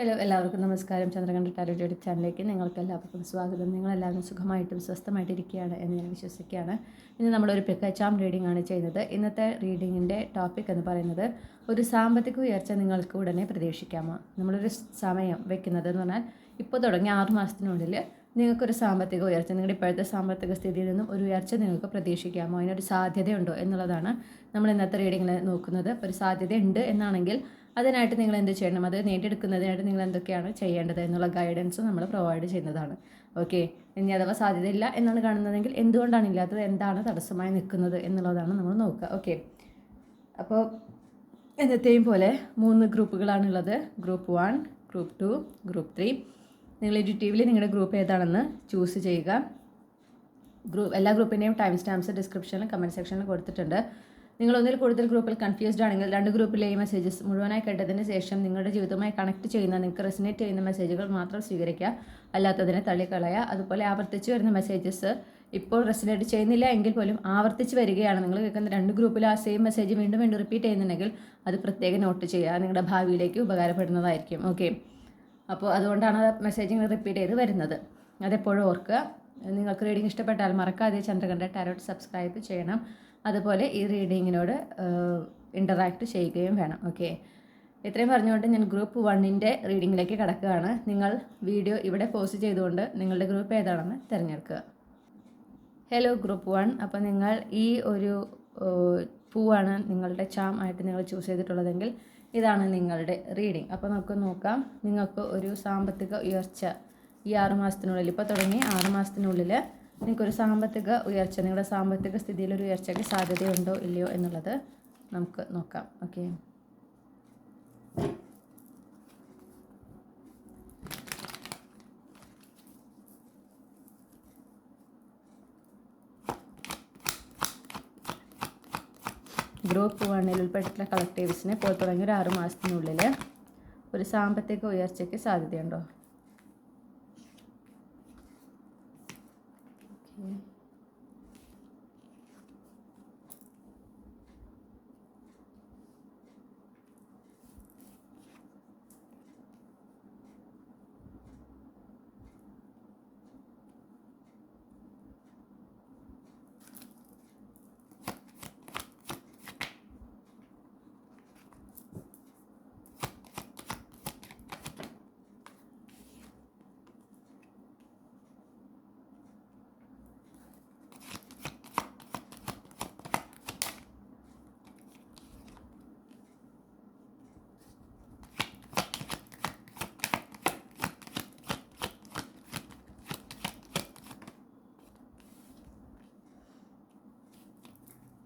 Hello, എല്ലാവർക്കും നമസ്കാരം. Chandrakantha tarot YouTube ചാനലിലേക്ക് നിങ്ങൾക്ക് എല്ലാവർക്കും സ്വാഗതം. നിങ്ങളെല്ലാവരും സുഖമായിട്ടും സ്വസ്ഥമായിട്ടിരിക്കുകയാണ് എന്ന് ഞാൻ വിശ്വസിക്കുകയാണ്. ഇന്ന് നമ്മളൊരു പിക്കാച്ചാം റീഡിംഗ് ആണ് ചെയ്യുന്നത്. ഇന്നത്തെ റീഡിങ്ങിൻ്റെ ടോപ്പിക് എന്ന് പറയുന്നത് ഒരു സാമ്പത്തിക ഉയർച്ച നിങ്ങൾക്ക് ഉടനെ പ്രതീക്ഷിക്കാമോ. നമ്മളൊരു സമയം വെക്കുന്നത് എന്ന് പറഞ്ഞാൽ ഇപ്പോൾ തുടങ്ങി 6 മാസത്തിനുള്ളിൽ നിങ്ങൾക്കൊരു സാമ്പത്തിക ഉയർച്ച, നിങ്ങളുടെ ഇപ്പോഴത്തെ സാമ്പത്തിക സ്ഥിതിയിൽ നിന്നും ഒരു ഉയർച്ച നിങ്ങൾക്ക് പ്രതീക്ഷിക്കാമോ, അതിനൊരു സാധ്യതയുണ്ടോ എന്നുള്ളതാണ് നമ്മൾ ഇന്നത്തെ റീഡിങ്ങിൽ നോക്കുന്നത്. ഒരു സാധ്യതയുണ്ട് എന്നാണെങ്കിൽ അതിനായിട്ട് നിങ്ങൾ എന്ത് ചെയ്യണം, അത് നേടിയെടുക്കുന്നതിനായിട്ട് നിങ്ങൾ എന്തൊക്കെയാണ് ചെയ്യേണ്ടത് എന്നുള്ള ഗൈഡൻസ് നമ്മൾ പ്രൊവൈഡ് ചെയ്യുന്നതാണ്. ഓക്കെ, ഇനി അഥവാ സാധ്യതയില്ല എന്നാണ് കാണുന്നതെങ്കിൽ എന്തുകൊണ്ടാണ് ഇല്ലാത്തത്, എന്താണ് തടസ്സമായി നിൽക്കുന്നത് എന്നുള്ളതാണ് നമ്മൾ നോക്കുക. ഓക്കെ, അപ്പോൾ എന്നത്തെയും പോലെ 3 ഗ്രൂപ്പുകളാണുള്ളത്. Group 1, group 2, group 3. നിങ്ങൾ യൂട്യൂബിൽ നിങ്ങളുടെ ഗ്രൂപ്പ് ഏതാണെന്ന് ചൂസ് ചെയ്യുക. എല്ലാ ഗ്രൂപ്പിൻ്റെയും ടൈം സ്റ്റാമ്പ്സ് ഡിസ്ക്രിപ്ഷനിൽ കമൻറ്റ് സെക്ഷനിൽ കൊടുത്തിട്ടുണ്ട്. നിങ്ങൾ ഒന്നിൽ കൂടുതൽ ഗ്രൂപ്പിൽ കൺഫ്യൂസ്ഡ് ആണെങ്കിൽ 2 ഗ്രൂപ്പിലെയും മെസ്സേജസ് മുഴുവനായി കേട്ടതിന് ശേഷം നിങ്ങളുടെ ജീവിതവുമായി കണക്ട് ചെയ്യുന്ന, നിങ്ങൾക്ക് റെസിനേറ്റ് ചെയ്യുന്ന മെസ്സേജുകൾ മാത്രം സ്വീകരിക്കുക, അല്ലാത്തതിനെ തള്ളിക്കളയുക. അതുപോലെ ആവർത്തിച്ച് വരുന്ന മെസ്സേജസ് ഇപ്പോൾ റെസിനേറ്റ് ചെയ്യുന്നില്ല എങ്കിൽ പോലും ആവർത്തിച്ച് വരികയാണ്, നിങ്ങൾ കേൾക്കുന്ന 2 ഗ്രൂപ്പിൽ ആ സെയിം മെസ്സേജ് വീണ്ടും വീണ്ടും റിപ്പീറ്റ് ചെയ്യുന്നുണ്ടെങ്കിൽ അത് പ്രത്യേകം നോട്ട് ചെയ്യുക, നിങ്ങളുടെ ഭാവിയിലേക്ക് ഉപകാരപ്പെടുന്നതായിരിക്കും. ഓക്കെ, അപ്പോൾ അതുകൊണ്ടാണ് മെസ്സേജ് റിപ്പീറ്റ് ചെയ്ത് വരുന്നത്. അതെപ്പോഴും ഓർക്കുക. നിങ്ങൾക്ക് റീഡിംഗ് ഇഷ്ടപ്പെട്ടാൽ മറക്കാതെ ചന്ദ്രകണ്ഠ ടാരോട്ട് സബ്സ്ക്രൈബ് ചെയ്യണം. അതുപോലെ ഈ റീഡിങ്ങിനോട് ഇൻ്ററാക്ട് ചെയ്യുകയും വേണം. ഓക്കെ, ഇത്രയും പറഞ്ഞുകൊണ്ട് ഞാൻ ഗ്രൂപ്പ് 1ൻ്റെ റീഡിങ്ങിലേക്ക് കടക്കുകയാണ്. നിങ്ങൾ വീഡിയോ ഇവിടെ പോസ്റ്റ് ചെയ്തുകൊണ്ട് നിങ്ങളുടെ ഗ്രൂപ്പ് ഏതാണെന്ന് തിരഞ്ഞെടുക്കുക. Hello group 1. അപ്പോൾ നിങ്ങൾ ഈ ഒരു പൂവാണ് നിങ്ങളുടെ ചാം ആയിട്ട് നിങ്ങൾ ചൂസ് ചെയ്തിട്ടുള്ളതെങ്കിൽ ഇതാണ് നിങ്ങളുടെ റീഡിംഗ്. അപ്പോൾ നമുക്ക് നോക്കാം, നിങ്ങൾക്ക് ഒരു സാമ്പത്തിക ഉയർച്ച ഈ 6 മാസത്തിനുള്ളിൽ, ഇപ്പോൾ തുടങ്ങി 6 മാസത്തിനുള്ളിൽ നിങ്ങൾക്കൊരു സാമ്പത്തിക ഉയർച്ച, നിങ്ങളുടെ സാമ്പത്തിക സ്ഥിതിയിലൊരു ഉയർച്ചയ്ക്ക് സാധ്യതയുണ്ടോ ഇല്ലയോ എന്നുള്ളത് നമുക്ക് നോക്കാം. ഓക്കെ, ഗ്രൂപ്പ് 1ൽ ഉൾപ്പെട്ടിട്ടുള്ള കളക്ടീവ്സിന് ഇപ്പോൾ തുടങ്ങി ഒരു 6 മാസത്തിനുള്ളിൽ ഒരു സാമ്പത്തിക ഉയർച്ചയ്ക്ക് സാധ്യതയുണ്ടോ.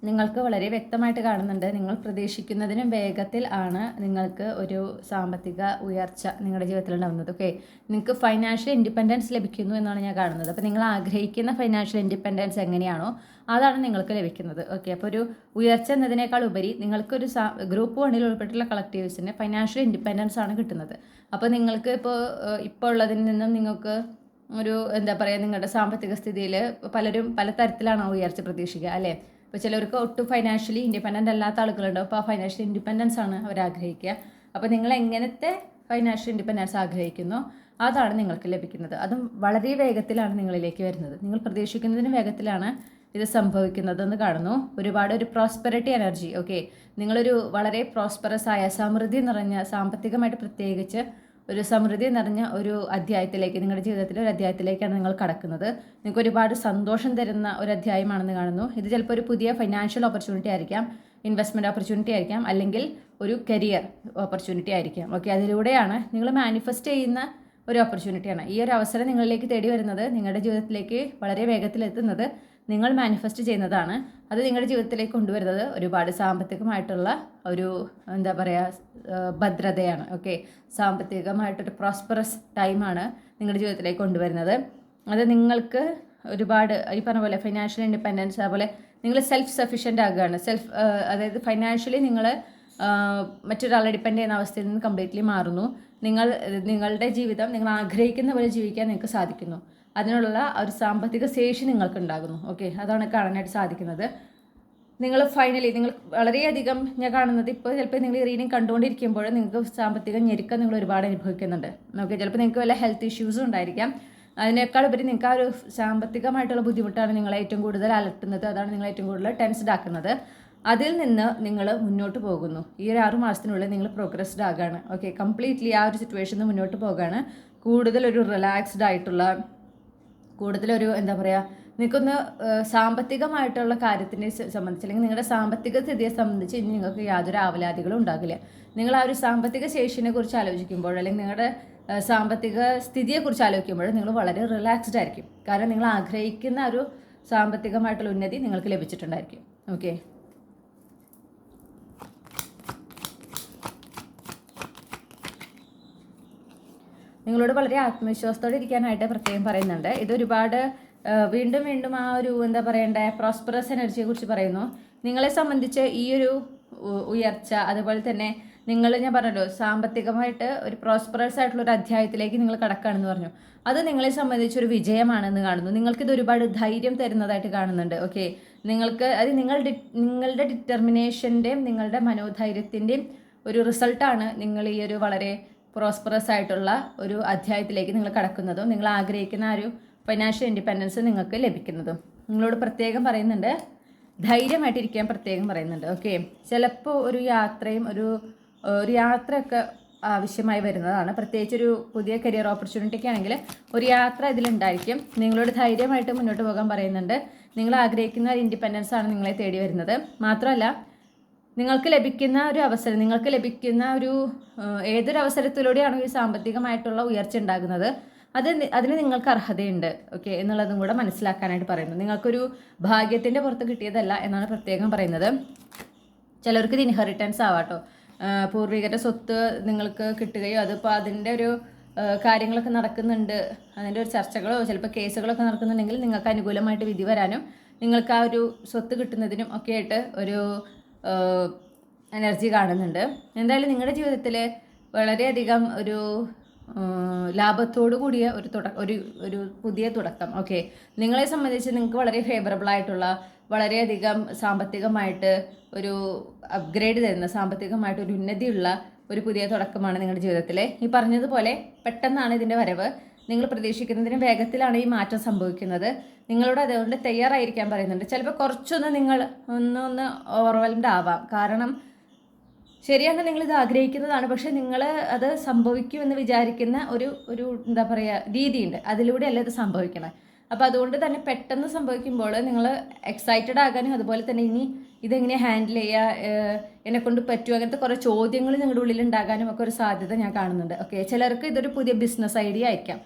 നിങ്ങൾക്ക് വളരെ വ്യക്തമായിട്ട് കാണുന്നുണ്ട്, നിങ്ങൾ പ്രതീക്ഷിക്കുന്നതിനും വേഗത്തിൽ ആണ് നിങ്ങൾക്ക് ഒരു സാമ്പത്തിക ഉയർച്ച നിങ്ങളുടെ ജീവിതത്തിൽ ഉണ്ടാകുന്നത്. ഓക്കെ, നിങ്ങൾക്ക് ഫൈനാൻഷ്യൽ ഇൻഡിപെൻഡൻസ് ലഭിക്കുന്നു എന്നാണ് ഞാൻ കാണുന്നത്. അപ്പോൾ നിങ്ങൾ ആഗ്രഹിക്കുന്ന ഫൈനാൻഷ്യൽ ഇൻഡിപെൻഡൻസ് എങ്ങനെയാണോ അതാണ് നിങ്ങൾക്ക് ലഭിക്കുന്നത്. ഓക്കെ, അപ്പോൾ ഒരു ഉയർച്ച എന്നതിനേക്കാൾ ഉപരി നിങ്ങൾക്കൊരു ഗ്രൂപ്പ് 1ൽ ഉൾപ്പെട്ടിട്ടുള്ള കളക്ടീവ്സിന് ഫൈനാൻഷ്യൽ ഇൻഡിപെൻഡൻസ് ആണ് കിട്ടുന്നത്. അപ്പോൾ നിങ്ങൾക്ക് ഇപ്പോൾ ഉള്ളതിൽ നിന്നും നിങ്ങൾക്ക് ഒരു എന്താ പറയുക, നിങ്ങളുടെ സാമ്പത്തിക സ്ഥിതിയിൽ പലരും പല തരത്തിലാണ് ഉയർച്ച പ്രതീക്ഷിക്കുക, അല്ലേ. ഇപ്പോൾ ചിലർക്ക് ഒട്ടും ഫൈനാൻഷ്യലി ഇൻഡിപെൻഡൻ്റ് അല്ലാത്ത ആളുകളുണ്ടാവും. അപ്പോൾ ആ ഫൈനാൻഷ്യൽ ഇൻഡിപെൻഡൻസ് ആണ് അവർ ആഗ്രഹിക്കുക. അപ്പോൾ നിങ്ങൾ എങ്ങനത്തെ ഫൈനാൻഷ്യൽ ഇൻഡിപെൻഡൻസ് ആഗ്രഹിക്കുന്നോ അതാണ് നിങ്ങൾക്ക് ലഭിക്കുന്നത്. അതും വളരെ വേഗത്തിലാണ് നിങ്ങളിലേക്ക് വരുന്നത്. നിങ്ങൾ പ്രതീക്ഷിക്കുന്നതിന് വേഗത്തിലാണ് ഇത് സംഭവിക്കുന്നതെന്ന് കാണുന്നു. ഒരു പ്രോസ്പെറിറ്റി എനർജി. ഓക്കെ, നിങ്ങളൊരു വളരെ പ്രോസ്പെറസ് ആയ സമൃദ്ധി നിറഞ്ഞ, സാമ്പത്തികമായിട്ട് പ്രത്യേകിച്ച് ഒരു സമൃദ്ധി നിറഞ്ഞ ഒരു അധ്യായത്തിലേക്ക്, നിങ്ങളുടെ ജീവിതത്തിലെ ഒരു അധ്യായത്തിലേക്കാണ് നിങ്ങൾ കടക്കുന്നത്. നിങ്ങൾക്ക് ഒരുപാട് സന്തോഷം തരുന്ന ഒരു അധ്യായമാണെന്ന് കാണുന്നു. ഇത് ചിലപ്പോൾ ഒരു പുതിയ ഫൈനാൻഷ്യൽ ഓപ്പർച്യൂണിറ്റി ആയിരിക്കാം, ഇൻവെസ്റ്റ്മെൻറ്റ് ഓപ്പർച്യൂണിറ്റി ആയിരിക്കാം, അല്ലെങ്കിൽ ഒരു കരിയർ ഓപ്പർച്യൂണിറ്റി ആയിരിക്കാം. ഓക്കെ, അതിലൂടെയാണ് നിങ്ങൾ മാനിഫെസ്റ്റ് ചെയ്യുന്ന ഒരു ഓപ്പർച്യൂണിറ്റിയാണ്. ഈ ഒരു അവസരം നിങ്ങളിലേക്ക് തേടി വരുന്നത്, നിങ്ങളുടെ ജീവിതത്തിലേക്ക് വളരെ വേഗത്തിൽ എത്തുന്നത് നിങ്ങൾ മാനിഫെസ്റ്റ് ചെയ്യുന്നതാണ്. അത് നിങ്ങളുടെ ജീവിതത്തിലേക്ക് കൊണ്ടുവരുന്നത് ഒരുപാട് സാമ്പത്തികമായിട്ടുള്ള ഒരു എന്താ പറയുക ഭദ്രതയാണ്. ഓക്കെ, സാമ്പത്തികമായിട്ടൊരു പ്രോസ്പെറസ് ടൈമാണ് നിങ്ങളുടെ ജീവിതത്തിലേക്ക് കൊണ്ടുവരുന്നത്. അത് നിങ്ങൾക്ക് ഒരുപാട് ഈ പറഞ്ഞ പോലെ ഫൈനാൻഷ്യൽ ഇൻഡിപെൻഡൻസ്, അതുപോലെ നിങ്ങൾ സെൽഫ് സഫിഷ്യൻ്റ് ആകുകയാണ്. അതായത് ഫൈനാൻഷ്യലി നിങ്ങൾ മറ്റൊരാളെ ഡിപ്പെൻഡ് ചെയ്യുന്ന അവസ്ഥയിൽ നിന്ന് കംപ്ലീറ്റ്ലി മാറുന്നു. നിങ്ങളുടെ ജീവിതം നിങ്ങൾ ആഗ്രഹിക്കുന്ന പോലെ ജീവിക്കാൻ നിങ്ങൾക്ക് സാധിക്കുന്നു. അതിനുള്ള ഒരു സാമ്പത്തിക ശേഷി നിങ്ങൾക്കുണ്ടാകുന്നു. ഓക്കെ, അതാണ് കാണാനായിട്ട് സാധിക്കുന്നത്. നിങ്ങൾ ഫൈനലി നിങ്ങൾ വളരെയധികം ഞാൻ കാണുന്നത് ഇപ്പോൾ ചിലപ്പോൾ നിങ്ങൾ ഈ റീഡിങ് കണ്ടുകൊണ്ടിരിക്കുമ്പോൾ നിങ്ങൾക്ക് സാമ്പത്തിക ഞെരുക്കം നിങ്ങൾ ഒരുപാട് അനുഭവിക്കുന്നുണ്ട്. ഓക്കെ, ചിലപ്പോൾ നിങ്ങൾക്ക് വല്ല ഹെൽത്ത് ഇഷ്യൂസും ഉണ്ടായിരിക്കാം. അതിനേക്കാൾ ഉപരി നിങ്ങൾക്ക് ആ ഒരു സാമ്പത്തികമായിട്ടുള്ള ബുദ്ധിമുട്ടാണ് നിങ്ങളെ ഏറ്റവും കൂടുതൽ അലട്ടുന്നത്. അതാണ് നിങ്ങളെ ഏറ്റവും കൂടുതൽ ടെൻസ്ഡ് ആക്കുന്നത്. അതിൽ നിന്ന് നിങ്ങൾ മുന്നോട്ട് പോകുന്നു. ഈ ഒരു 6 മാസത്തിനുള്ളിൽ നിങ്ങൾ പ്രോഗ്രസ്ഡ് ആകാണ്. ഓക്കെ, കംപ്ലീറ്റ്ലി ആ ഒരു സിറ്റുവേഷനിൽ മുന്നോട്ട് പോകാണ്. കൂടുതലൊരു റിലാക്സ്ഡ് ആയിട്ടുള്ള, കൂടുതലൊരു എന്താ പറയുക, നിങ്ങൾക്കൊന്ന് സാമ്പത്തികമായിട്ടുള്ള കാര്യത്തിനെ സംബന്ധിച്ച് അല്ലെങ്കിൽ നിങ്ങളുടെ സാമ്പത്തിക സ്ഥിതിയെ സംബന്ധിച്ച് ഇനി നിങ്ങൾക്ക് യാതൊരു ആവലാതികളും ഉണ്ടാകില്ല. നിങ്ങൾ ആ ഒരു സാമ്പത്തിക ശേഷിനെ കുറിച്ച് ആലോചിക്കുമ്പോൾ അല്ലെങ്കിൽ നിങ്ങളുടെ സാമ്പത്തിക സ്ഥിതിയെക്കുറിച്ച് ആലോചിക്കുമ്പോൾ നിങ്ങൾ വളരെ റിലാക്സ്ഡ് ആയിരിക്കും. കാരണം നിങ്ങൾ ആഗ്രഹിക്കുന്ന ഒരു സാമ്പത്തികമായിട്ടുള്ള ഉന്നതി നിങ്ങൾക്ക് ലഭിച്ചിട്ടുണ്ടായിരിക്കും. ഓക്കെ, നിങ്ങളോട് വളരെ ആത്മവിശ്വാസത്തോടെ ഇരിക്കാനായിട്ട് പ്രത്യേകം പറയുന്നുണ്ട്. ഇതൊരുപാട് വീണ്ടും വീണ്ടും ആ ഒരു എന്താ പറയണ്ടേ, പ്രോസ്പെറസ് എനർജിയെ കുറിച്ച് പറയുന്നു. നിങ്ങളെ സംബന്ധിച്ച് ഈ ഒരു ഉയർച്ച, അതുപോലെ തന്നെ ഞാൻ പറഞ്ഞല്ലോ സാമ്പത്തികമായിട്ട് ഒരു പ്രോസ്പെറസ് ആയിട്ടുള്ള ഒരു അധ്യായത്തിലേക്ക് നിങ്ങൾ കടക്കുകയാണെന്ന് പറഞ്ഞു. അത് നിങ്ങളെ സംബന്ധിച്ചൊരു വിജയമാണെന്ന് കാണുന്നു. നിങ്ങൾക്കിത് ഒരുപാട് ധൈര്യം തരുന്നതായിട്ട് കാണുന്നുണ്ട്. ഓക്കെ, നിങ്ങൾക്ക് അത് നിങ്ങളുടെ ഡിറ്റർമിനേഷൻ്റെയും നിങ്ങളുടെ മനോധൈര്യത്തിൻ്റെയും ഒരു റിസൾട്ടാണ് നിങ്ങൾ ഈ ഒരു വളരെ പ്രോസ്പെറസ് ആയിട്ടുള്ള ഒരു അധ്യായത്തിലേക്ക് നിങ്ങൾ കടക്കുന്നതും നിങ്ങൾ ആഗ്രഹിക്കുന്ന ആ ഒരു ഫൈനാൻഷ്യൽ ഇൻഡിപെൻഡൻസ് നിങ്ങൾക്ക് ലഭിക്കുന്നതും. നിങ്ങളോട് പ്രത്യേകം പറയുന്നുണ്ട്, ധൈര്യമായിട്ടിരിക്കാൻ പ്രത്യേകം പറയുന്നുണ്ട്. ഓക്കെ, ചിലപ്പോൾ ഒരു യാത്രയും ഒരു യാത്രയൊക്കെ ആവശ്യമായി വരുന്നതാണ്. പ്രത്യേകിച്ച് ഒരു പുതിയ കരിയർ ഓപ്പർച്യൂണിറ്റിക്ക് ആണെങ്കിൽ ഒരു യാത്ര ഇതിലുണ്ടായിരിക്കും. നിങ്ങളോട് ധൈര്യമായിട്ട് മുന്നോട്ട് പോകാൻ പറയുന്നുണ്ട്. നിങ്ങൾ ആഗ്രഹിക്കുന്ന ഒരു ഇൻഡിപെൻഡൻസ് ആണ് നിങ്ങളെ തേടി വരുന്നത്. മാത്രമല്ല നിങ്ങൾക്ക് ലഭിക്കുന്ന ഒരു അവസരം, നിങ്ങൾക്ക് ലഭിക്കുന്ന ഒരു ഏതൊരു അവസരത്തിലൂടെയാണ് ഈ സാമ്പത്തികമായിട്ടുള്ള ഉയർച്ച ഉണ്ടാകുന്നത്, അതിന് നിങ്ങൾക്ക് അർഹതയുണ്ട്. ഓക്കെ, എന്നുള്ളതും കൂടെ മനസ്സിലാക്കാനായിട്ട് പറയുന്നു. നിങ്ങൾക്കൊരു ഭാഗ്യത്തിൻ്റെ പുറത്ത് കിട്ടിയതല്ല എന്നാണ് പ്രത്യേകം പറയുന്നത്. ചിലർക്ക് ഇത് ഇൻഹെറിറ്റൻസ് ആവാട്ടോ, പൂർവികരുടെ സ്വത്ത് നിങ്ങൾക്ക് കിട്ടുകയോ അതിപ്പോൾ അതിൻ്റെ ഒരു കാര്യങ്ങളൊക്കെ നടക്കുന്നുണ്ട്, അതിൻ്റെ ഒരു ചർച്ചകളോ ചിലപ്പോൾ കേസുകളൊക്കെ നടക്കുന്നുണ്ടെങ്കിൽ നിങ്ങൾക്ക് അനുകൂലമായിട്ട് വിധി വരാനും നിങ്ങൾക്ക് ആ ഒരു സ്വത്ത് കിട്ടുന്നതിനും ഒക്കെ ആയിട്ട് ഒരു എനർജി കാണുന്നുണ്ട്. എന്തായാലും നിങ്ങളുടെ ജീവിതത്തിൽ വളരെയധികം ഒരു ലാഭത്തോടു കൂടിയ ഒരു പുതിയ തുടക്കം. ഓക്കെ, നിങ്ങളെ സംബന്ധിച്ച് നിങ്ങൾക്ക് വളരെ ഫേവറബിൾ ആയിട്ടുള്ള, വളരെയധികം സാമ്പത്തികമായിട്ട് ഒരു അപ്ഗ്രേഡ് തരുന്ന, സാമ്പത്തികമായിട്ട് ഒരു ഉന്നതിയുള്ള ഒരു പുതിയ തുടക്കമാണ് നിങ്ങളുടെ ജീവിതത്തിൽ. ഈ പറഞ്ഞതുപോലെ പെട്ടെന്നാണ് ഇതിൻ്റെ വരവ്. നിങ്ങൾ പ്രതീക്ഷിക്കുന്നതിന് വേഗത്തിലാണ് ഈ മാറ്റം സംഭവിക്കുന്നത്. നിങ്ങളോട് അതുകൊണ്ട് തയ്യാറായിരിക്കാൻ പറയുന്നുണ്ട്. ചിലപ്പോൾ കുറച്ചൊന്ന് നിങ്ങൾ ഒന്ന് ഓവർവെൽംഡ് ആവാം. കാരണം ശരിയാണ്, നിങ്ങളിത് ആഗ്രഹിക്കുന്നതാണ്. പക്ഷേ നിങ്ങൾ അത് സംഭവിക്കുമെന്ന് വിചാരിക്കുന്ന ഒരു എന്താ പറയുക രീതിയുണ്ട്. അതിലൂടെയല്ല ഇത് സംഭവിക്കണം. അപ്പോൾ അതുകൊണ്ട് തന്നെ പെട്ടെന്ന് സംഭവിക്കുമ്പോൾ നിങ്ങൾ എക്സൈറ്റഡ് ആകാനും അതുപോലെ തന്നെ ഇനി ഇതെങ്ങനെ ഹാൻഡിൽ ചെയ്യുക, എന്നെക്കൊണ്ട് പറ്റുമോ, അങ്ങനത്തെ കുറേ ചോദ്യങ്ങൾ നിങ്ങളുടെ ഉള്ളിൽ ഉണ്ടാകാനും ഒക്കെ ഒരു സാധ്യത ഞാൻ കാണുന്നുണ്ട്. ഓക്കെ, ചിലർക്ക് ഇതൊരു പുതിയ ബിസിനസ് ഐഡിയ ആയിരിക്കാം.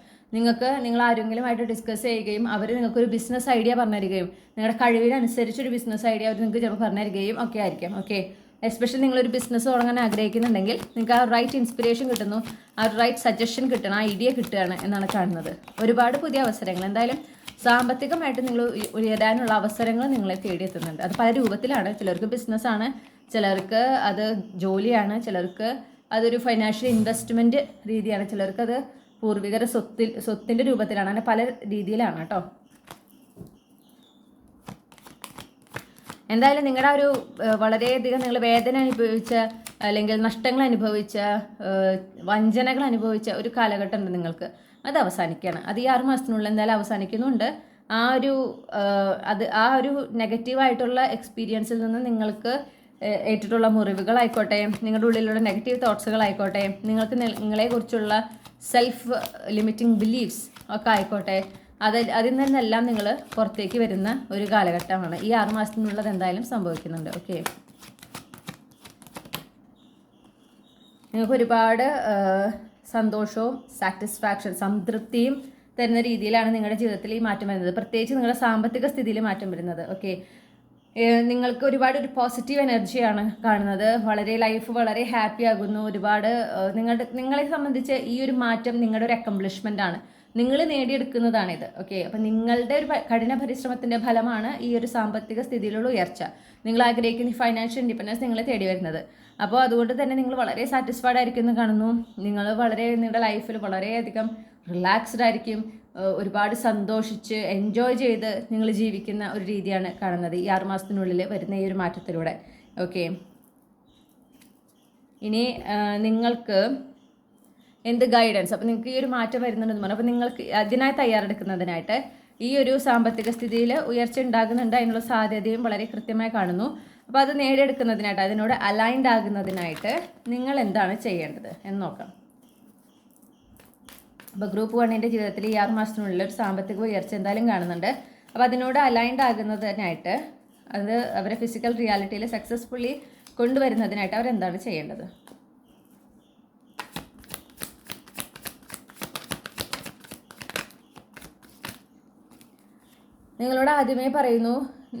നിങ്ങൾ ആരെങ്കിലുമായിട്ട് ഡിസ്കസ് ചെയ്യുകയും അവർ നിങ്ങൾക്കൊരു ബിസിനസ് ഐഡിയ പറഞ്ഞു തരികയും നിങ്ങളുടെ കഴിവിനനുസരിച്ചൊരു ബിസിനസ് ഐഡിയ അവർ നിങ്ങൾക്ക് ചിലപ്പോൾ പറഞ്ഞു തരികയും ഒക്കെ ആയിരിക്കാം. ഓക്കെ, എസ്പെഷ്യലി നിങ്ങളൊരു ബിസിനസ് തുടങ്ങാൻ ആഗ്രഹിക്കുന്നുണ്ടെങ്കിൽ നിങ്ങൾക്ക് ആ റൈറ്റ് ഇൻസ്പിറേഷൻ കിട്ടുന്നു, ആ റൈറ്റ് സജഷൻ കിട്ടണം, ആ ഐഡിയ കിട്ടുകയാണ് എന്നാണ് കാണുന്നത്. ഒരുപാട് പുതിയ അവസരങ്ങൾ, എന്തായാലും സാമ്പത്തികമായിട്ട് നിങ്ങൾ ഉയരാനുള്ള അവസരങ്ങൾ നിങ്ങളെ തേടിയെത്തുന്നുണ്ട്. അത് പല രൂപത്തിലാണ്. ചിലർക്ക് ബിസിനസ്സാണ്, ചിലർക്ക് അത് ജോലിയാണ്, ചിലർക്ക് അതൊരു ഫൈനാൻഷ്യൽ ഇൻവെസ്റ്റ്മെൻറ്റ് രീതിയാണ്, ചിലർക്കത് പൂർവികരുടെ സ്വത്തിൻ്റെ രൂപത്തിലാണ്. അങ്ങനെ പല രീതിയിലാണ് കേട്ടോ. എന്തായാലും നിങ്ങളുടെ ഒരു വളരെയധികം നിങ്ങൾ വേദന അനുഭവിച്ച അല്ലെങ്കിൽ നഷ്ടങ്ങൾ അനുഭവിച്ച വഞ്ചനകൾ അനുഭവിച്ച ഒരു കാലഘട്ടം ഉണ്ട് നിങ്ങൾക്ക്. അത് അവസാനിക്കുകയാണ്. അത് ഈ 6 മാസത്തിനുള്ളിൽ എന്തായാലും അവസാനിക്കുന്നുണ്ട്. ആ ഒരു നെഗറ്റീവായിട്ടുള്ള എക്സ്പീരിയൻസിൽ നിന്ന് നിങ്ങൾക്ക് ഏറ്റിട്ടുള്ള മുറിവുകളായിക്കോട്ടെ, നിങ്ങളുടെ ഉള്ളിലുള്ള നെഗറ്റീവ് തോട്ട്സുകളായിക്കോട്ടെ, നിങ്ങൾക്ക് നിങ്ങളെക്കുറിച്ചുള്ള സെൽഫ് ലിമിറ്റിംഗ് ബിലീഫ്സ് ഒക്കെ ആയിക്കോട്ടെ, അതിൽ നിന്നെല്ലാം നിങ്ങൾ പുറത്തേക്ക് വരുന്ന ഒരു കാലഘട്ടമാണ്. ഈ 6 മാസത്തിനുള്ളത് എന്തായാലും സംഭവിക്കുന്നുണ്ട്. ഓക്കെ, നിങ്ങൾക്ക് ഒരുപാട് സന്തോഷവും സാറ്റിസ്ഫാക്ഷൻ, സംതൃപ്തിയും തരുന്ന രീതിയിലാണ് നിങ്ങളുടെ ജീവിതത്തിൽ ഈ മാറ്റം വരുന്നത്. പ്രത്യേകിച്ച് നിങ്ങളുടെ സാമ്പത്തിക സ്ഥിതിയിൽ മാറ്റം വരുന്നത്. ഓക്കെ, നിങ്ങൾക്ക് ഒരുപാട് ഒരു പോസിറ്റീവ് എനർജിയാണ് കാണുന്നത്. ലൈഫ് വളരെ ഹാപ്പി ആകുന്നു. ഒരുപാട് നിങ്ങളെ സംബന്ധിച്ച് ഈ ഒരു മാറ്റം നിങ്ങളുടെ ഒരു അക്കംപ്ലിഷ്മെൻ്റ് ആണ്, നിങ്ങൾ നേടിയെടുക്കുന്നതാണിത്. ഓക്കെ, അപ്പം നിങ്ങളുടെ ഒരു കഠിന പരിശ്രമത്തിൻ്റെ ഫലമാണ് ഈ ഒരു സാമ്പത്തിക സ്ഥിതിയിലുള്ള ഉയർച്ച. നിങ്ങൾ ആഗ്രഹിക്കുന്ന ഫൈനാൻഷ്യൽ ഇൻഡിപെൻഡൻസ് നിങ്ങളെ തേടി വരുന്നത്. അപ്പോൾ അതുകൊണ്ട് തന്നെ നിങ്ങൾ വളരെ സാറ്റിസ്ഫൈഡ് ആയിരിക്കുമെന്ന് കാണുന്നു. നിങ്ങളുടെ ലൈഫിൽ വളരെയധികം റിലാക്സ്ഡ് ആയിരിക്കും. ഒരുപാട് സന്തോഷിച്ച് എൻജോയ് ചെയ്ത് നിങ്ങൾ ജീവിക്കുന്ന ഒരു രീതിയാണ് കാണുന്നത് ഈ 6 മാസത്തിനുള്ളിൽ വരുന്ന ഈ ഒരു മാറ്റത്തിലൂടെ. ഓക്കെ, ഇനി നിങ്ങൾക്ക് എന്ത് ഗൈഡൻസ്, അപ്പോൾ നിങ്ങൾക്ക് ഈ ഒരു മാറ്റം വരുന്നുണ്ടെന്ന് പറഞ്ഞു. അപ്പോൾ നിങ്ങൾക്ക് അതിനായി തയ്യാറെടുക്കുന്നതിനായിട്ട് ഈ ഒരു സാമ്പത്തിക സ്ഥിതിയിൽ ഉയർച്ച ഉണ്ടാകുന്നുണ്ട്, അതിനുള്ള സാധ്യതയും വളരെ കൃത്യമായി കാണുന്നു. അപ്പോൾ അത് നേടിയെടുക്കുന്നതിനായിട്ട്, അതിനോട് അലൈൻഡ് ആകുന്നതിനായിട്ട് നിങ്ങൾ എന്താണ് ചെയ്യേണ്ടത് എന്ന് നോക്കാം. അപ്പോൾ ഗ്രൂപ്പ് 1ൻ്റെ ജീവിതത്തിൽ ഈ 6 മാസത്തിനുള്ളിൽ ഒരു സാമ്പത്തിക ഉയർച്ച എന്തായാലും കാണുന്നുണ്ട്. അപ്പോൾ അതിനോട് അലൈൻഡ് ആകുന്നതിനായിട്ട്, അത് അവരെ ഫിസിക്കൽ റിയാലിറ്റിയിൽ സക്സസ്ഫുള്ളി കൊണ്ടുവരുന്നതിനായിട്ട് അവരെന്താണ് ചെയ്യേണ്ടത്? നിങ്ങളോട് ആദ്യമേ പറയുന്നു,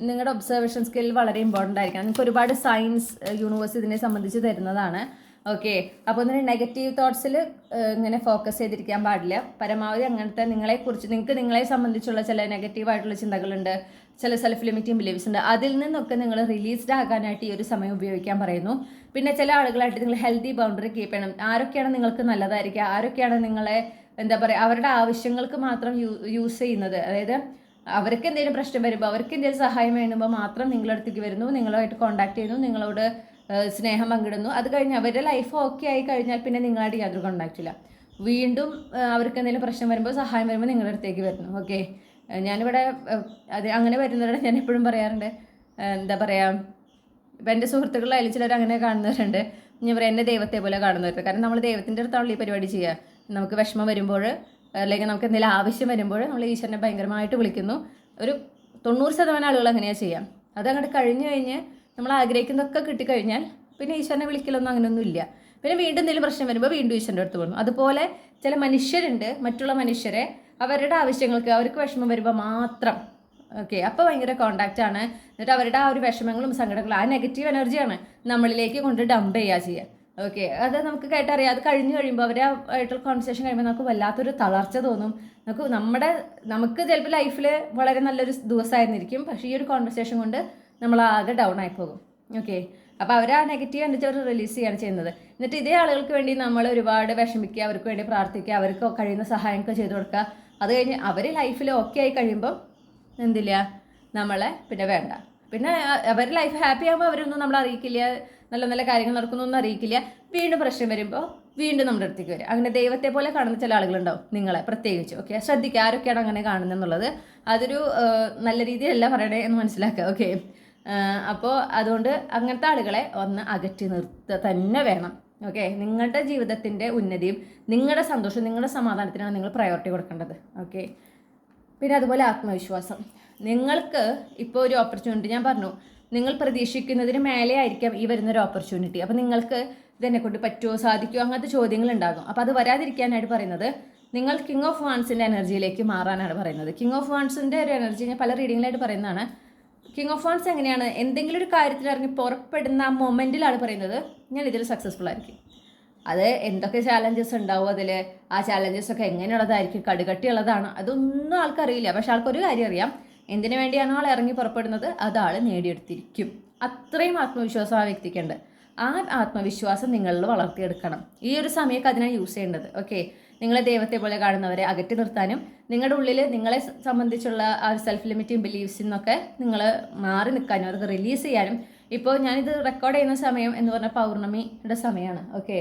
നിങ്ങളുടെ ഒബ്സർവേഷൻ സ്കിൽ വളരെ ഇമ്പോർട്ടൻ്റ് ആയിരിക്കണം. നിങ്ങൾക്ക് ഒരുപാട് സയൻസ് യൂണിവേഴ്സ് ഇതിനെ സംബന്ധിച്ച് തരുന്നതാണ്. ഓക്കെ, അപ്പോൾ നിങ്ങൾ നെഗറ്റീവ് തോട്ട്സിൽ ഇങ്ങനെ ഫോക്കസ് ചെയ്തിരിക്കാൻ പാടില്ല. പരമാവധി അങ്ങനത്തെ നിങ്ങളെ സംബന്ധിച്ചുള്ള ചില നെഗറ്റീവായിട്ടുള്ള ചിന്തകളുണ്ട്, ചില സെൽഫ് ലിമിറ്റിംഗ് ബിലീവ്സ് ഉണ്ട്. അതിൽ നിന്നൊക്കെ നിങ്ങൾ റിലീസ്ഡ് ആകാനായിട്ട് ഈ ഒരു സമയം ഉപയോഗിക്കാൻ പറയുന്നു. പിന്നെ ചില ആളുകളായിട്ട് നിങ്ങൾ ഹെൽത്തി ബൗണ്ടറി കീപ്പ് ചെയ്യണം. ആരൊക്കെയാണ് നിങ്ങൾക്ക് നല്ലതായിരിക്കുക, ആരൊക്കെയാണ് നിങ്ങളെ അവരുടെ ആവശ്യങ്ങൾക്ക് മാത്രം യൂസ് ചെയ്യുന്നത്, അതായത് അവർക്ക് എന്തെങ്കിലും പ്രശ്നം വരുമ്പോൾ, അവർക്ക് എന്തെങ്കിലും സഹായം വേണ്ടുമ്പോൾ മാത്രം നിങ്ങളുടെ അടുത്തേക്ക് വരുന്നു, നിങ്ങളുമായിട്ട് കോൺടാക്ട് ചെയ്യുന്നു, നിങ്ങളോട് സ്നേഹം പങ്കിടുന്നു. അത് കഴിഞ്ഞ് അവരുടെ ലൈഫ് ഓക്കെ ആയി കഴിഞ്ഞാൽ പിന്നെ നിങ്ങളായിട്ട് യാതൊരു കോൺടാക്റ്റ് ഇല്ല. വീണ്ടും അവർക്ക് എന്തെങ്കിലും പ്രശ്നം വരുമ്പോൾ, സഹായം വരുമ്പോൾ നിങ്ങളുടെ അടുത്തേക്ക് വരുന്നു. ഓക്കെ, ഞാനിവിടെ അങ്ങനെ വരുന്നവരുടെ ഞാൻ എപ്പോഴും പറയാറുണ്ട്, ഇപ്പം എൻ്റെ സുഹൃത്തുക്കളായാലും ചിലർ അങ്ങനെ കാണുന്നവരുണ്ട്. ഞാൻ പറയാം, എന്നെ ദൈവത്തെ പോലെ കാണുന്നവരുണ്ട്. കാരണം നമ്മൾ ദൈവത്തിൻ്റെ അടുത്താണല്ലോ ഈ പരിപാടി ചെയ്യുക. നമുക്ക് വിഷമം വരുമ്പോൾ, അല്ലെങ്കിൽ നമുക്ക് എന്തെങ്കിലും ആവശ്യം വരുമ്പോൾ നമ്മൾ ഈശ്വരനെ ഭയങ്കരമായിട്ട് വിളിക്കുന്നു. ഒരു 90% ആളുകൾ അങ്ങനെയാണ് ചെയ്യാം. അതങ്ങോട്ട് കഴിഞ്ഞ് നമ്മൾ ആഗ്രഹിക്കുന്നതൊക്കെ കിട്ടിക്കഴിഞ്ഞാൽ പിന്നെ ഈശ്വരനെ വിളിക്കലൊന്നും അങ്ങനെയൊന്നും ഇല്ല. പിന്നെ വീണ്ടും എന്തെങ്കിലും പ്രശ്നം വരുമ്പോൾ വീണ്ടും ഈശ്വരൻ്റെ അടുത്ത് പോകുന്നു. അതുപോലെ ചില മനുഷ്യരുണ്ട്, മറ്റുള്ള മനുഷ്യരെ അവരുടെ ആവശ്യങ്ങൾക്ക്, അവർക്ക് വിഷമം വരുമ്പോൾ മാത്രം ഓക്കെ, അപ്പോൾ ഭയങ്കര കോണ്ടാക്റ്റ് ആണ്. എന്നിട്ട് അവരുടെ ആ ഒരു വിഷമങ്ങളും സങ്കടങ്ങളും, ആ നെഗറ്റീവ് എനർജിയാണ് നമ്മളിലേക്ക് കൊണ്ട് ഡംപ് ചെയ്യുക. ഓക്കെ, അത് നമുക്ക് കേട്ടറിയാം. അത് കഴിയുമ്പോൾ അവരായിട്ടുള്ള കോൺവെർസേഷൻ കഴിയുമ്പോൾ നമുക്ക് വല്ലാത്തൊരു തളർച്ച തോന്നും. നമുക്ക് ചിലപ്പോൾ ലൈഫിൽ വളരെ നല്ലൊരു ദിവസമായിരുന്നിരിക്കും, പക്ഷേ ഈ ഒരു കോൺവെർസേഷൻ കൊണ്ട് നമ്മളാകെ ഡൗൺ ആയി പോകും. ഓക്കെ, അപ്പോൾ അവർ ആ നെഗറ്റീവ് എനർജി അവർ റിലീസ് ചെയ്യുകയാണ് ചെയ്യുന്നത്. എന്നിട്ട് ഇതേ ആളുകൾക്ക് വേണ്ടി നമ്മൾ ഒരുപാട് വിഷമിക്കുക, അവർക്ക് വേണ്ടി പ്രാർത്ഥിക്കുക, അവർക്ക് കഴിയുന്ന സഹായമൊക്കെ ചെയ്തു കൊടുക്കുക. അത് കഴിഞ്ഞ് അവർ ലൈഫിൽ ഓക്കെ ആയി കഴിയുമ്പം എന്തില്ല, നമ്മളെ പിന്നെ വേണ്ട. പിന്നെ അവർ ലൈഫ് ഹാപ്പി ആകുമ്പോൾ അവരൊന്നും നമ്മളെ അറിയിക്കില്ല, നല്ല നല്ല കാര്യങ്ങൾ നടക്കുന്നൊന്നും അറിയിക്കില്ല. വീണ്ടും പ്രശ്നം വരുമ്പോൾ വീണ്ടും നമ്മുടെ അടുത്തേക്ക് വരും. അങ്ങനെ ദൈവത്തെ പോലെ കാണുന്ന ചില ആളുകളുണ്ടാവും, നിങ്ങളെ പ്രത്യേകിച്ച്. ഓക്കെ, ശ്രദ്ധിക്കുക ആരൊക്കെയാണ് അങ്ങനെ കാണുന്നതെന്നുള്ളത്. അതൊരു നല്ല രീതിയിലല്ല പറയണേ എന്ന് മനസ്സിലാക്കുക. ഓക്കെ, അപ്പോൾ അതുകൊണ്ട് അങ്ങനത്തെ ആളുകളെ ഒന്ന് അകറ്റി നിർത്തുക തന്നെ വേണം. ഓക്കെ, നിങ്ങളുടെ ജീവിതത്തിൻ്റെ ഉന്നതിയും നിങ്ങളുടെ സന്തോഷവും നിങ്ങളുടെ സമാധാനത്തിനാണ് നിങ്ങൾ പ്രയോറിറ്റി കൊടുക്കേണ്ടത്. ഓക്കെ, പിന്നെ അതുപോലെ ആത്മവിശ്വാസം. നിങ്ങൾക്ക് ഇപ്പോൾ ഒരു ഓപ്പർച്യൂണിറ്റി, ഞാൻ പറഞ്ഞു, നിങ്ങൾ പ്രതീക്ഷിക്കുന്നതിന് മേലെ ആയിരിക്കാം ഈ വരുന്നൊരു ഓപ്പർച്യൂണിറ്റി. അപ്പോൾ നിങ്ങൾക്ക് ഇതെന്നെക്കൊണ്ട് പറ്റുമോ, സാധിക്കുമോ, അങ്ങനത്തെ ചോദ്യങ്ങളുണ്ടാകും. അപ്പോൾ അത് വരാതിരിക്കാനായിട്ട് പറയുന്നത്, നിങ്ങൾ കിങ് ഓഫ് വാൺസിൻ്റെ എനർജിയിലേക്ക് മാറാനാണ് പറയുന്നത്. കിങ് ഓഫ് വാൺസിൻ്റെ ഒരു എനർജി ഞാൻ പല റീഡിങ്ങിലായിട്ട് പറയുന്നതാണ്. കിങ് ഓഫ് വാൺസ് എങ്ങനെയാണ്, എന്തെങ്കിലും ഒരു കാര്യത്തിൽ ഇറങ്ങി പുറപ്പെടുന്ന ആ മൊമെൻറ്റിലാണ് പറയുന്നത്, ഞാൻ ഇതിൽ സക്സസ്ഫുൾ ആയിരിക്കും. അത് എന്തൊക്കെ ചാലഞ്ചസ് ഉണ്ടാവും അതിൽ, ആ ചാലഞ്ചസൊക്കെ എങ്ങനെയുള്ളതായിരിക്കും, കടുകട്ടിയുള്ളതാണ്, അതൊന്നും ആൾക്കറിയില്ല. പക്ഷെ ആൾക്കൊരു കാര്യം അറിയാം, എന്തിനു വേണ്ടിയാണ് ആൾ ഇറങ്ങി പുറപ്പെടുന്നത്, അത് ആൾ നേടിയെടുത്തിരിക്കും. അത്രയും ആത്മവിശ്വാസം ആ വ്യക്തിക്കുണ്ട്. ആ ആത്മവിശ്വാസം നിങ്ങളിൽ വളർത്തിയെടുക്കണം. ഈ ഒരു സമയമൊക്കെ അതിനാണ് യൂസ് ചെയ്യേണ്ടത്. ഓക്കെ, നിങ്ങളെ ദൈവത്തെ പോലെ കാണുന്നവരെ അകറ്റി നിർത്താനും, നിങ്ങളുടെ ഉള്ളിൽ നിങ്ങളെ സംബന്ധിച്ചുള്ള ആ സെൽഫ് ലിമിറ്റിംഗ് ബിലീഫ്സിൽ നിന്നൊക്കെ നിങ്ങൾ മാറി നിൽക്കാനും അതൊക്കെ റിലീസ് ചെയ്യാനും. ഇപ്പോൾ ഞാനിത് റെക്കോർഡ് ചെയ്യുന്ന സമയം എന്ന് പറഞ്ഞാൽ പൗർണമിയുടെ സമയമാണ്. ഓക്കെ,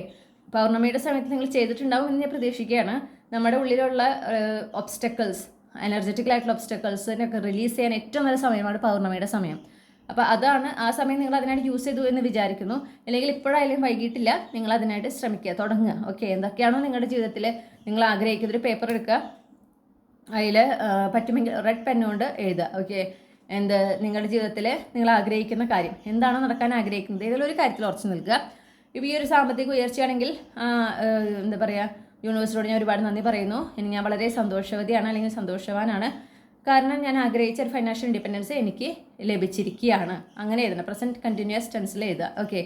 പൗർണമിയുടെ സമയത്ത് നിങ്ങൾ ചെയ്തിട്ടുണ്ടാവും എന്ന് ഞാൻ പ്രതീക്ഷിക്കുകയാണ്. നമ്മുടെ ഉള്ളിലുള്ള ഒബ്സ്റ്റക്കിൾസ്, എനർജറ്റിക്കലായിട്ടുള്ള ഒബ്സ്റ്റക്കിൾസിനൊക്കെ റിലീസ് ചെയ്യാൻ ഏറ്റവും നല്ല സമയമാണ് പൗർണമിയുടെ സമയം. അപ്പോൾ അതാണ് ആ സമയം നിങ്ങൾ അതിനായിട്ട് യൂസ് ചെയ്തു എന്ന് വിചാരിക്കുന്നു. അല്ലെങ്കിൽ ഇപ്പോഴായാലും വൈകിട്ടില്ല, നിങ്ങൾ അതിനായിട്ട് ശ്രമിക്കുക, തുടങ്ങുക. ഓക്കെ, എന്തൊക്കെയാണോ നിങ്ങളുടെ ജീവിതത്തിൽ നിങ്ങൾ ആഗ്രഹിക്കുന്ന ഒരു പേപ്പർ എടുക്കുക, അതിൽ പറ്റുമെങ്കിൽ റെഡ് പെന്നുകൊണ്ട് എഴുതുക. ഓക്കെ, നിങ്ങളുടെ ജീവിതത്തിൽ നിങ്ങൾ ആഗ്രഹിക്കുന്ന കാര്യം എന്താണോ നടക്കാൻ ആഗ്രഹിക്കുന്നത്, ഏതെങ്കിലും ഒരു കാര്യത്തിൽ ഉറച്ചു നിൽക്കുക. ഇപ്പോൾ ഈ ഒരു സാമ്പത്തിക ഉയർച്ചയാണെങ്കിൽ യൂണിവേഴ്സിനോട് ഞാൻ ഒരുപാട് നന്ദി പറയുന്നു. ഇനി ഞാൻ വളരെ സന്തോഷവതിയാണ്, അല്ലെങ്കിൽ സന്തോഷവാനാണ്. കാരണം ഞാൻ ആഗ്രഹിച്ച ഒരു ഫൈനാൻഷ്യൽ ഇൻഡിപെൻഡൻസ് എനിക്ക് ലഭിച്ചിരിക്കുകയാണ്. അങ്ങനെ എഴുതണം, പ്രസൻറ്റ് കണ്ടിന്യൂസ് ടെൻസിൽ എഴുതുക. ഓക്കെ,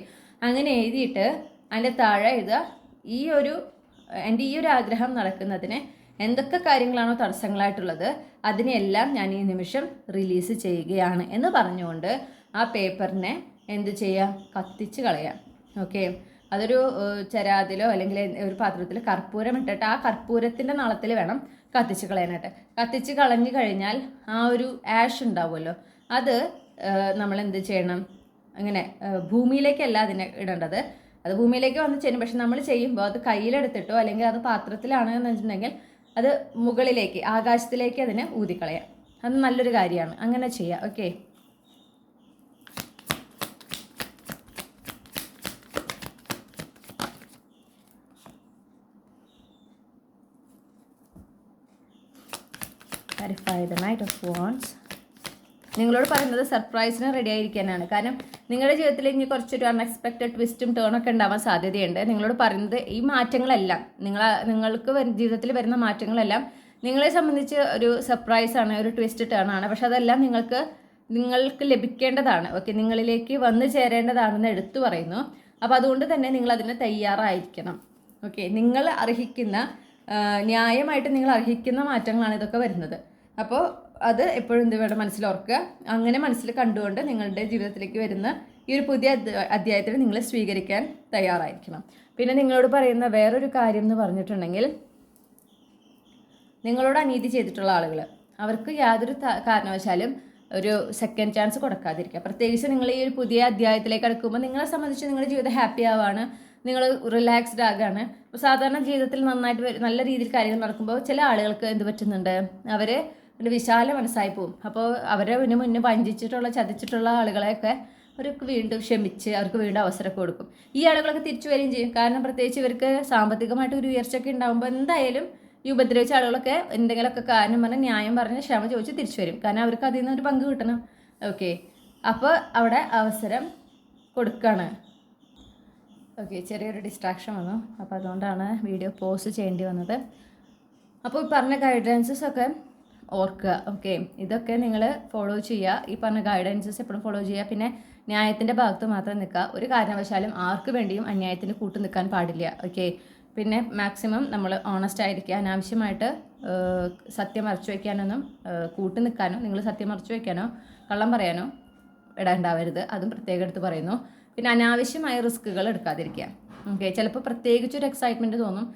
അങ്ങനെ എഴുതിയിട്ട് അതിൻ്റെ താഴെ എഴുതുക, എൻ്റെ ഈ ഒരു ആഗ്രഹം നടക്കുന്നതിന് എന്തൊക്കെ കാര്യങ്ങളാണോ തടസ്സങ്ങളായിട്ടുള്ളത് അതിനെല്ലാം ഞാൻ ഈ നിമിഷം റിലീസ് ചെയ്യുകയാണ് എന്ന് പറഞ്ഞുകൊണ്ട് ആ പേപ്പറിനെ എന്ത് ചെയ്യുക, കത്തിച്ച് കളയാം. ഓക്കെ, അതൊരു ചെരാതിലോ അല്ലെങ്കിൽ ഒരു പാത്രത്തിൽ കർപ്പൂരം ഇട്ടിട്ട് ആ കർപ്പൂരത്തിൻ്റെ നാളത്തിൽ വേണം കത്തിച്ച് കളയാനായിട്ട്. കത്തിച്ച് കളഞ്ഞു കഴിഞ്ഞാൽ ആ ഒരു ആഷ് ഉണ്ടാവുമല്ലോ, അത് നമ്മൾ എന്ത് ചെയ്യണം, അങ്ങനെ ഭൂമിയിലേക്കല്ല അതിനെ ഇടേണ്ടത്, അത് ഭൂമിയിലേക്ക് വന്ന് ചെയ്യും. പക്ഷെ നമ്മൾ ചെയ്യുമ്പോൾ അത് കയ്യിലെടുത്തിട്ടോ അല്ലെങ്കിൽ അത് പാത്രത്തിലാണെന്ന് വെച്ചിട്ടുണ്ടെങ്കിൽ അത് മുകളിലേക്ക് ആകാശത്തിലേക്ക് അതിനെ ഊതിക്കളയാം. അത് നല്ലൊരു കാര്യമാണ്, അങ്ങനെ ചെയ്യാം. Okay, clarify the Knight of Wands. നിങ്ങളോട് പറയുന്നത് സർപ്രൈസിന് റെഡി ആയിരിക്കാനാണ്. കാരണം നിങ്ങളുടെ ജീവിതത്തിൽ ഇനി കുറച്ചൊരു അൺഎക്സ്പെക്റ്റഡ് ട്വിസ്റ്റും ടേണൊക്കെ ഉണ്ടാവാൻ സാധ്യതയുണ്ട്. നിങ്ങളോട് പറയുന്നത് ഈ മാറ്റങ്ങളെല്ലാം നിങ്ങൾക്ക് ജീവിതത്തിൽ വരുന്ന മാറ്റങ്ങളെല്ലാം നിങ്ങളെ സംബന്ധിച്ച് ഒരു സർപ്രൈസാണ്, ഒരു ട്വിസ്റ്റ് ടേണാണ്. പക്ഷെ അതെല്ലാം നിങ്ങൾക്ക് ലഭിക്കേണ്ടതാണ്. ഓക്കെ, നിങ്ങളിലേക്ക് വന്നു ചേരേണ്ടതാണെന്ന് എടുത്തു പറയുന്നു. അപ്പോൾ അതുകൊണ്ട് തന്നെ നിങ്ങൾ അതിന് തയ്യാറായിരിക്കണം. ഓക്കെ, നിങ്ങൾ അർഹിക്കുന്ന, ന്യായമായിട്ട് നിങ്ങൾ അർഹിക്കുന്ന മാറ്റങ്ങളാണ് ഇതൊക്കെ വരുന്നത്. അപ്പോൾ അത് എപ്പോഴും എന്ത് വേണം, മനസ്സിലോർക്കുക. അങ്ങനെ മനസ്സിൽ കണ്ടുകൊണ്ട് നിങ്ങളുടെ ജീവിതത്തിലേക്ക് വരുന്ന ഈ ഒരു പുതിയ അധ്യായത്തിൽ നിങ്ങൾ സ്വീകരിക്കാൻ തയ്യാറായിരിക്കണം. പിന്നെ നിങ്ങളോട് പറയുന്ന വേറൊരു കാര്യം എന്ന് പറഞ്ഞിട്ടുണ്ടെങ്കിൽ, നിങ്ങളോട് അനീതി ചെയ്തിട്ടുള്ള ആളുകൾ, അവർക്ക് യാതൊരു കാരണവശാലും ഒരു സെക്കൻഡ് ചാൻസ് കൊടുക്കാതിരിക്കുക. പ്രത്യേകിച്ച് നിങ്ങൾ ഈ ഒരു പുതിയ അധ്യായത്തിലേക്ക് അടുക്കുമ്പോൾ നിങ്ങളെ സംബന്ധിച്ച് നിങ്ങളുടെ ജീവിതം ഹാപ്പി ആവാണ്, നിങ്ങൾ റിലാക്സ്ഡ് ആകാണ്. അപ്പോൾ സാധാരണ ജീവിതത്തിൽ നന്നായിട്ട് നല്ല രീതിയിൽ കാര്യങ്ങൾ നടക്കുമ്പോൾ ചില ആളുകൾക്ക് എന്ത് പറ്റുന്നുണ്ട്, അവർ ഒരു വിശാല മനസ്സായി പോവും. അപ്പോൾ അവരെ മുന്നേ വഞ്ചിച്ചിട്ടുള്ള ചതിച്ചിട്ടുള്ള ആളുകളെയൊക്കെ അവർക്ക് വീണ്ടും ക്ഷമിച്ച് അവർക്ക് വീണ്ടും അവസരമൊക്കെ കൊടുക്കും. ഈ ആളുകളൊക്കെ തിരിച്ചു വരികയും ചെയ്യും. കാരണം പ്രത്യേകിച്ച് ഇവർക്ക് സാമ്പത്തികമായിട്ട് ഒരു ഉയർച്ചയൊക്കെ ഉണ്ടാകുമ്പോൾ എന്തായാലും ഈ ഉപദ്രവിച്ച ആളുകളൊക്കെ എന്തെങ്കിലുമൊക്കെ കാരണം പറഞ്ഞ് ന്യായം പറഞ്ഞ് ക്ഷമ ചോദിച്ച് തിരിച്ചു വരും. കാരണം അവർക്ക് അതിൽ നിന്ന് ഒരു പങ്ക് കിട്ടണം. ഓക്കെ, അപ്പോൾ അവിടെ അവസരം കൊടുക്കുകയാണ്. ഓക്കെ, ചെറിയൊരു ഡിസ്ട്രാക്ഷൻ വന്നു, അപ്പോൾ അതുകൊണ്ടാണ് വീഡിയോ പോസ്റ്റ് ചെയ്യേണ്ടി വന്നത്. അപ്പോൾ പറഞ്ഞ ഗൈഡൻസസ് ഒക്കെ ഓർക്കുക. ഓക്കെ, ഇതൊക്കെ നിങ്ങൾ ഫോളോ ചെയ്യുക. ഈ പറഞ്ഞ ഗൈഡൻസസ് എപ്പോഴും ഫോളോ ചെയ്യുക. പിന്നെ ന്യായത്തിൻ്റെ ഭാഗത്ത് മാത്രം നിൽക്കുക. ഒരു കാരണവശാലും ആർക്ക് വേണ്ടിയും അന്യായത്തിന് കൂട്ടു നിൽക്കാൻ പാടില്ല. ഓക്കെ, പിന്നെ മാക്സിമം നമ്മൾ ഓണസ്റ്റ് ആയിരിക്കുക. അനാവശ്യമായിട്ട് സത്യം മറച്ചു വയ്ക്കാനൊന്നും കൂട്ടു നിൽക്കാനോ നിങ്ങൾ സത്യം മറച്ചു വയ്ക്കാനോ കള്ളം പറയാനോ ഇടണ്ടാവരുത്. അതും പ്രത്യേകം എടുത്ത് പറയുന്നു. പിന്നെ അനാവശ്യമായ റിസ്ക്കുകൾ എടുക്കാതിരിക്കുക. ഓക്കെ, ചിലപ്പോൾ പ്രത്യേകിച്ചൊരു എക്സൈറ്റ്മെൻറ്റ് തോന്നും,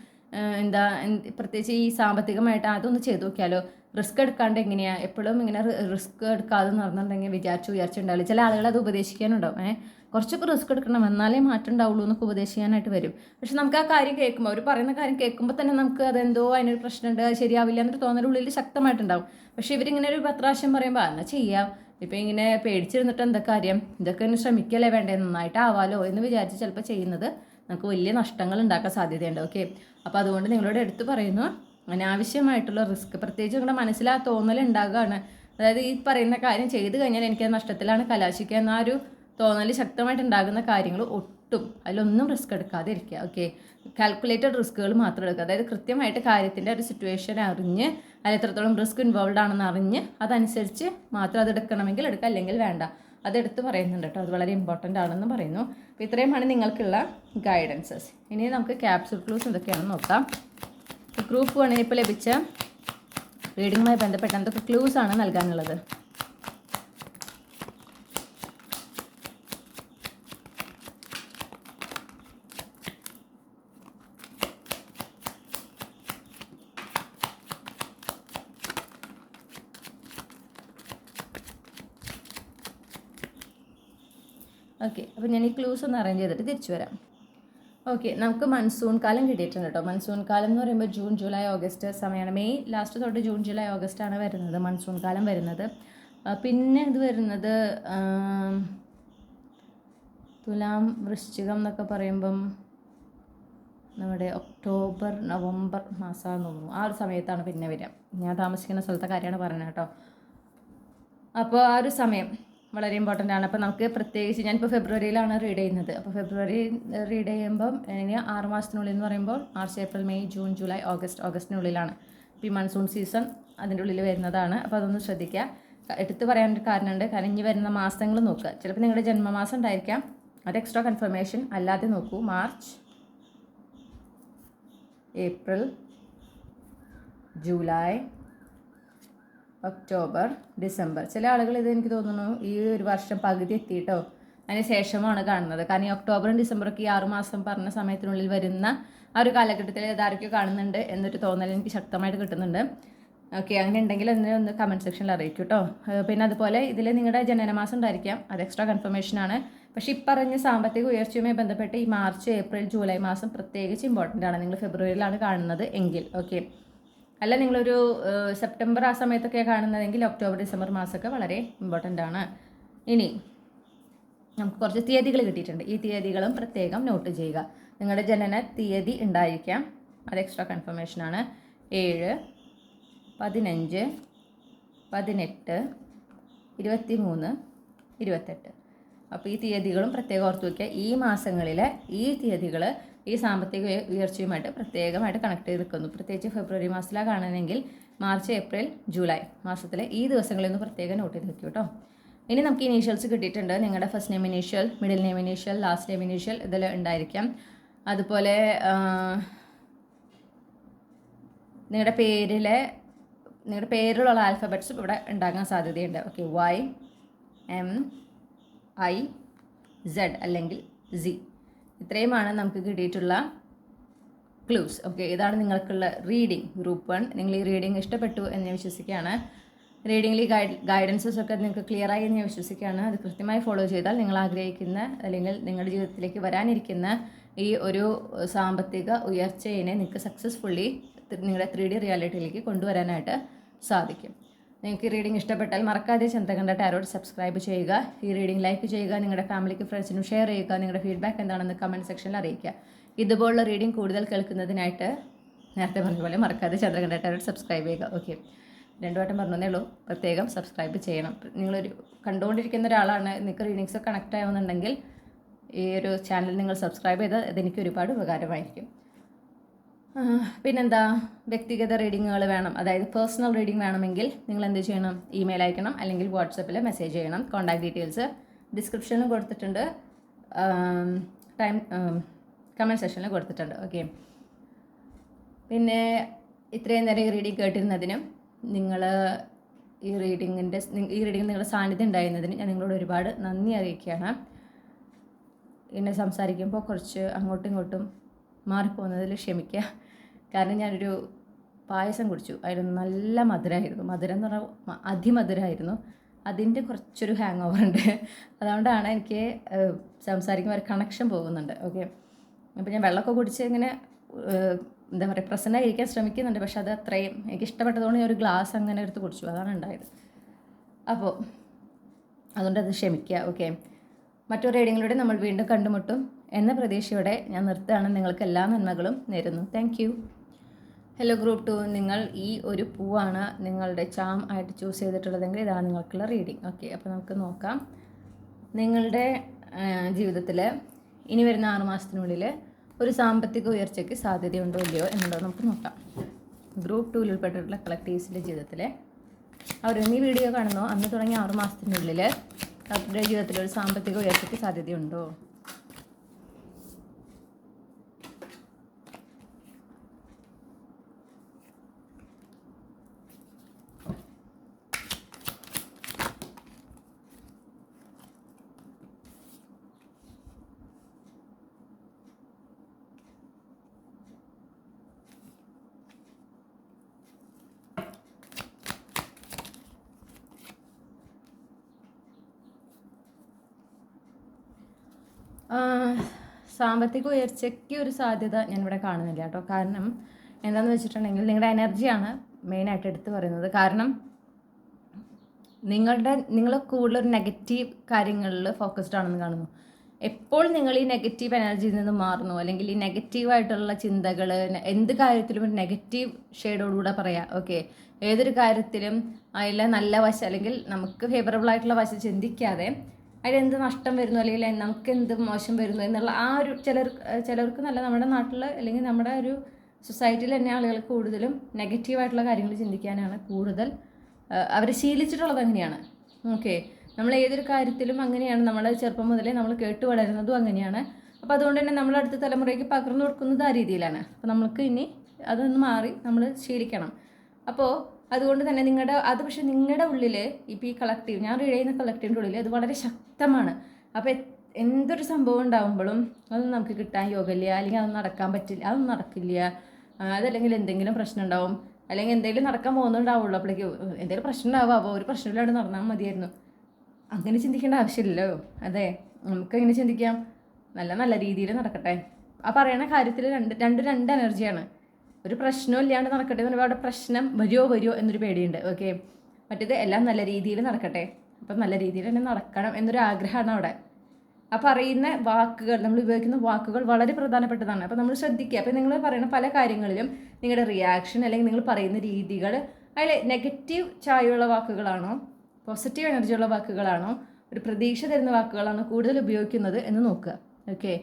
പ്രത്യേകിച്ച് ഈ സാമ്പത്തികമായിട്ട് അതൊന്ന് ചെയ്ത് നോക്കിയാലോ, റിസ്ക് എടുക്കാണ്ട് എങ്ങനെയാണ് എപ്പോഴും ഇങ്ങനെ റിസ്ക് എടുക്കാതെ നടന്നിട്ടുണ്ടെങ്കിൽ വിചാരിച്ച് ഉയർച്ച ഉണ്ടാവില്ല. ചില ആളുകൾ അത് ഉപദേശിക്കാനുണ്ടാവും, കുറച്ചൊക്കെ റിസ്ക് എടുക്കണം എന്നാലേ മാറ്റം ഉണ്ടാവുള്ളൂ എന്നൊക്കെ ഉപദേശിക്കാനായിട്ട് വരും. പക്ഷെ നമുക്ക് ആ കാര്യം കേൾക്കുമ്പോൾ, അവർ പറയുന്ന കാര്യം കേൾക്കുമ്പോൾ തന്നെ നമുക്ക് അതെന്തോ അതിനൊരു പ്രശ്നമുണ്ട്, അത് ശരിയാവില്ല എന്നൊരു തോന്നലുള്ളിൽ ശക്തമായിട്ടുണ്ടാവും. പക്ഷേ ഇവരിങ്ങനെ ഒരു 10 പ്രാവശ്യം പറയുമ്പോൾ എന്നാൽ ചെയ്യാം, ഇപ്പം ഇങ്ങനെ പേടിച്ചിരുന്നിട്ട് എന്താ കാര്യം, ഇതൊക്കെ ഒന്ന് ശ്രമിക്കല്ലേ വേണ്ടേ, നന്നായിട്ടാവാലോ എന്ന് വിചാരിച്ച് ചിലപ്പോൾ ചെയ്യുന്നത് നമുക്ക് വലിയ നഷ്ടങ്ങൾ ഉണ്ടാക്കാൻ സാധ്യതയുണ്ട്. ഓക്കെ, അപ്പോൾ അതുകൊണ്ട് നിങ്ങളോട് എടുത്ത് പറയുന്നു, അനാവശ്യമായിട്ടുള്ള റിസ്ക്, പ്രത്യേകിച്ച് നിങ്ങളുടെ മനസ്സിൽ ആ തോന്നൽ ഉണ്ടാകുകയാണ്. അതായത് ഈ പറയുന്ന കാര്യം ചെയ്ത് കഴിഞ്ഞാൽ എനിക്ക് നഷ്ടത്തിലാണ് കലാശിക്കുക എന്ന ഒരു തോന്നൽ ശക്തമായിട്ട് ഉണ്ടാകുന്ന കാര്യങ്ങൾ ഒട്ടും അതിലൊന്നും റിസ്ക് എടുക്കാതെ ഇരിക്കുക. ഓക്കെ, കാൽക്കുലേറ്റഡ് റിസ്കുകൾ മാത്രം എടുക്കുക. അതായത് കൃത്യമായിട്ട് കാര്യത്തിൻ്റെ ഒരു സിറ്റുവേഷൻ അറിഞ്ഞ് അതിൽ എത്രത്തോളം റിസ്ക് ഇൻവോൾവ് ആണെന്ന് അറിഞ്ഞ് അതനുസരിച്ച് മാത്രം അത് എടുക്കണമെങ്കിൽ എടുക്കുക, അല്ലെങ്കിൽ വേണ്ട. അതെടുത്ത് പറയുന്നുണ്ട് കേട്ടോ, അത് വളരെ ഇമ്പോർട്ടൻ്റ് ആണെന്ന് പറയുന്നു. അപ്പോൾ ഇത്രയുമാണ് നിങ്ങൾക്കുള്ള ഗൈഡൻസസ്. ഇനി നമുക്ക് ക്യാപ്സ്യൂൾ ക്ലൂസ് എന്തൊക്കെയാണെന്ന് നോക്കാം. ഗ്രൂപ്പ് 1 ഇപ്പോൾ ലഭിച്ച റീഡിങ്ങുമായി ബന്ധപ്പെട്ട എന്തൊക്കെ ക്ലൂസ് ആണ് നൽകാനുള്ളത്? ഓക്കെ, അപ്പോൾ ഞാൻ ഈ ക്ലൂസ് ഒന്ന് അറേഞ്ച് ചെയ്തിട്ട് തിരിച്ചു വരാം. ഓക്കെ, നമുക്ക് മൺസൂൺ കാലം കിട്ടിയിട്ടുണ്ട് കേട്ടോ. മൺസൂൺ കാലം എന്ന് പറയുമ്പോൾ ജൂൺ ജൂലൈ ഓഗസ്റ്റ് സമയമാണ്. മെയ് ലാസ്റ്റ് തൊട്ട് ജൂൺ ജൂലൈ ഓഗസ്റ്റാണ് വരുന്നത് മൺസൂൺ കാലം വരുന്നത്. പിന്നെ ഇത് വരുന്നത് തുലാം വൃശ്ചികം എന്നൊക്കെ പറയുമ്പം നമ്മുടെ ഒക്ടോബർ നവംബർ മാസമാണെന്ന് തോന്നുന്നു. ആ ഒരു സമയത്താണ് പിന്നെ വരിക. ഞാൻ താമസിക്കുന്ന സ്ഥലത്തെ കാര്യമാണ് പറയുന്നത് കേട്ടോ. അപ്പോൾ ആ ഒരു സമയം വളരെ ഇമ്പോർട്ടൻ്റ് ആണ്. അപ്പോൾ നമുക്ക് പ്രത്യേകിച്ച് ഞാനിപ്പോൾ ഫെബ്രുവരിയിലാണ് റീഡ് ചെയ്യുന്നത്. അപ്പോൾ ഫെബ്രുവരി റീഡ് ചെയ്യുമ്പം ഇനി 6 മാസത്തിനുള്ളിൽ എന്ന് പറയുമ്പോൾ March April May June July ഓഗസ്റ്റിനുള്ളിലാണ്. അപ്പോൾ ഈ മൺസൂൺ സീസൺ അതിൻ്റെ ഉള്ളിൽ വരുന്നതാണ്. അപ്പോൾ അതൊന്ന് ശ്രദ്ധിക്കുക. എടുത്ത് പറയാനൊരു കാരണമുണ്ട്. കാരണം ഇനി വരുന്ന മാസങ്ങൾ നോക്കുക. ചിലപ്പോൾ നിങ്ങളുടെ ജന്മമാസം ഉണ്ടായിരിക്കാം, അത് എക്സ്ട്രാ കൺഫർമേഷൻ അല്ലാതെ നോക്കൂ. March, April, July, October, December. ചില ആളുകൾ ഇത് എനിക്ക് തോന്നുന്നു ഈ ഒരു വർഷം പകുതി എത്തിയിട്ടോ, അതിന് ശേഷമാണ് കാണുന്നത്. കാരണം ഈ ഒക്ടോബറും ഡിസംബറൊക്കെ ഈ 6 മാസം പറഞ്ഞ സമയത്തിനുള്ളിൽ വരുന്ന ആ ഒരു കാലഘട്ടത്തിൽ അതാരൊക്കെ കാണുന്നുണ്ട് എന്നൊരു തോന്നൽ എനിക്ക് ശക്തമായിട്ട് കിട്ടുന്നുണ്ട്. ഓക്കെ, അങ്ങനെ ഉണ്ടെങ്കിൽ ഒന്ന് കമൻറ്റ് സെക്ഷനിൽ അറിയിക്കും കേട്ടോ. പിന്നെ അതുപോലെ ഇതിൽ നിങ്ങളുടെ ജനനമാസം ഉണ്ടായിരിക്കാം, അത് എക്സ്ട്രാ കൺഫർമേഷൻ ആണ്. പക്ഷേ ഈ പറഞ്ഞ സാമ്പത്തിക ഉയർച്ചയുമായി ബന്ധപ്പെട്ട് ഈ മാർച്ച്, ഏപ്രിൽ, ജൂലൈ മാസം പ്രത്യേകിച്ച് ഇമ്പോർട്ടൻ്റ് ആണ്. നിങ്ങൾ ഫെബ്രുവരിയിലാണ് കാണുന്നത് എങ്കിൽ ഓക്കെ, അല്ല നിങ്ങളൊരു സെപ്റ്റംബർ ആ സമയത്തൊക്കെ കാണുന്നതെങ്കിൽ ഒക്ടോബർ, ഡിസംബർ മാസമൊക്കെ വളരെ ഇമ്പോർട്ടൻ്റ് ആണ്. ഇനി നമുക്ക് കുറച്ച് തീയതികൾ കിട്ടിയിട്ടുണ്ട്. ഈ തീയതികളും പ്രത്യേകം നോട്ട് ചെയ്യുക. നിങ്ങളുടെ ജനന തീയതി ഉണ്ടായിരിക്കാം, അത് എക്സ്ട്രാ കൺഫർമേഷനാണ്. 7, 15, 18, 23, 28. അപ്പോൾ ഈ തീയതികളും പ്രത്യേകം ഓർത്ത് വയ്ക്കുക. ഈ മാസങ്ങളിലെ ഈ തീയതികൾ ഈ സാമ്പത്തിക ഉയർച്ചയുമായിട്ട് പ്രത്യേകമായിട്ട് കണക്ട് ചെയ്ത് നിൽക്കുന്നു. പ്രത്യേകിച്ച് ഫെബ്രുവരി മാസത്തിലാണ് കാണുന്നതെങ്കിൽ മാർച്ച്, ഏപ്രിൽ, ജൂലൈ മാസത്തിലെ ഈ ദിവസങ്ങളിൽ നിന്ന് പ്രത്യേകം നോട്ട് ചെയ്ത് വെക്കും കേട്ടോ. ഇനി നമുക്ക് ഇനീഷ്യൽസ് കിട്ടിയിട്ടുണ്ട്. നിങ്ങളുടെ first name initial, middle name initial, last name initial ഇതിൽ ഉണ്ടായിരിക്കാം. അതുപോലെ നിങ്ങളുടെ പേരിലുള്ള ആൽഫബറ്റ്സും ഇവിടെ ഉണ്ടാകാൻ സാധ്യതയുണ്ട്. Okay, Y, M, I, Z അല്ലെങ്കിൽ Z. ഇത്രയുമാണ് നമുക്ക് കിട്ടിയിട്ടുള്ള ക്ലൂസ്. ഓക്കെ, ഇതാണ് നിങ്ങൾക്കുള്ള റീഡിംഗ് ഗ്രൂപ്പ് 1. നിങ്ങൾ ഈ റീഡിംഗ് ഇഷ്ടപ്പെട്ടു എന്ന് ഞാൻ വിശ്വസിക്കുകയാണ്. റീഡിങ്ങിൽ ഈ ഗൈഡൻസസ് ഒക്കെ നിങ്ങൾക്ക് ക്ലിയർ ആയി എന്ന് ഞാൻ വിശ്വസിക്കുകയാണ്. അത് കൃത്യമായി ഫോളോ ചെയ്താൽ നിങ്ങൾ ആഗ്രഹിക്കുന്ന അല്ലെങ്കിൽ നിങ്ങളുടെ ജീവിതത്തിലേക്ക് വരാനിരിക്കുന്ന ഈ ഒരു സാമ്പത്തിക ഉയർച്ചയെ നിങ്ങൾക്ക് സക്സസ്ഫുള്ളി നിങ്ങളുടെ 3D റിയാലിറ്റിയിലേക്ക് കൊണ്ടുവരാനായിട്ട് സാധിക്കും. നിങ്ങൾക്ക് ഈ റീഡിംഗ് ഇഷ്ടപ്പെട്ടാൽ മറക്കാതെ ചന്ദ്രകണ്ഠ ടാരോട്ട് സബ്സ്ക്രൈബ് ചെയ്യുക. ഈ റീഡിംഗ് ലൈക്ക് ചെയ്യുക. നിങ്ങളുടെ ഫാമിലിക്ക്, ഫ്രണ്ട്സിനും ഷെയർ ചെയ്യുക. നിങ്ങളുടെ ഫീഡ്ബാക്ക് എന്താണെന്ന് കമൻറ്റ് സെക്ഷനിൽ അറിയിക്കുക. ഇതുപോലുള്ള റീഡിംഗ് കൂടുതൽ കേൾക്കുന്നതിനായിട്ട് നേരത്തെ പറഞ്ഞ പോലെ മറക്കാതെ ചന്ദ്രകണ്ഠ ടാരോട്ട് സബ്സ്ക്രൈബ് ചെയ്യുക. ഓക്കെ, 2 വട്ടം പറഞ്ഞതേ ഉള്ളൂ, പ്രത്യേകം സബ്സ്ക്രൈബ് ചെയ്യണം. നിങ്ങളൊരു കണ്ടുകൊണ്ടിരിക്കുന്ന ഒരാളാണ്, നിങ്ങൾക്ക് റീഡിങ്സ് കണക്റ്റ് ആവുന്നുണ്ടെങ്കിൽ ഈ ഒരു ചാനൽ നിങ്ങൾ സബ്സ്ക്രൈബ് ചെയ്താൽ അതെനിക്ക് ഒരുപാട് ഉപകാരമായിരിക്കും. പിന്നെന്താ, വ്യക്തിഗത റീഡിങ്ങുകൾ വേണം, അതായത് പേഴ്സണൽ റീഡിംഗ് വേണമെങ്കിൽ നിങ്ങൾ എന്ത് ചെയ്യണം? ഇമെയിൽ അയക്കണം അല്ലെങ്കിൽ വാട്സപ്പിൽ മെസ്സേജ് ചെയ്യണം. കോൺടാക്ട് ഡീറ്റെയിൽസ് ഡിസ്ക്രിപ്ഷനിലും കൊടുത്തിട്ടുണ്ട്, കമൻറ്റ് സെക്ഷനിൽ കൊടുത്തിട്ടുണ്ട്. ഓക്കെ, പിന്നെ ഇത്രയും നേരം ഈ റീഡിംഗ് കേട്ടിരുന്നതിനും നിങ്ങൾ ഈ റീഡിംഗ് നിങ്ങളുടെ സാന്നിധ്യം ഉണ്ടായിരുന്നതിന് ഞാൻ നിങ്ങളോട് ഒരുപാട് നന്ദി അറിയിക്കുകയാണ്. എന്നെ സംസാരിക്കുമ്പോൾ കുറച്ച് അങ്ങോട്ടും ഇങ്ങോട്ടും മാറിപ്പോകുന്നതിൽ ക്ഷമിക്കുക. കാരണം ഞാനൊരു പായസം കുടിച്ചു, അതിന് നല്ല മധുരമായിരുന്നു. മധുരം എന്ന് പറഞ്ഞാൽ അതിമധുരമായിരുന്നു. അതിൻ്റെ കുറച്ചൊരു ഹാങ് ഓവർ ഉണ്ട്. അതുകൊണ്ടാണ് എനിക്ക് സംസാരിക്കുമ്പോൾ ഒരു കണക്ഷൻ പോകുന്നുണ്ട്. ഓക്കെ, അപ്പോൾ ഞാൻ വെള്ളമൊക്കെ കുടിച്ച് ഇങ്ങനെ എന്താ പറയുക, പ്രസന്നമായിരിക്കാൻ ശ്രമിക്കുന്നുണ്ട്. പക്ഷെ അത് അത്രയും എനിക്ക് ഇഷ്ടപ്പെട്ടതുകൊണ്ട് ഞാൻ ഒരു ഗ്ലാസ് അങ്ങനെ എടുത്ത് കുടിച്ചു, അതാണ് ഉണ്ടായത്. അപ്പോൾ അതുകൊണ്ട് അത് ക്ഷമിക്കുക. ഓക്കെ, മറ്റൊരു റീഡിങ്ങിലൂടെ നമ്മൾ വീണ്ടും കണ്ടുമുട്ടും എന്ന പ്രതീക്ഷയോടെ ഞാൻ നിർത്തുകയാണ്. നിങ്ങൾക്ക് എല്ലാ നന്മകളും നേരുന്നു. Thank you. ഹലോ ഗ്രൂപ്പ് 2, നിങ്ങൾ ഈ ഒരു പൂവാണ് നിങ്ങളുടെ ചാം ആയിട്ട് ചൂസ് ചെയ്തിട്ടുള്ളതെങ്കിൽ ഇതാണ് നിങ്ങൾക്കുള്ള റീഡിംഗ്. ഓക്കെ, അപ്പോൾ നമുക്ക് നോക്കാം. നിങ്ങളുടെ ജീവിതത്തിൽ ഇനി വരുന്ന 6 മാസത്തിനുള്ളിൽ ഒരു സാമ്പത്തിക ഉയർച്ചയ്ക്ക് സാധ്യതയുണ്ടോ ഇല്ലയോ എന്നുള്ളത് നമുക്ക് നോക്കാം. ഗ്രൂപ്പ് 2 ഉൾപ്പെട്ടിട്ടുള്ള കളക്ടീവ്സിൻ്റെ ജീവിതത്തിൽ അവർ ഈ വീഡിയോ കാണുന്നോ അന്ന് തുടങ്ങിയ 6 മാസത്തിനുള്ളിൽ അവരുടെ ജീവിതത്തിൽ ഒരു സാമ്പത്തിക ഉയർച്ചയ്ക്ക് സാധ്യതയുണ്ടോ? സാമ്പത്തിക ഉയർച്ചയ്ക്ക് ഒരു സാധ്യത ഞാനിവിടെ കാണുന്നില്ല കേട്ടോ. കാരണം എന്താണെന്ന് വെച്ചിട്ടുണ്ടെങ്കിൽ നിങ്ങളുടെ എനർജിയാണ് മെയിനായിട്ട് എടുത്ത് പറയുന്നത്. കാരണം നിങ്ങൾ കൂടുതലൊരു നെഗറ്റീവ് കാര്യങ്ങളിൽ ഫോക്കസ്ഡ് ആണെന്ന് കാണുന്നു. എപ്പോൾ നിങ്ങൾ ഈ നെഗറ്റീവ് എനർജിയിൽ നിന്ന് മാറുന്നു, അല്ലെങ്കിൽ ഈ നെഗറ്റീവായിട്ടുള്ള ചിന്തകൾ, എന്ത് കാര്യത്തിലും ഒരു നെഗറ്റീവ് ഷെയ്ഡോടുകൂടെ പറയാം. ഓക്കെ, ഏതൊരു കാര്യത്തിലും അതിലെ നല്ല വശം അല്ലെങ്കിൽ നമുക്ക് ഫേവറബിൾ ആയിട്ടുള്ള വശം ചിന്തിക്കാതെ അതിലെന്ത് നഷ്ടം വരുന്നു അല്ലെങ്കിൽ നമുക്ക് എന്ത് മോശം വരുന്നു എന്നുള്ള ആ ഒരു ചിലർക്ക് നല്ല നമ്മുടെ നാട്ടിൽ അല്ലെങ്കിൽ നമ്മുടെ ഒരു സൊസൈറ്റിയിൽ തന്നെ ആളുകൾ കൂടുതലും നെഗറ്റീവായിട്ടുള്ള കാര്യങ്ങൾ ചിന്തിക്കാനാണ് കൂടുതൽ അവർ ശീലിച്ചിട്ടുള്ളത്. അങ്ങനെയാണ്. ഓക്കെ, നമ്മൾ ഏതൊരു കാര്യത്തിലും അങ്ങനെയാണ്. നമ്മൾ ചെറുപ്പം മുതലേ നമ്മൾ കേട്ട് വളരുന്നതും അങ്ങനെയാണ്. അപ്പോൾ അതുകൊണ്ട് തന്നെ നമ്മൾ അടുത്ത തലമുറയ്ക്ക് പകർന്നു കൊടുക്കുന്നത് ആ രീതിയിലാണ്. അപ്പോൾ നമുക്ക് ഇനി അതൊന്ന് മാറി നമ്മൾ ശീലിക്കണം. അപ്പോൾ അതുകൊണ്ട് തന്നെ പക്ഷേ നിങ്ങളുടെ ഉള്ളിൽ ഇപ്പോൾ ഈ കളക്റ്റീവ്, ഞാൻ റീഡ് ചെയ്യുന്ന കളക്റ്റീവിൻ്റെ ഉള്ളിൽ അത് വളരെ ശക്തമാണ്. അപ്പോൾ എന്തൊരു സംഭവം ഉണ്ടാകുമ്പോഴും അതൊന്നും നമുക്ക് കിട്ടാൻ യോഗമില്ല, അല്ലെങ്കിൽ അതൊന്നും നടക്കാൻ പറ്റില്ല, അതൊന്നും നടക്കില്ല, അതല്ലെങ്കിൽ എന്തെങ്കിലും പ്രശ്നം ഉണ്ടാവും, അല്ലെങ്കിൽ എന്തെങ്കിലും നടക്കാൻ പോകുന്നുണ്ടാവുള്ളൂ, അപ്പോഴേക്കും എന്തെങ്കിലും പ്രശ്നം ഉണ്ടാവുക, അപ്പോൾ ഒരു പ്രശ്നമില്ലാണ്ട് നടന്നാൽ മതിയായിരുന്നു. അങ്ങനെ ചിന്തിക്കേണ്ട ആവശ്യമില്ലല്ലോ. അതെ, നമുക്കെങ്ങനെ ചിന്തിക്കാം, നല്ല നല്ല രീതിയിൽ നടക്കട്ടെ. ആ പറയണ കാര്യത്തിൽ രണ്ട് എനർജിയാണ്. ഒരു പ്രശ്നവും ഇല്ലാണ്ട് നടക്കട്ടെ എന്ന് പറയുമ്പോൾ അവിടെ പ്രശ്നം വരുമോ എന്നൊരു പേടിയുണ്ട്. ഓക്കെ, മറ്റേത് എല്ലാം നല്ല രീതിയിൽ നടക്കട്ടെ, അപ്പം നല്ല രീതിയിൽ തന്നെ നടക്കണം എന്നൊരു ആഗ്രഹമാണ് അവിടെ. ആ പറയുന്ന വാക്കുകൾ, നമ്മൾ ഉപയോഗിക്കുന്ന വാക്കുകൾ വളരെ പ്രധാനപ്പെട്ടതാണ്. അപ്പോൾ നമ്മൾ ശ്രദ്ധിക്കുക. അപ്പോൾ നിങ്ങൾ പറയുന്ന പല കാര്യങ്ങളിലും നിങ്ങളുടെ റിയാക്ഷൻ അല്ലെങ്കിൽ നിങ്ങൾ പറയുന്ന രീതികൾ അതിൽ നെഗറ്റീവ് ചായയുള്ള വാക്കുകളാണോ, പോസിറ്റീവ് എനർജിയുള്ള വാക്കുകളാണോ, ഒരു പ്രതീക്ഷ തരുന്ന വാക്കുകളാണോ കൂടുതൽ ഉപയോഗിക്കുന്നത് എന്ന് നോക്കുക. ഓക്കെ,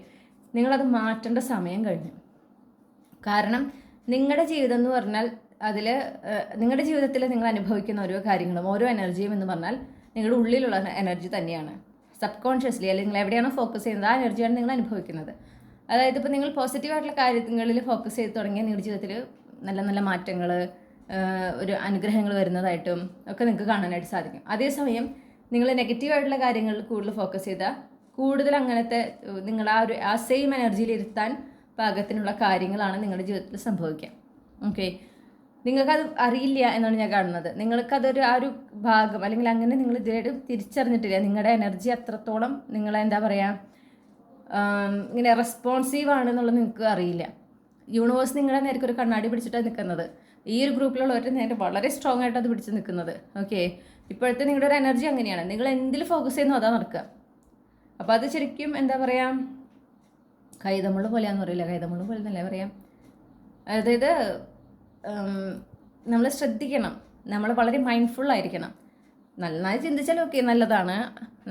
നിങ്ങളത് മാറ്റേണ്ട സമയം കഴിഞ്ഞു. കാരണം നിങ്ങളുടെ ജീവിതം എന്ന് പറഞ്ഞാൽ അതിൽ നിങ്ങളുടെ ജീവിതത്തിൽ നിങ്ങൾ അനുഭവിക്കുന്ന ഓരോ കാര്യങ്ങളും ഓരോ എനർജിയും എന്ന് പറഞ്ഞാൽ നിങ്ങളുടെ ഉള്ളിലുള്ള എനർജി തന്നെയാണ്. സബ് കോൺഷ്യസ്ലി അല്ലെങ്കിൽ നിങ്ങൾ എവിടെയാണോ ഫോക്കസ് ചെയ്യുന്നത് ആ എനർജിയാണ് നിങ്ങൾ അനുഭവിക്കുന്നത്. അതായത് ഇപ്പോൾ നിങ്ങൾ പോസിറ്റീവായിട്ടുള്ള കാര്യങ്ങളിൽ ഫോക്കസ് ചെയ്ത് തുടങ്ങിയാൽ നിങ്ങളുടെ ജീവിതത്തിൽ നല്ല നല്ല മാറ്റങ്ങൾ, ഒരു അനുഗ്രഹങ്ങൾ വരുന്നതായിട്ടും ഒക്കെ നിങ്ങൾക്ക് കാണാനായിട്ട് സാധിക്കും. അതേസമയം നിങ്ങൾ നെഗറ്റീവായിട്ടുള്ള കാര്യങ്ങളിൽ കൂടുതൽ ഫോക്കസ് ചെയ്താൽ കൂടുതൽ അങ്ങനത്തെ നിങ്ങൾ ആ സെയിം എനർജിയിൽ ഇരുത്താൻ പാകത്തിനുള്ള കാര്യങ്ങളാണ് നിങ്ങളുടെ ജീവിതത്തിൽ സംഭവിക്കുക. ഓക്കെ, നിങ്ങൾക്കത് അറിയില്ല എന്നാണ് ഞാൻ കാണുന്നത്. നിങ്ങൾക്കതൊരു ആ ഒരു ഭാഗം അല്ലെങ്കിൽ അങ്ങനെ നിങ്ങൾ ഇതുവരെ തിരിച്ചറിഞ്ഞിട്ടില്ല. നിങ്ങളുടെ എനർജി അത്രത്തോളം നിങ്ങളെ എന്താ പറയുക, ഇങ്ങനെ റെസ്പോൺസീവ് ആണെന്നുള്ളത് നിങ്ങൾക്ക് അറിയില്ല. യൂണിവേഴ്സ് നിങ്ങളുടെ നേരത്തെ ഒരു കണ്ണാടി പിടിച്ചിട്ടാണ് നിൽക്കുന്നത്. ഈ ഒരു ഗ്രൂപ്പിലുള്ളവരുടെ നേരെ വളരെ സ്ട്രോങ് ആയിട്ട് അത് പിടിച്ച് നിൽക്കുന്നത്. ഓക്കെ, ഇപ്പോഴത്തെ നിങ്ങളുടെ ഒരു എനർജി അങ്ങനെയാണ്. നിങ്ങൾ എന്തിൽ ഫോക്കസ് ചെയ്യുന്നു അതാ നടക്കുക. അപ്പോൾ അത് ശരിക്കും എന്താ പറയുക, കൈതമുള്ള പോലെയാണെന്ന് പറയില്ല, കൈതമുള്ള പോലെ എന്നല്ലേ പറയാം. അതായത് നമ്മൾ ശ്രദ്ധിക്കണം, നമ്മൾ വളരെ മൈൻഡ്ഫുള്ളായിരിക്കണം. നന്നായി ചിന്തിച്ചാൽ ഓക്കെ, നല്ലതാണ്,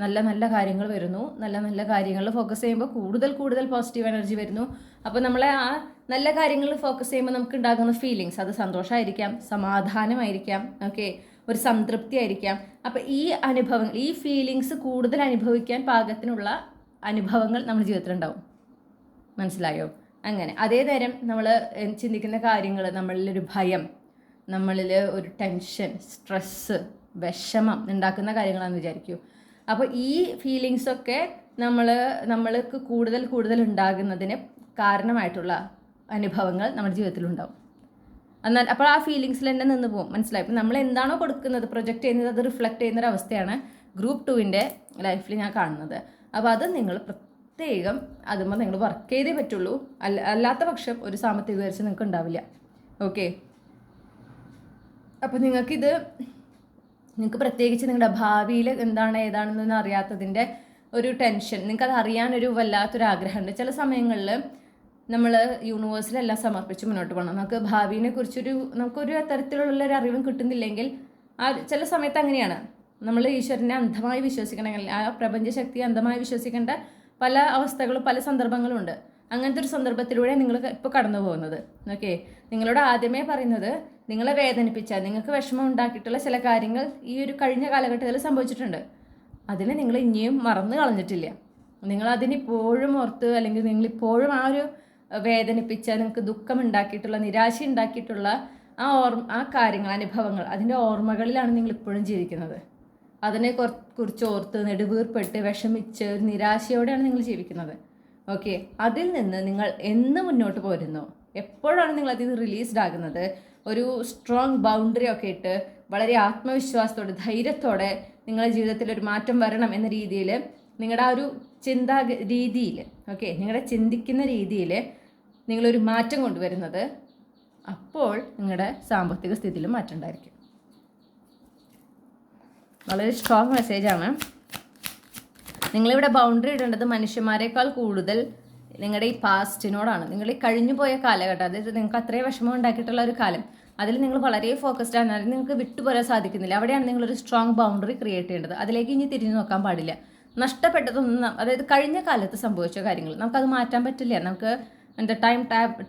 നല്ല നല്ല കാര്യങ്ങൾ വരുന്നു, നല്ല നല്ല കാര്യങ്ങളിൽ ഫോക്കസ് ചെയ്യുമ്പോൾ കൂടുതൽ പോസിറ്റീവ് എനർജി വരുന്നു. അപ്പോൾ നമ്മളെ ആ നല്ല കാര്യങ്ങളിൽ ഫോക്കസ് ചെയ്യുമ്പോൾ നമുക്ക് ഉണ്ടാകുന്ന ഫീലിങ്സ്, അത് സന്തോഷമായിരിക്കാം, സമാധാനമായിരിക്കാം, ഓക്കെ, ഒരു സംതൃപ്തി ആയിരിക്കാം. അപ്പോൾ ഈ അനുഭവങ്ങൾ, ഈ ഫീലിങ്സ് കൂടുതൽ അനുഭവിക്കാൻ പാകത്തിനുള്ള അനുഭവങ്ങൾ നമ്മുടെ ജീവിതത്തിലുണ്ടാവും. മനസ്സിലായോ? അങ്ങനെ അതേ നേരം നമ്മൾ ചിന്തിക്കുന്ന കാര്യങ്ങൾ, നമ്മളിലൊരു ഭയം, നമ്മളിൽ ഒരു ടെൻഷൻ, സ്ട്രെസ്സ്, വിഷമം ഉണ്ടാക്കുന്ന കാര്യങ്ങളാണെന്ന് വിചാരിക്കൂ. അപ്പോൾ ഈ ഫീലിങ്സൊക്കെ നമ്മൾക്ക് കൂടുതൽ ഉണ്ടാകുന്നതിന് കാരണമായിട്ടുള്ള അനുഭവങ്ങൾ നമ്മുടെ ജീവിതത്തിലുണ്ടാവും. എന്നാൽ അപ്പോൾ ആ ഫീലിങ്സിൽ തന്നെ നിന്ന് പോകും. മനസ്സിലായി? ഇപ്പം നമ്മൾ എന്താണോ കൊടുക്കുന്നത്, പ്രൊജക്റ്റ് ചെയ്യുന്നത്, അത് റിഫ്ലക്റ്റ് ചെയ്യുന്നൊരവസ്ഥയാണ് ഗ്രൂപ്പ് 2-ൻ്റെ ലൈഫിൽ ഞാൻ കാണുന്നത്. അപ്പോൾ അത് നിങ്ങൾ പ്രത്യേകം അതുമ്പോൾ നിങ്ങൾ വർക്ക് ചെയ്തേ പറ്റുള്ളൂ. അല്ലാത്ത പക്ഷം ഒരു സാമ്പത്തിക ഉയർച്ച നിങ്ങൾക്ക് ഉണ്ടാവില്ല. ഓക്കെ, അപ്പോൾ നിങ്ങൾക്ക് പ്രത്യേകിച്ച് നിങ്ങളുടെ ഭാവിയിൽ എന്താണ് ഏതാണെന്നൊന്നും അറിയാത്തതിൻ്റെ ഒരു ടെൻഷൻ, നിങ്ങൾക്കത് അറിയാനൊരു വല്ലാത്തൊരു ആഗ്രഹമുണ്ട്. ചില സമയങ്ങളിൽ നമ്മൾ യൂണിവേഴ്സിലെല്ലാം സമർപ്പിച്ച് മുന്നോട്ട് പോകണം. നമുക്ക് ഭാവിയെ കുറിച്ചൊരു നമുക്കൊരു തരത്തിലുള്ളൊരു അറിവും കിട്ടുന്നില്ലെങ്കിൽ ചില സമയത്ത് അങ്ങനെയാണ്. നമ്മൾ ഈശ്വരനെ അന്ധമായി വിശ്വസിക്കണമെങ്കിൽ, ആ പ്രപഞ്ചശക്തിയെ അന്ധമായി വിശ്വസിക്കേണ്ട പല അവസ്ഥകളും പല സന്ദർഭങ്ങളും ഉണ്ട്. അങ്ങനത്തെ ഒരു സന്ദർഭത്തിലൂടെ നിങ്ങൾ ഇപ്പോൾ കടന്നു പോകുന്നത്. ഓക്കെ, നിങ്ങളോട് ആദ്യമേ പറയുന്നത്, നിങ്ങളെ വേദനിപ്പിച്ച, നിങ്ങൾക്ക് വിഷമം ഉണ്ടാക്കിയിട്ടുള്ള ചില കാര്യങ്ങൾ ഈ ഒരു കഴിഞ്ഞ കാലഘട്ടത്തിൽ സംഭവിച്ചിട്ടുണ്ട്. അതിനെ നിങ്ങൾ ഇനിയും മറന്നു കളഞ്ഞിട്ടില്ല. നിങ്ങളതിനിപ്പോഴും ഓർത്ത്, അല്ലെങ്കിൽ നിങ്ങളിപ്പോഴും ആ ഒരു വേദനിപ്പിച്ച, നിങ്ങൾക്ക് ദുഃഖമുണ്ടാക്കിയിട്ടുള്ള, നിരാശ ഉണ്ടാക്കിയിട്ടുള്ള ആ കാര്യങ്ങൾ, അനുഭവങ്ങൾ, അതിൻ്റെ ഓർമ്മകളിലാണ് നിങ്ങളിപ്പോഴും ജീവിക്കുന്നത്. അതിനെ കുറിച്ച് ഓർത്ത് നെടുവീർപ്പെട്ട് വിഷമിച്ച് ഒരു നിരാശയോടെയാണ് നിങ്ങൾ ജീവിക്കുന്നത്. ഓക്കെ, അതിൽ നിന്ന് നിങ്ങൾ എന്ന് മുന്നോട്ട് പോരുന്നോ, എപ്പോഴാണ് നിങ്ങൾ അതിൽ റിലീസ്ഡ് ആകുന്നത്, ഒരു സ്ട്രോങ് ബൗണ്ടറി ഒക്കെ ഇട്ട് വളരെ ആത്മവിശ്വാസത്തോടെ ധൈര്യത്തോടെ നിങ്ങളുടെ ജീവിതത്തിൽ ഒരു മാറ്റം വരണം എന്ന രീതിയിൽ നിങ്ങളുടെ ആ ഒരു ചിന്താ രീതിയിൽ, ഓക്കെ, നിങ്ങളുടെ ചിന്തിക്കുന്ന രീതിയിൽ നിങ്ങളൊരു മാറ്റം കൊണ്ടുവരുന്നത്, അപ്പോൾ നിങ്ങളുടെ സാമ്പത്തിക സ്ഥിതിയിലും മാറ്റം ഉണ്ടായിരിക്കും. വളരെ സ്ട്രോങ് മെസ്സേജാണ്. നിങ്ങളിവിടെ ബൗണ്ടറി ഇടേണ്ടത് മനുഷ്യന്മാരെക്കാൾ കൂടുതൽ നിങ്ങളുടെ ഈ പാസ്റ്റിനോടാണ്. നിങ്ങൾ ഈ കഴിഞ്ഞു പോയ കാലഘട്ടം, അതായത് നിങ്ങൾക്ക് അത്രയും വിഷമം ഉണ്ടാക്കിയിട്ടുള്ള ഒരു കാലം, അതിൽ നിങ്ങൾ വളരെ ഫോക്കസ്ഡ് ആണ്. അതിൽ നിങ്ങൾക്ക് വിട്ടുപോരാൻ സാധിക്കുന്നില്ല. അവിടെയാണ് നിങ്ങളൊരു സ്ട്രോങ് ബൗണ്ടറി ക്രിയേറ്റ് ചെയ്യേണ്ടത്. അതിലേക്ക് ഇനി തിരിഞ്ഞു നോക്കാൻ പാടില്ല. നഷ്ടപ്പെട്ടതൊന്നും, അതായത് കഴിഞ്ഞ കാലത്ത് സംഭവിച്ച കാര്യങ്ങൾ നമുക്കത് മാറ്റാൻ പറ്റില്ല. നമുക്ക് ടൈം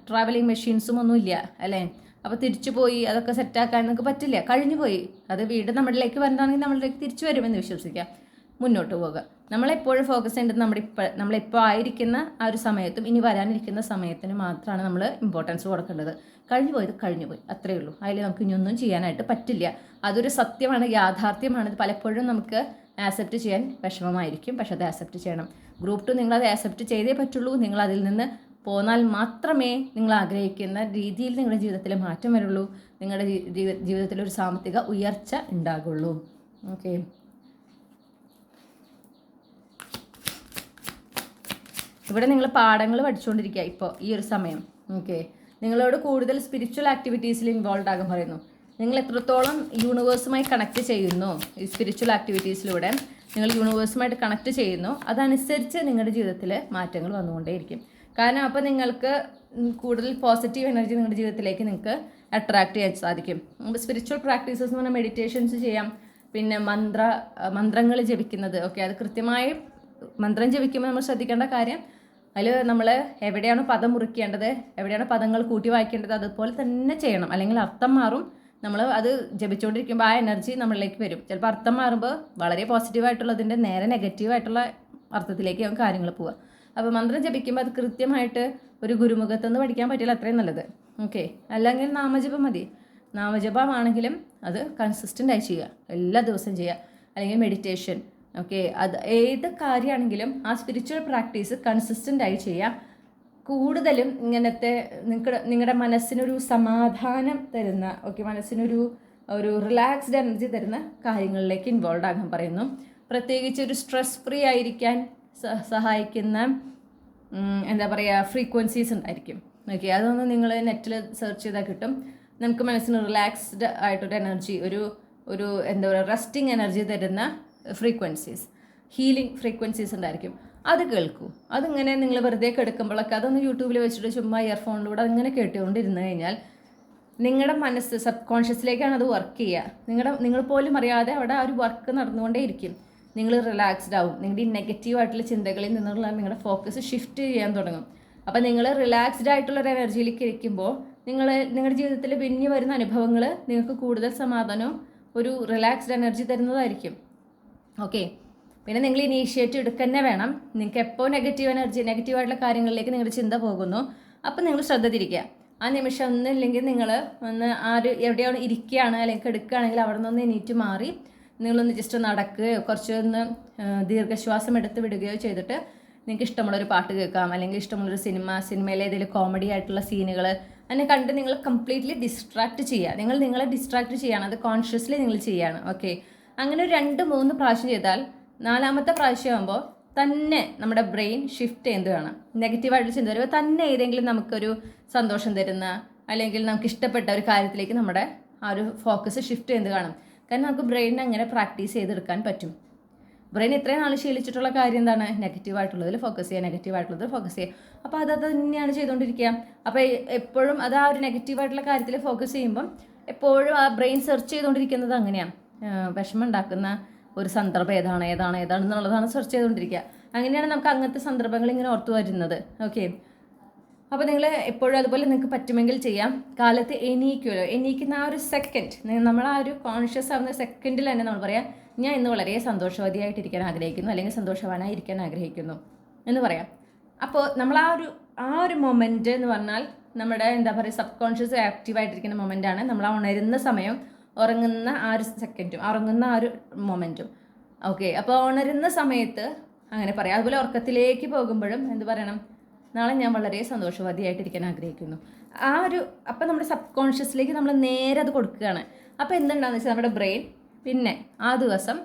ട്രാവലിംഗ് മെഷീൻസും ഒന്നും ഇല്ല, അല്ലേ? അപ്പോൾ തിരിച്ചു പോയി അതൊക്കെ സെറ്റാക്കാൻ നമുക്ക് പറ്റില്ല. കഴിഞ്ഞു പോയി. അത് വീണ്ടും നമ്മളിലേക്ക് വരണമെങ്കിൽ നമ്മളിലേക്ക് തിരിച്ചു വരുമെന്ന് വിശ്വസിക്കാം. മുന്നോട്ട് പോവുക. നമ്മളെപ്പോഴും ഫോക്കസ് ചെയ്യേണ്ടത് നമ്മളിപ്പോൾ ആയിരിക്കുന്ന ആ ഒരു സമയത്തും ഇനി വരാനിരിക്കുന്ന സമയത്തിന് മാത്രമാണ് നമ്മൾ ഇമ്പോർട്ടൻസ് കൊടുക്കേണ്ടത്. കഴിഞ്ഞു പോയി, അത്രയേ ഉള്ളൂ. അതിൽ നമുക്ക് ഇനിയൊന്നും ചെയ്യാനായിട്ട് പറ്റില്ല. അതൊരു സത്യമാണ്, യാഥാർത്ഥ്യമാണ്. ഇത് പലപ്പോഴും നമുക്ക് ആക്സെപ്റ്റ് ചെയ്യാൻ വിഷമമായിരിക്കും, പക്ഷെ അത് ആക്സെപ്റ്റ് ചെയ്യണം. ഗ്രൂപ്പ് 2 നിങ്ങളത് ആക്സെപ്റ്റ് ചെയ്തേ പറ്റുള്ളൂ. നിങ്ങൾ അതിൽ നിന്ന് പോന്നാൽ മാത്രമേ നിങ്ങൾ ആഗ്രഹിക്കുന്ന രീതിയിൽ നിങ്ങളുടെ ജീവിതത്തിൽ മാറ്റം വരുള്ളൂ. നിങ്ങളുടെ ജീവിതത്തിൽ ഒരു സാമ്പത്തിക ഉയർച്ച ഉണ്ടാകുള്ളൂ. ഓക്കെ, ഇവിടെ നിങ്ങൾ പാഠങ്ങൾ പഠിച്ചുകൊണ്ടിരിക്കുക ഇപ്പോൾ ഈ ഒരു സമയം. ഓക്കെ, നിങ്ങളോട് കൂടുതൽ സ്പിരിച്വൽ ആക്ടിവിറ്റീസിൽ ഇൻവോൾവ് ആകാൻ പറയുന്നു. നിങ്ങൾ എത്രത്തോളം യൂണിവേഴ്സുമായി കണക്ട് ചെയ്യുന്നു, ഈ സ്പിരിച്വൽ ആക്ടിവിറ്റീസിലൂടെ നിങ്ങൾ യൂണിവേഴ്സുമായിട്ട് കണക്ട് ചെയ്യുന്നു, അതനുസരിച്ച് നിങ്ങളുടെ ജീവിതത്തിൽ മാറ്റങ്ങൾ വന്നുകൊണ്ടേയിരിക്കും. കാരണം അപ്പോൾ നിങ്ങൾക്ക് കൂടുതൽ പോസിറ്റീവ് എനർജി നിങ്ങളുടെ ജീവിതത്തിലേക്ക് നിങ്ങൾക്ക് അട്രാക്ട് ചെയ്യാൻ സാധിക്കും. സ്പിരിച്വൽ പ്രാക്ടീസസ് എന്ന് പറഞ്ഞാൽ മെഡിറ്റേഷൻസ് ചെയ്യാം, പിന്നെ മന്ത്രങ്ങൾ ജപിക്കുന്നത്. ഓക്കെ, അത് കൃത്യമായി മന്ത്രം ജപിക്കുമ്പോൾ നമ്മൾ ശ്രദ്ധിക്കേണ്ട കാര്യം, അതിൽ നമ്മൾ എവിടെയാണ് പദം മുറിക്കേണ്ടത്, എവിടെയാണ് പദങ്ങൾ കൂട്ടി വായിക്കേണ്ടത്, അതുപോലെ തന്നെ ചെയ്യണം. അല്ലെങ്കിൽ അർത്ഥം മാറും. നമ്മൾ അത് ജപിച്ചുകൊണ്ടിരിക്കുമ്പോൾ ആ എനർജി നമ്മളിലേക്ക് വരും. ചിലപ്പോൾ അർത്ഥം മാറുമ്പോൾ വളരെ പോസിറ്റീവായിട്ടുള്ളതിൻ്റെ നേരെ നെഗറ്റീവായിട്ടുള്ള അർത്ഥത്തിലേക്ക് കാര്യങ്ങൾ പോവുക. അപ്പോൾ മന്ത്രം ജപിക്കുമ്പോൾ അത് കൃത്യമായിട്ട് ഒരു ഗുരുമുഖത്ത് നിന്ന് പഠിക്കാൻ പറ്റില്ല, അത്രയും നല്ലത്. ഓക്കെ, അല്ലെങ്കിൽ നാമജപം മതി. നാമജപമാണെങ്കിലും അത് കൺസിസ്റ്റൻ്റായി ചെയ്യുക, എല്ലാ ദിവസവും ചെയ്യുക. അല്ലെങ്കിൽ മെഡിറ്റേഷൻ. ഓക്കെ, അത് ഏത് കാര്യമാണെങ്കിലും ആ സ്പിരിച്വൽ പ്രാക്ടീസ് കൺസിസ്റ്റൻ്റായി ചെയ്യുക. കൂടുതലും ഇങ്ങനത്തെ നിങ്ങളുടെ മനസ്സിനൊരു സമാധാനം തരുന്ന, ഓക്കെ, മനസ്സിനൊരു റിലാക്സ്ഡ് എനർജി തരുന്ന കാര്യങ്ങളിലേക്ക് ഇൻവോൾവ് ആകാൻ പറയുന്നു. പ്രത്യേകിച്ച് ഒരു സ്ട്രെസ് ഫ്രീ ആയിരിക്കാൻ സഹായിക്കുന്ന എന്താ പറയുക ഫ്രീക്വൻസീസ് ഉണ്ടായിരിക്കും. ഓക്കെ, അതൊന്ന് നിങ്ങൾ നെറ്റിൽ സെർച്ച് ചെയ്താൽ കിട്ടും. നമുക്ക് മനസ്സിന് റിലാക്സ്ഡ് ആയിട്ടൊരു എനർജി, ഒരു എന്താ പറയുക റെസ്റ്റിംഗ് എനർജി തരുന്ന ഫ്രീക്വൻസീസ്, ഹീലിംഗ് ഫ്രീക്വൻസീസ് ഉണ്ടായിരിക്കും. അത് കേൾക്കൂ. അതിങ്ങനെ നിങ്ങൾ വെറുതെ കിടക്കുമ്പോഴൊക്കെ അതൊന്ന് യൂട്യൂബിൽ വെച്ചിട്ട് ചുമ്മാ ഇയർഫോണിലൂടെ അങ്ങനെ കേട്ടുകൊണ്ടിരുന്നു കഴിഞ്ഞാൽ നിങ്ങളുടെ മനസ്സ് സബ് കോൺഷ്യസിലേക്കാണ് അത് വർക്ക് ചെയ്യുക. നിങ്ങൾ പോലും അറിയാതെ അവിടെ ആ ഒരു വർക്ക് നടന്നുകൊണ്ടേയിരിക്കും. നിങ്ങൾ റിലാക്സ്ഡ് ആവും. നിങ്ങളുടെ ഈ നെഗറ്റീവായിട്ടുള്ള ചിന്തകളിൽ നിന്നുള്ള നിങ്ങളുടെ ഫോക്കസ് ഷിഫ്റ്റ് ചെയ്യാൻ തുടങ്ങും. അപ്പോൾ നിങ്ങൾ റിലാക്സ്ഡ് ആയിട്ടുള്ളൊരു എനർജിയിലേക്ക് ഇരിക്കുമ്പോൾ നിങ്ങളുടെ ജീവിതത്തിൽ പിന്നെ വരുന്ന അനുഭവങ്ങൾ നിങ്ങൾക്ക് കൂടുതൽ സമാധാനവും ഒരു റിലാക്സ്ഡ് എനർജി തരുന്നതായിരിക്കും. ഓക്കെ, പിന്നെ നിങ്ങൾ ഇനീഷ്യേറ്റീവ് എടുക്കുക തന്നെ വേണം. നിങ്ങൾക്ക് എപ്പോൾ നെഗറ്റീവായിട്ടുള്ള കാര്യങ്ങളിലേക്ക് നിങ്ങളുടെ ചിന്ത പോകുന്നു, അപ്പം നിങ്ങൾ ശ്രദ്ധ തിരിക്കുക. ആ നിമിഷം ഒന്നുമില്ലെങ്കിൽ നിങ്ങൾ എവിടെയാണ് ഇരിക്കുകയാണ് അല്ലെങ്കിൽ എടുക്കുകയാണെങ്കിൽ അവിടെ നിന്ന് എണീറ്റ് മാറി നിങ്ങളൊന്ന് ജസ്റ്റ് നടക്കുകയോ കുറച്ചൊന്ന് ദീർഘശ്വാസം എടുത്ത് വിടുകയോ ചെയ്തിട്ട് നിങ്ങൾക്ക് ഇഷ്ടമുള്ളൊരു പാട്ട് കേൾക്കാം, അല്ലെങ്കിൽ ഇഷ്ടമുള്ളൊരു സിനിമയിലെ ഏതെങ്കിലും കോമഡി ആയിട്ടുള്ള സീനുകൾ അതിനെ കണ്ട് നിങ്ങൾ കംപ്ലീറ്റ്ലി ഡിസ്ട്രാക്ട് ചെയ്യുക. നിങ്ങളെ ഡിസ്ട്രാക്ട് ചെയ്യുകയാണ്, അത് കോൺഷ്യസ്ലി നിങ്ങൾ ചെയ്യുകയാണ്. ഓക്കെ, അങ്ങനെ ഒരു 2-3 പ്രാവശ്യം ചെയ്താൽ 4ാമത്തെ പ്രാവശ്യമാകുമ്പോൾ തന്നെ നമ്മുടെ ബ്രെയിൻ ഷിഫ്റ്റ് ചെയ്യുന്നത് വേണം. നെഗറ്റീവായിട്ട് ചിന്ത വരുമ്പോൾ തന്നെ ഏതെങ്കിലും നമുക്കൊരു സന്തോഷം തരുന്ന അല്ലെങ്കിൽ നമുക്ക് ഇഷ്ടപ്പെട്ട ഒരു കാര്യത്തിലേക്ക് നമ്മുടെ ആ ഒരു ഫോക്കസ് ഷിഫ്റ്റ് ചെയ്യുന്നത് കാണും. കാരണം നമുക്ക് ബ്രെയിനിനെ അങ്ങനെ പ്രാക്ടീസ് ചെയ്തെടുക്കാൻ പറ്റും. ബ്രെയിൻ ഇത്രയും നാൾ ശീലിച്ചിട്ടുള്ള കാര്യം എന്താണ്? നെഗറ്റീവായിട്ടുള്ളതിൽ ഫോക്കസ് ചെയ്യുക. അപ്പോൾ അത് തന്നെയാണ് ചെയ്തുകൊണ്ടിരിക്കുക. അപ്പോൾ എപ്പോഴും അത് ആ ഒരു നെഗറ്റീവായിട്ടുള്ള കാര്യത്തിൽ ഫോക്കസ് ചെയ്യുമ്പം എപ്പോഴും ആ ബ്രെയിൻ സെർച്ച് ചെയ്തുകൊണ്ടിരിക്കുന്നത് അങ്ങനെയാണ്. വിഷമം ഉണ്ടാക്കുന്ന ഒരു സന്ദർഭം ഏതാണെന്നുള്ളതാണ് സെർച്ച് ചെയ്തുകൊണ്ടിരിക്കുക. അങ്ങനെയാണ് നമുക്ക് അങ്ങനത്തെ സന്ദർഭങ്ങൾ ഇങ്ങനെ ഓർത്തു വരുന്നത്. ഓക്കെ, അപ്പോൾ നിങ്ങൾ എപ്പോഴും അതുപോലെ നിങ്ങൾക്ക് പറ്റുമെങ്കിൽ ചെയ്യാം. കാലത്ത് എണീക്കുന്ന ആ ഒരു സെക്കൻഡ്, നമ്മൾ ആ ഒരു കോൺഷ്യസ് ആവുന്ന സെക്കൻഡിൽ തന്നെ നമ്മൾ പറയാം, ഞാൻ ഇന്ന് വളരെ സന്തോഷവതിയായിട്ടിരിക്കാൻ ആഗ്രഹിക്കുന്നു, അല്ലെങ്കിൽ സന്തോഷവാനായിരിക്കാൻ ആഗ്രഹിക്കുന്നു എന്ന് പറയാം. അപ്പോൾ നമ്മൾ ആ ഒരു മൊമെൻറ്റ് എന്ന് പറഞ്ഞാൽ നമ്മുടെ എന്താ പറയുക സബ് കോൺഷ്യസ് ആക്റ്റീവായിട്ടിരിക്കുന്ന മൊമെൻ്റാണ്. നമ്മൾ ആ ഉണരുന്ന സമയം, ഉറങ്ങുന്ന ആ ഒരു സെക്കൻഡും, ഉറങ്ങുന്ന ആ ഒരു മൊമെൻറ്റും. ഓക്കെ, അപ്പോൾ ഉണരുന്ന സമയത്ത് അങ്ങനെ പറയാം. അതുപോലെ ഉറക്കത്തിലേക്ക് പോകുമ്പോഴും എന്ത് പറയണം? നാളെ ഞാൻ വളരെ സന്തോഷവതിയായിട്ടിരിക്കാൻ ആഗ്രഹിക്കുന്നു. അപ്പോൾ നമ്മുടെ സബ് കോൺഷ്യസിലേക്ക് നമ്മൾ നേരെ അത് കൊടുക്കുകയാണ്. അപ്പോൾ എന്തുണ്ടാകുന്ന വെച്ചാൽ നമ്മുടെ ബ്രെയിൻ പിന്നെ ആ ദിവസം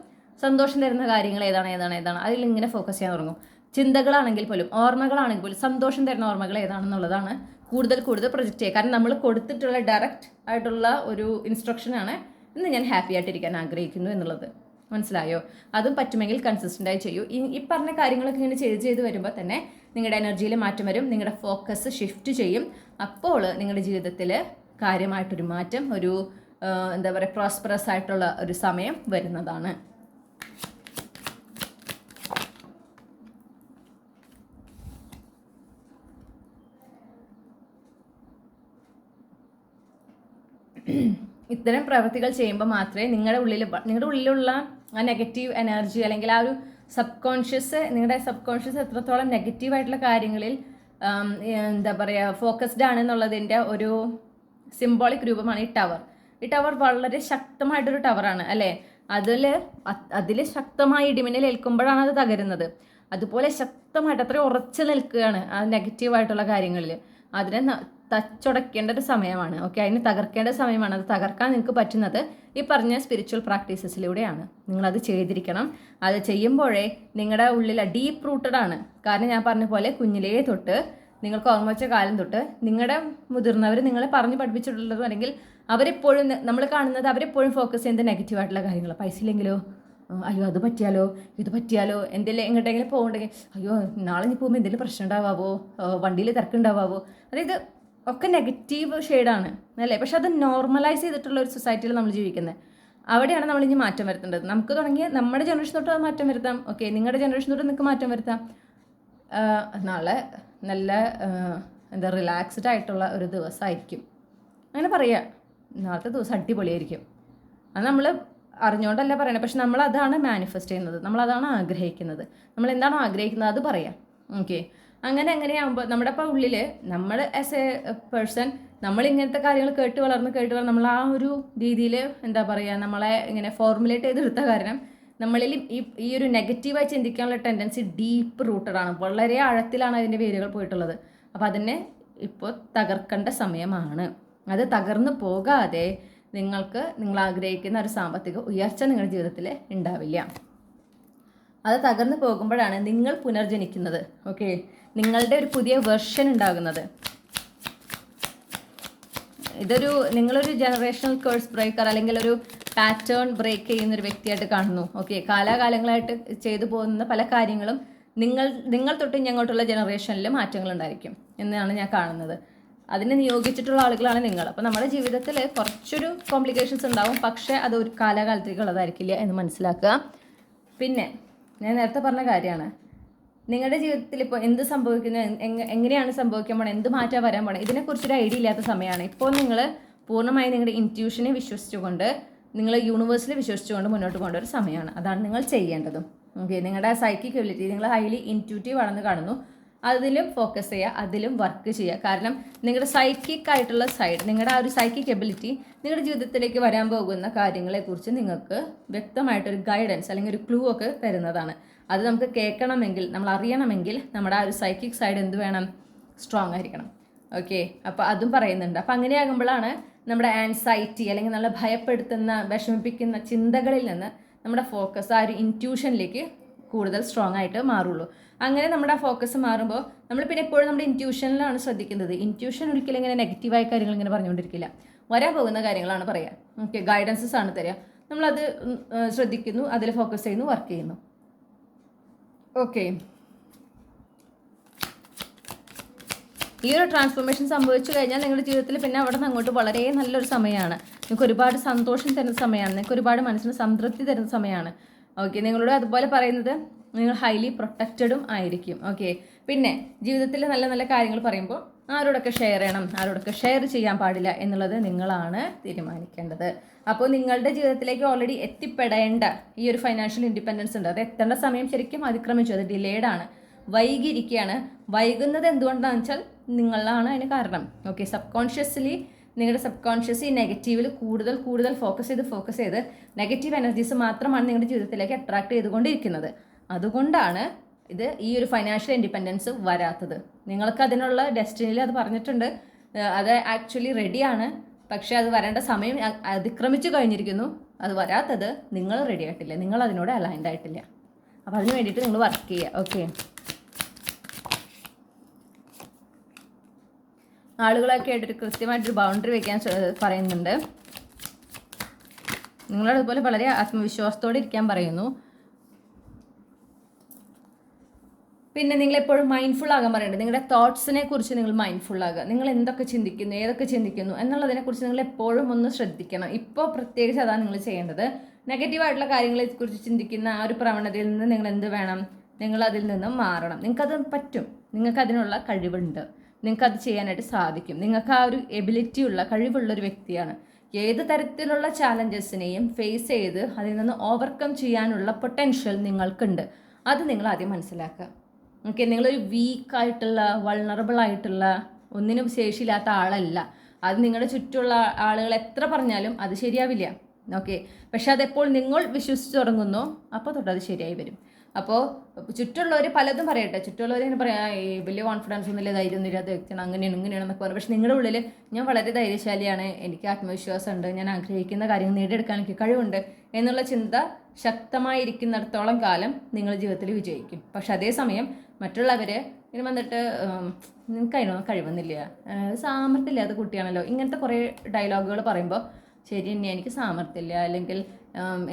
സന്തോഷം തരുന്ന കാര്യങ്ങൾ ഏതാണ് അതിലിങ്ങനെ ഫോക്കസ് ചെയ്യാൻ തുടങ്ങും. ചിന്തകളാണെങ്കിൽ പോലും ഓർമ്മകളാണെങ്കിൽ പോലും സന്തോഷം തരുന്ന ഓർമ്മകൾ ഏതാണെന്നുള്ളതാണ് കൂടുതൽ പ്രൊജക്റ്റ് ചെയ്യുക. കാരണം നമ്മൾ കൊടുത്തിട്ടുള്ള ഡയറക്റ്റ് ആയിട്ടുള്ള ഒരു ഇൻസ്ട്രക്ഷനാണ് ഇന്ന് ഞാൻ ഹാപ്പി ആയിട്ടിരിക്കാൻ ആഗ്രഹിക്കുന്നു എന്നുള്ളത്. മനസ്സിലായോ? അതും പറ്റുമെങ്കിൽ കൺസിസ്റ്റൻ്റായി ചെയ്യൂ. ഈ പറഞ്ഞ കാര്യങ്ങളൊക്കെ ഇങ്ങനെ ചെയ്ത് വരുമ്പോൾ തന്നെ നിങ്ങളുടെ എനർജിയിൽ മാറ്റം വരും, നിങ്ങളുടെ ഫോക്കസ് ഷിഫ്റ്റ് ചെയ്യും. അപ്പോൾ നിങ്ങളുടെ ജീവിതത്തിൽ കാര്യമായിട്ടൊരു മാറ്റം, ഒരു എന്താ പറയുക പ്രോസ്പെറസ് ആയിട്ടുള്ള ഒരു സമയം വരുന്നതാണ്. ഇത്തരം പ്രവൃത്തികൾ ചെയ്യുമ്പോൾ മാത്രമേ നിങ്ങളുടെ ഉള്ളിലുള്ള ആ നെഗറ്റീവ് എനർജി അല്ലെങ്കിൽ ആ ഒരു നിങ്ങളുടെ സബ് കോൺഷ്യസ് എത്രത്തോളം നെഗറ്റീവായിട്ടുള്ള കാര്യങ്ങളിൽ എന്താ പറയുക ഫോക്കസ്ഡ് ആണെന്നുള്ളതിൻ്റെ ഒരു സിംബോളിക് രൂപമാണ് ഈ ടവർ. ഈ ടവർ വളരെ ശക്തമായിട്ടൊരു ടവറാണ് അല്ലേ? അതിൽ ശക്തമായി ഇടിമിന്നൽ ഏൽക്കുമ്പോഴാണ് അത് തകരുന്നത്. അതുപോലെ ശക്തമായിട്ട് അത്രയും ഉറച്ചു നിൽക്കുകയാണ് ആ നെഗറ്റീവായിട്ടുള്ള കാര്യങ്ങളിൽ. അതിനെ തച്ചുടയ്ക്കേണ്ട ഒരു സമയമാണ്. ഓക്കെ, അതിനെ തകർക്കേണ്ട സമയമാണ്. അത് തകർക്കാൻ നിങ്ങൾക്ക് പറ്റുന്നത് ഈ പറഞ്ഞ സ്പിരിച്വൽ പ്രാക്ടീസസിലൂടെയാണ്. നിങ്ങളത് ചെയ്തിരിക്കണം. അത് ചെയ്യുമ്പോഴേ നിങ്ങളുടെ ഉള്ളിൽ ഡീപ്പ് റൂട്ടഡ് ആണ്. കാരണം ഞാൻ പറഞ്ഞ പോലെ കുഞ്ഞിലേ തൊട്ട് നിങ്ങൾക്ക് ഓർമ്മ വെച്ച കാലം തൊട്ട് നിങ്ങളുടെ മുതിർന്നവർ നിങ്ങളെ പറഞ്ഞു പഠിപ്പിച്ചിട്ടുള്ളത്, അല്ലെങ്കിൽ അവരെപ്പോഴും നമ്മൾ കാണുന്നത് അവരെപ്പോഴും ഫോക്കസ് ചെയ്യുന്നത് നെഗറ്റീവായിട്ടുള്ള കാര്യങ്ങൾ. പൈസ ഇല്ലെങ്കിലോ, അയ്യോ അത് പറ്റിയാലോ, ഇത് പറ്റിയാലോ, എന്തെങ്കിലും എങ്ങോട്ടെങ്കിലും പോകണ്ടെങ്കിൽ അയ്യോ നാളെ ഇനി പോകുമ്പോൾ എന്തെങ്കിലും പ്രശ്നം ഉണ്ടാവാവോ, വണ്ടിയിൽ തിരക്കുണ്ടാവാവോ, അതായത് ഒക്കെ നെഗറ്റീവ് ഷെയ്ഡാണ് അല്ലേ. പക്ഷെ അത് നോർമലൈസ് ചെയ്തിട്ടുള്ള ഒരു സൊസൈറ്റിയിൽ നമ്മൾ ജീവിക്കുന്നത്. അവിടെയാണ് നമ്മൾ ഇനി മാറ്റം വരുത്തേണ്ടത്. നമുക്ക് തുടങ്ങിയ നമ്മുടെ ജനറേഷൻ തൊട്ട് അത് മാറ്റം വരുത്താം. ഓക്കെ, നിങ്ങളുടെ ജനറേഷൻ തൊട്ട് നിങ്ങൾക്ക് മാറ്റം വരുത്താം. നാളെ നല്ല റിലാക്സ്ഡ് ആയിട്ടുള്ള ഒരു ദിവസമായിരിക്കും, അങ്ങനെ പറയാം. നാളത്തെ ദിവസം അടിപൊളിയായിരിക്കും. അത് നമ്മൾ അറിഞ്ഞുകൊണ്ടല്ല പറയണത്, പക്ഷെ നമ്മൾ അതാണ് മാനിഫെസ്റ്റ് ചെയ്യുന്നത്, നമ്മളതാണ് ആഗ്രഹിക്കുന്നത്. നമ്മൾ എന്താണോ ആഗ്രഹിക്കുന്നത് അത് പറയാം. ഓക്കെ, അങ്ങനെയാകുമ്പോൾ നമ്മുടെ ഇപ്പോൾ ഉള്ളിൽ നമ്മൾ ആസ് എ പേഴ്സൺ നമ്മൾ ഇങ്ങനത്തെ കാര്യങ്ങൾ കേട്ട് വളർന്ന് നമ്മൾ ആ ഒരു രീതിയിൽ എന്താ പറയുക, നമ്മളെ ഇങ്ങനെ ഫോർമുലേറ്റ് ചെയ്തെടുത്ത കാരണം നമ്മളിൽ ഈ ഒരു നെഗറ്റീവായി ചിന്തിക്കാനുള്ള ടെൻഡൻസി ഡീപ്പ് റൂട്ടഡ് ആണ്. വളരെ ആഴത്തിലാണ് അതിൻ്റെ വേരുകൾ പോയിട്ടുള്ളത്. അപ്പോൾ അതിനെ ഇപ്പോൾ തകർക്കേണ്ട സമയമാണ്. അത് തകർന്നു പോകാതെ നിങ്ങൾ ആഗ്രഹിക്കുന്ന ഒരു സാമ്പത്തിക ഉയർച്ച നിങ്ങളുടെ ജീവിതത്തിൽ ഉണ്ടാവില്ല. അത് തകർന്നു പോകുമ്പോഴാണ് നിങ്ങൾ പുനർജനിക്കുന്നത്. ഓക്കെ, നിങ്ങളുടെ ഒരു പുതിയ വെർഷൻ ഉണ്ടാകുന്നത്. നിങ്ങളൊരു ജനറേഷണൽ കേഴ്സ് ബ്രേക്കർ അല്ലെങ്കിൽ ഒരു പാറ്റേൺ ബ്രേക്ക് ചെയ്യുന്നൊരു വ്യക്തിയായിട്ട് കാണുന്നു. ഓക്കെ, കാലാകാലങ്ങളായിട്ട് ചെയ്തു പോകുന്ന പല കാര്യങ്ങളും നിങ്ങൾ തൊട്ട് ഞങ്ങോട്ടുള്ള ജനറേഷനിൽ മാറ്റങ്ങൾ ഉണ്ടായിരിക്കും എന്നാണ് ഞാൻ കാണുന്നത്. അതിനെ നിയോഗിച്ചിട്ടുള്ള ആളുകളാണ് നിങ്ങൾ. അപ്പോൾ നമ്മുടെ ജീവിതത്തിൽ കുറച്ചൊരു കോംപ്ലിക്കേഷൻസ് ഉണ്ടാവും, പക്ഷേ അത് ഒരു കാലാകാലത്തേക്കുള്ളതായിരിക്കില്ല എന്ന് മനസ്സിലാക്കുക. പിന്നെ ഞാൻ നേരത്തെ പറഞ്ഞ കാര്യമാണ്, നിങ്ങളുടെ ജീവിതത്തിൽ ഇപ്പോൾ എന്ത് സംഭവിക്കുന്നത്, എങ്ങനെയാണ് സംഭവിക്കാൻ പോണത്, എന്ത് മാറ്റം വരാൻ പോണത്, ഇതിനെക്കുറിച്ചൊരു ഐഡിയ ഇല്ലാത്ത സമയമാണ്. ഇപ്പോൾ നിങ്ങൾ പൂർണ്ണമായി നിങ്ങളുടെ ഇൻറ്റ്യൂഷനെ വിശ്വസിച്ചുകൊണ്ട്, നിങ്ങൾ യൂണിവേഴ്സിൽ വിശ്വസിച്ചുകൊണ്ട് മുന്നോട്ട് പോകേണ്ട ഒരു സമയമാണ്. അതാണ് നിങ്ങൾ ചെയ്യേണ്ടതും. ഓക്കെ, നിങ്ങളുടെ സൈക്കിക് എബിലിറ്റി, നിങ്ങൾ ഹൈലി ഇൻറ്റ്യൂട്ടീവ് ആണെന്ന് കാണുന്നു, അതിലും ഫോക്കസ് ചെയ്യുക, അതിലും വർക്ക് ചെയ്യുക. കാരണം നിങ്ങളുടെ സൈക്കിക് ആയിട്ടുള്ള സൈഡ്, നിങ്ങളുടെ ആ ഒരു സൈക്കിക് എബിലിറ്റി നിങ്ങളുടെ ജീവിതത്തിലേക്ക് വരാൻ പോകുന്ന കാര്യങ്ങളെക്കുറിച്ച് നിങ്ങൾക്ക് വ്യക്തമായിട്ടൊരു ഗൈഡൻസ് അല്ലെങ്കിൽ ഒരു ക്ലൂ ഒക്കെ തരുന്നതാണ്. അത് നമുക്ക് കേൾക്കണമെങ്കിൽ, നമ്മൾ അറിയണമെങ്കിൽ നമ്മുടെ ആ ഒരു സൈക്കിക് സൈഡ് എന്ത് വേണം, സ്ട്രോങ് ആയിരിക്കണം. ഓക്കെ, അപ്പോൾ അതും പറയുന്നുണ്ട്. അപ്പോൾ അങ്ങനെയാകുമ്പോഴാണ് നമ്മുടെ ആൻസൈറ്റി അല്ലെങ്കിൽ നല്ല ഭയപ്പെടുത്തുന്ന, വിഷമിപ്പിക്കുന്ന ചിന്തകളിൽ നിന്ന് നമ്മുടെ ഫോക്കസ് ആ ഒരു ഇൻറ്റ്യൂഷനിലേക്ക് കൂടുതൽ സ്ട്രോങ് ആയിട്ട് മാറുള്ളൂ. അങ്ങനെ നമ്മുടെ ഫോക്കസ് മാറുമ്പോൾ നമ്മൾ പിന്നെ എപ്പോഴും നമ്മുടെ ഇൻറ്റ്യൂഷനിലാണ് ശ്രദ്ധിക്കുന്നത്. ഇൻറ്റ്യൂഷൻ ഒരിക്കലും ഇങ്ങനെ നെഗറ്റീവായ കാര്യങ്ങൾ ഇങ്ങനെ പറഞ്ഞുകൊണ്ടിരിക്കില്ല, വരാൻ പോകുന്ന കാര്യങ്ങളാണ് പറയുക. ഓക്കെ, ഗൈഡൻസസ് ആണ് തരിക. നമ്മളത് ശ്രദ്ധിക്കുന്നു, അതിൽ ഫോക്കസ് ചെയ്യുന്നു, വർക്ക് ചെയ്യുന്നു. ഓക്കെ, ഈ ഒരു ട്രാൻസ്ഫോർമേഷൻ സംഭവിച്ചു കഴിഞ്ഞാൽ നിങ്ങളുടെ ജീവിതത്തിൽ പിന്നെ അവിടെ നിന്ന് അങ്ങോട്ട് വളരെ നല്ലൊരു സമയമാണ്. നിങ്ങൾക്ക് ഒരുപാട് സന്തോഷം തരുന്ന സമയമാണ്, നിങ്ങൾക്ക് ഒരുപാട് മനസ്സിന് സംതൃപ്തി തരുന്ന സമയമാണ്. ഓക്കെ, നിങ്ങളോട് അതുപോലെ പറയുന്നത് നിങ്ങൾ ഹൈലി പ്രൊട്ടക്റ്റഡും ആയിരിക്കും. ഓക്കെ, പിന്നെ ജീവിതത്തിൽ നല്ല നല്ല കാര്യങ്ങൾ പറയുമ്പോൾ ആരോടൊക്കെ ഷെയർ ചെയ്യണം, ആരോടൊക്കെ ഷെയർ ചെയ്യാൻ പാടില്ല എന്നുള്ളത് നിങ്ങളാണ് തീരുമാനിക്കേണ്ടത്. അപ്പോൾ നിങ്ങളുടെ ജീവിതത്തിലേക്ക് ഓൾറെഡി എത്തിപ്പെടേണ്ട ഈ ഒരു ഫൈനാൻഷ്യൽ ഇൻഡിപെൻഡൻസ് ഉണ്ട്, അത് എത്തേണ്ട സമയം ശരിക്കും അതിക്രമിച്ചു, അത് ഡിലേഡ് ആണ്, വൈകിയിരിക്കുകയാണ്. വൈകുന്നത് എന്തുകൊണ്ടാണെന്ന് വെച്ചാൽ നിങ്ങളാണ് അതിന് കാരണം. ഓക്കെ, നിങ്ങളുടെ സബ് കോൺഷ്യസ് ഈ നെഗറ്റീവിൽ കൂടുതൽ ഫോക്കസ് ചെയ്ത് നെഗറ്റീവ് എനർജീസ് മാത്രമാണ് നിങ്ങളുടെ ജീവിതത്തിലേക്ക് അട്രാക്ട് ചെയ്തുകൊണ്ടിരിക്കുന്നത്. അതുകൊണ്ടാണ് ഈ ഒരു ഫൈനാൻഷ്യൽ ഇൻഡിപെൻഡൻസ് വരാത്തത്. നിങ്ങൾക്ക് അതിനുള്ള ഡെസ്റ്റിനിയിൽ അത് പറഞ്ഞിട്ടുണ്ട്, അത് ആക്ച്വലി റെഡിയാണ്. പക്ഷേ അത് വരേണ്ട സമയം അതിക്രമിച്ചു കഴിഞ്ഞിരിക്കുന്നു. അത് വരാത്തത് നിങ്ങൾ റെഡി ആയിട്ടില്ല, നിങ്ങൾ അതിനോട് അലൈൻഡ് ആയിട്ടില്ല. അപ്പോൾ അതിന് വേണ്ടിയിട്ട് നിങ്ങൾ വർക്ക് ചെയ്യുക. ഓക്കെ, ആളുകളൊക്കെ ആയിട്ടൊരു കൃത്യമായിട്ടൊരു ബൗണ്ടറി വയ്ക്കാൻ പറയുന്നുണ്ട്. നിങ്ങളതുപോലെ വളരെ ആത്മവിശ്വാസത്തോടെ ഇരിക്കാൻ പറയുന്നു. പിന്നെ നിങ്ങളെപ്പോഴും മൈൻഡ്ഫുൾ ആകാൻ പറയുന്നുണ്ട്. നിങ്ങളുടെ തോട്ട്സിനെ കുറിച്ച് നിങ്ങൾ മൈൻഡ്ഫുൾ ആകുക. നിങ്ങൾ എന്തൊക്കെ ചിന്തിക്കുന്നു, ഏതൊക്കെ ചിന്തിക്കുന്നു എന്നുള്ളതിനെക്കുറിച്ച് നിങ്ങൾ എപ്പോഴും ഒന്ന് ശ്രദ്ധിക്കണം. ഇപ്പോൾ പ്രത്യേകിച്ച് അതാണ് നിങ്ങൾ ചെയ്യേണ്ടത്. നെഗറ്റീവായിട്ടുള്ള കാര്യങ്ങളെക്കുറിച്ച് ചിന്തിക്കുന്ന ആ ഒരു പ്രവണതയിൽ നിന്ന് നിങ്ങൾ എന്ത് വേണം, നിങ്ങൾ അതിൽ നിന്നും മാറണം. നിങ്ങൾക്കത് പറ്റും, നിങ്ങൾക്കതിനുള്ള കഴിവുണ്ട്, നിങ്ങൾക്കത് ചെയ്യാനായിട്ട് സാധിക്കും. നിങ്ങൾക്ക് ആ ഒരു എബിലിറ്റി ഉള്ള കഴിവുള്ളൊരു വ്യക്തിയാണ്. ഏത് തരത്തിലുള്ള ചാലഞ്ചസിനെയും ഫേസ് ചെയ്ത് അതിൽ നിന്ന് ഓവർകം ചെയ്യാനുള്ള പൊട്ടൻഷ്യൽ നിങ്ങൾക്കുണ്ട്. അത് നിങ്ങൾ ആദ്യം മനസ്സിലാക്കുക. ഓക്കെ, നിങ്ങളൊരു വീക്കായിട്ടുള്ള, വൾണറബിൾ ആയിട്ടുള്ള, ഒന്നിനും ശേഷിയില്ലാത്ത ആളല്ല. അത് നിങ്ങളുടെ ചുറ്റുമുള്ള ആളുകൾ എത്ര പറഞ്ഞാലും അത് ശരിയാവില്ല. ഓക്കെ, പക്ഷെ അതെപ്പോൾ നിങ്ങൾ വിശ്വസിച്ച് തുടങ്ങുന്നോ അപ്പോൾ തൊട്ട് അത് ശരിയായി വരും. അപ്പോൾ ചുറ്റുള്ളവർ പലതും പറയട്ടെ, ചുറ്റുള്ളവർ ഇങ്ങനെ പറയാം ഈ വലിയ കോൺഫിഡൻസ് ഒന്നുമില്ല, ധൈര്യം ഒന്നും ഇല്ലാത്ത വ്യക്തിയാണ്, അങ്ങനെയാണ് ഇങ്ങനെയാണെന്നൊക്കെ പറയും. പക്ഷെ നിങ്ങളുടെ ഉള്ളിൽ ഞാൻ വളരെ ധൈര്യശാലിയാണ്, എനിക്ക് ആത്മവിശ്വാസമുണ്ട്, ഞാൻ ആഗ്രഹിക്കുന്ന കാര്യങ്ങൾ നേടിയെടുക്കാൻ എനിക്ക് കഴിവുണ്ട് എന്നുള്ള ചിന്ത ശക്തമായിരിക്കുന്നിടത്തോളം കാലം നിങ്ങൾ ജീവിതത്തിൽ വിജയിക്കും. പക്ഷെ അതേസമയം മറ്റുള്ളവർ ഇനി വന്നിട്ട് നിങ്ങൾക്ക് അതിനൊന്നും കഴിവൊന്നുമില്ല, സാമർത്ഥ്യമില്ല, അത് കുട്ടിയാണല്ലോ, ഇങ്ങനത്തെ കുറേ ഡയലോഗുകൾ പറയുമ്പോൾ ശരി തന്നെ എനിക്ക് സാമർത്ഥ്യമില്ല, അല്ലെങ്കിൽ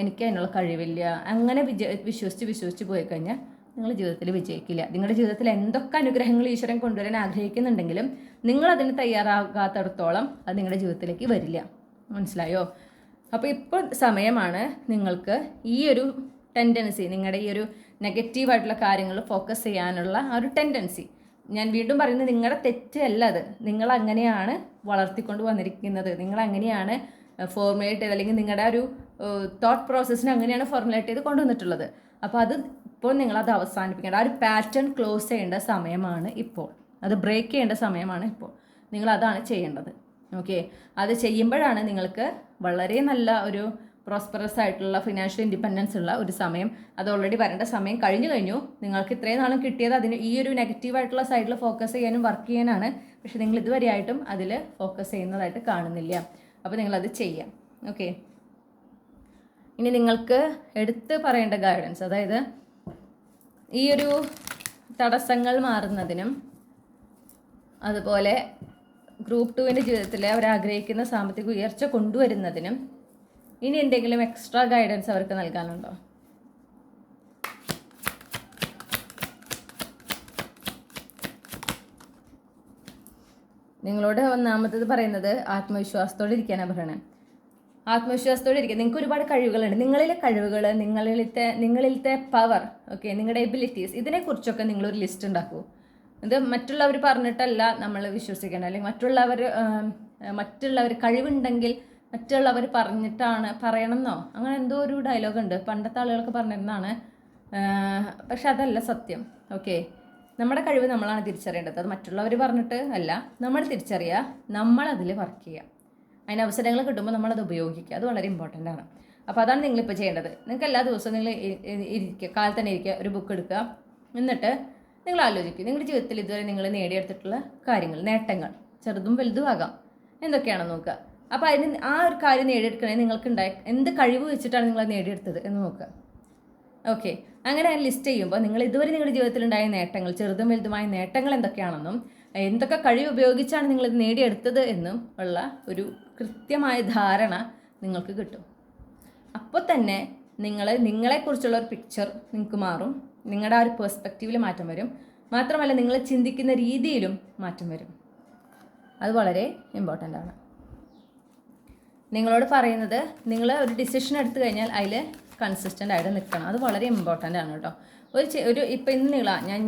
എനിക്ക് അതിനുള്ള കഴിവില്ല, അങ്ങനെ വിശ്വസിച്ച് പോയി കഴിഞ്ഞാൽ നിങ്ങൾ ജീവിതത്തിൽ വിജയിക്കില്ല. നിങ്ങളുടെ ജീവിതത്തിൽ എന്തൊക്കെ അനുഗ്രഹങ്ങൾ ഈശ്വരൻ കൊണ്ടുവരാൻ ആഗ്രഹിക്കുന്നുണ്ടെങ്കിലും നിങ്ങളതിന് തയ്യാറാകാത്തിടത്തോളം അത് നിങ്ങളുടെ ജീവിതത്തിലേക്ക് വരില്ല. മനസ്സിലായോ? അപ്പോൾ ഇപ്പോൾ സമയമാണ് നിങ്ങൾക്ക് ഈ ഒരു ടെൻഡൻസി, നിങ്ങളുടെ ഈ ഒരു നെഗറ്റീവായിട്ടുള്ള കാര്യങ്ങൾ ഫോക്കസ് ചെയ്യാനുള്ള ആ ഒരു ടെൻഡൻസി, ഞാൻ വീണ്ടും പറയുന്നത് നിങ്ങളുടെ തെറ്റല്ല, അത് നിങ്ങൾ അങ്ങനെയാണ് വളർത്തിക്കൊണ്ട് വന്നിരിക്കുന്നത്, നിങ്ങൾ അങ്ങനെയാണ് ഫോർമുലേറ്റ് ചെയ്ത്, അല്ലെങ്കിൽ നിങ്ങളുടെ ഒരു തോട്ട് പ്രോസസ്സിന് അങ്ങനെയാണ് ഫോർമുലേറ്റ് ചെയ്ത് കൊണ്ടുവന്നിട്ടുള്ളത്. അപ്പോൾ അത് ഇപ്പോൾ നിങ്ങളത് അവസാനിപ്പിക്കേണ്ട, ആ ഒരു പാറ്റേൺ ക്ലോസ് ചെയ്യേണ്ട സമയമാണ് ഇപ്പോൾ, അത് ബ്രേക്ക് ചെയ്യേണ്ട സമയമാണ് ഇപ്പോൾ. നിങ്ങളതാണ് ചെയ്യേണ്ടത്. ഓക്കെ, അത് ചെയ്യുമ്പോഴാണ് നിങ്ങൾക്ക് വളരെ നല്ല ഒരു പ്രോസ്പെറസ് ആയിട്ടുള്ള ഫിനാൻഷ്യൽ ഇൻഡിപെൻഡൻസ് ഉള്ള ഒരു സമയം, അത് ഓൾറെഡി വരേണ്ട സമയം കഴിഞ്ഞു. നിങ്ങൾക്ക് ഇത്രയും നാളും കിട്ടിയത് അതിന് ഈ ഒരു നെഗറ്റീവായിട്ടുള്ള സൈഡിൽ ഫോക്കസ് ചെയ്യാനും വർക്ക് ചെയ്യാനാണ്. പക്ഷെ നിങ്ങൾ ഇതുവരെയായിട്ടും അതിൽ ഫോക്കസ് ചെയ്യുന്നതായിട്ട് കാണുന്നില്ല. അപ്പോൾ നിങ്ങളത് ചെയ്യാം. ഓക്കെ, ഇനി നിങ്ങൾക്ക് എടുത്ത് പറയേണ്ട ഗൈഡൻസ്, അതായത് ഈ ഒരു തടസ്സങ്ങൾ മാറുന്നതിനും അതുപോലെ ഗ്രൂപ്പ് 2-ൻ്റെ ജീവിതത്തിൽ അവരാഗ്രഹിക്കുന്ന സാമ്പത്തിക ഉയർച്ച കൊണ്ടുവരുന്നതിനും ഇനി എന്തെങ്കിലും എക്സ്ട്രാ ഗൈഡൻസ് അവർക്ക് നൽകാനുണ്ടോ? നിങ്ങളോട് ഒന്നാമത്തത് പറയുന്നത് ആത്മവിശ്വാസത്തോടെ ഇരിക്കാനാണ് പറയണത്. ആത്മവിശ്വാസത്തോടെ ഇരിക്കുക. നിങ്ങൾക്ക് ഒരുപാട് കഴിവുകളുണ്ട്, നിങ്ങളിലെ കഴിവുകൾ, നിങ്ങളിലത്തെ പവർ, ഓക്കെ, നിങ്ങളുടെ എബിലിറ്റീസ്, ഇതിനെക്കുറിച്ചൊക്കെ നിങ്ങളൊരു ലിസ്റ്റ് ഉണ്ടാക്കൂ. ഇത് മറ്റുള്ളവർ പറഞ്ഞിട്ടല്ല നമ്മൾ വിശ്വസിക്കേണ്ടത്, അല്ലെങ്കിൽ മറ്റുള്ളവർ കഴിവുണ്ടെങ്കിൽ മറ്റുള്ളവർ പറയണമെന്നോ അങ്ങനെ എന്തോ ഒരു ഡയലോഗ് ഉണ്ട്, പണ്ടത്തെ ആളുകൾക്ക് പറഞ്ഞിരുന്നതാണ്. പക്ഷെ അതല്ല സത്യം. ഓക്കെ, നമ്മുടെ കഴിവ് നമ്മളാണ് തിരിച്ചറിയേണ്ടത്, അത് മറ്റുള്ളവർ പറഞ്ഞിട്ട് അല്ല, നമ്മൾ തിരിച്ചറിയുക, നമ്മളതിൽ വർക്ക് ചെയ്യുക, അതിന് അവസരങ്ങൾ കിട്ടുമ്പോൾ നമ്മളത് ഉപയോഗിക്കുക, അത് വളരെ ഇമ്പോർട്ടൻ്റ് ആണ്. അപ്പോൾ അതാണ് നിങ്ങളിപ്പോൾ ചെയ്യേണ്ടത്. നിങ്ങൾക്ക് എല്ലാ ദിവസവും നിങ്ങൾ ഇരിക്കുക, കാലത്ത് തന്നെ ഇരിക്കുക, ഒരു ബുക്ക് എടുക്കുക, എന്നിട്ട് നിങ്ങൾ ആലോചിക്കുക നിങ്ങളുടെ ജീവിതത്തിൽ ഇതുവരെ നിങ്ങൾ നേടിയെടുത്തിട്ടുള്ള കാര്യങ്ങൾ, നേട്ടങ്ങൾ, ചെറുതും വലുതും ആകാം, എന്തൊക്കെയാണെന്ന് നോക്കുക. അപ്പോൾ അതിന് ആ ഒരു കാര്യം നേടിയെടുക്കണേ നിങ്ങൾക്കുണ്ടായ എന്ത് കഴിവ് വെച്ചിട്ടാണ് നിങ്ങൾ നേടിയെടുത്തത് എന്ന് നോക്കുക. ഓക്കെ, അങ്ങനെ ലിസ്റ്റ് ചെയ്യുമ്പോൾ നിങ്ങൾ ഇതുവരെ നിങ്ങളുടെ ജീവിതത്തിലുണ്ടായ നേട്ടങ്ങൾ, ചെറുതും വലുതുമായ നേട്ടങ്ങൾ എന്തൊക്കെയാണെന്നും എന്തൊക്കെ കഴിവ് ഉപയോഗിച്ചാണ് നിങ്ങളിത് നേടിയെടുത്തത് എന്നും ഉള്ള ഒരു കൃത്യമായ ധാരണ നിങ്ങൾക്ക് കിട്ടും. അപ്പോൾ തന്നെ നിങ്ങളെക്കുറിച്ചുള്ള ഒരു പിക്ചർ നിങ്ങൾക്ക് മാറും, നിങ്ങളുടെ ആ ഒരു പെർസ്പെക്റ്റീവിൽ മാറ്റം വരും. മാത്രമല്ല നിങ്ങൾ ചിന്തിക്കുന്ന രീതിയിലും മാറ്റം വരും. അത് വളരെ ഇമ്പോർട്ടൻ്റ് ആണ്. നിങ്ങളോട് പറയുന്നത് നിങ്ങൾ ഒരു ഡിസിഷൻ എടുത്തു കഴിഞ്ഞാൽ അതിൽ കൺസിസ്റ്റൻ്റ് ആയിട്ട് നിൽക്കണം. അത് വളരെ ഇമ്പോർട്ടൻ്റ് ആണ് കേട്ടോ. ഇപ്പോൾ ഇന്ന് ഞാൻ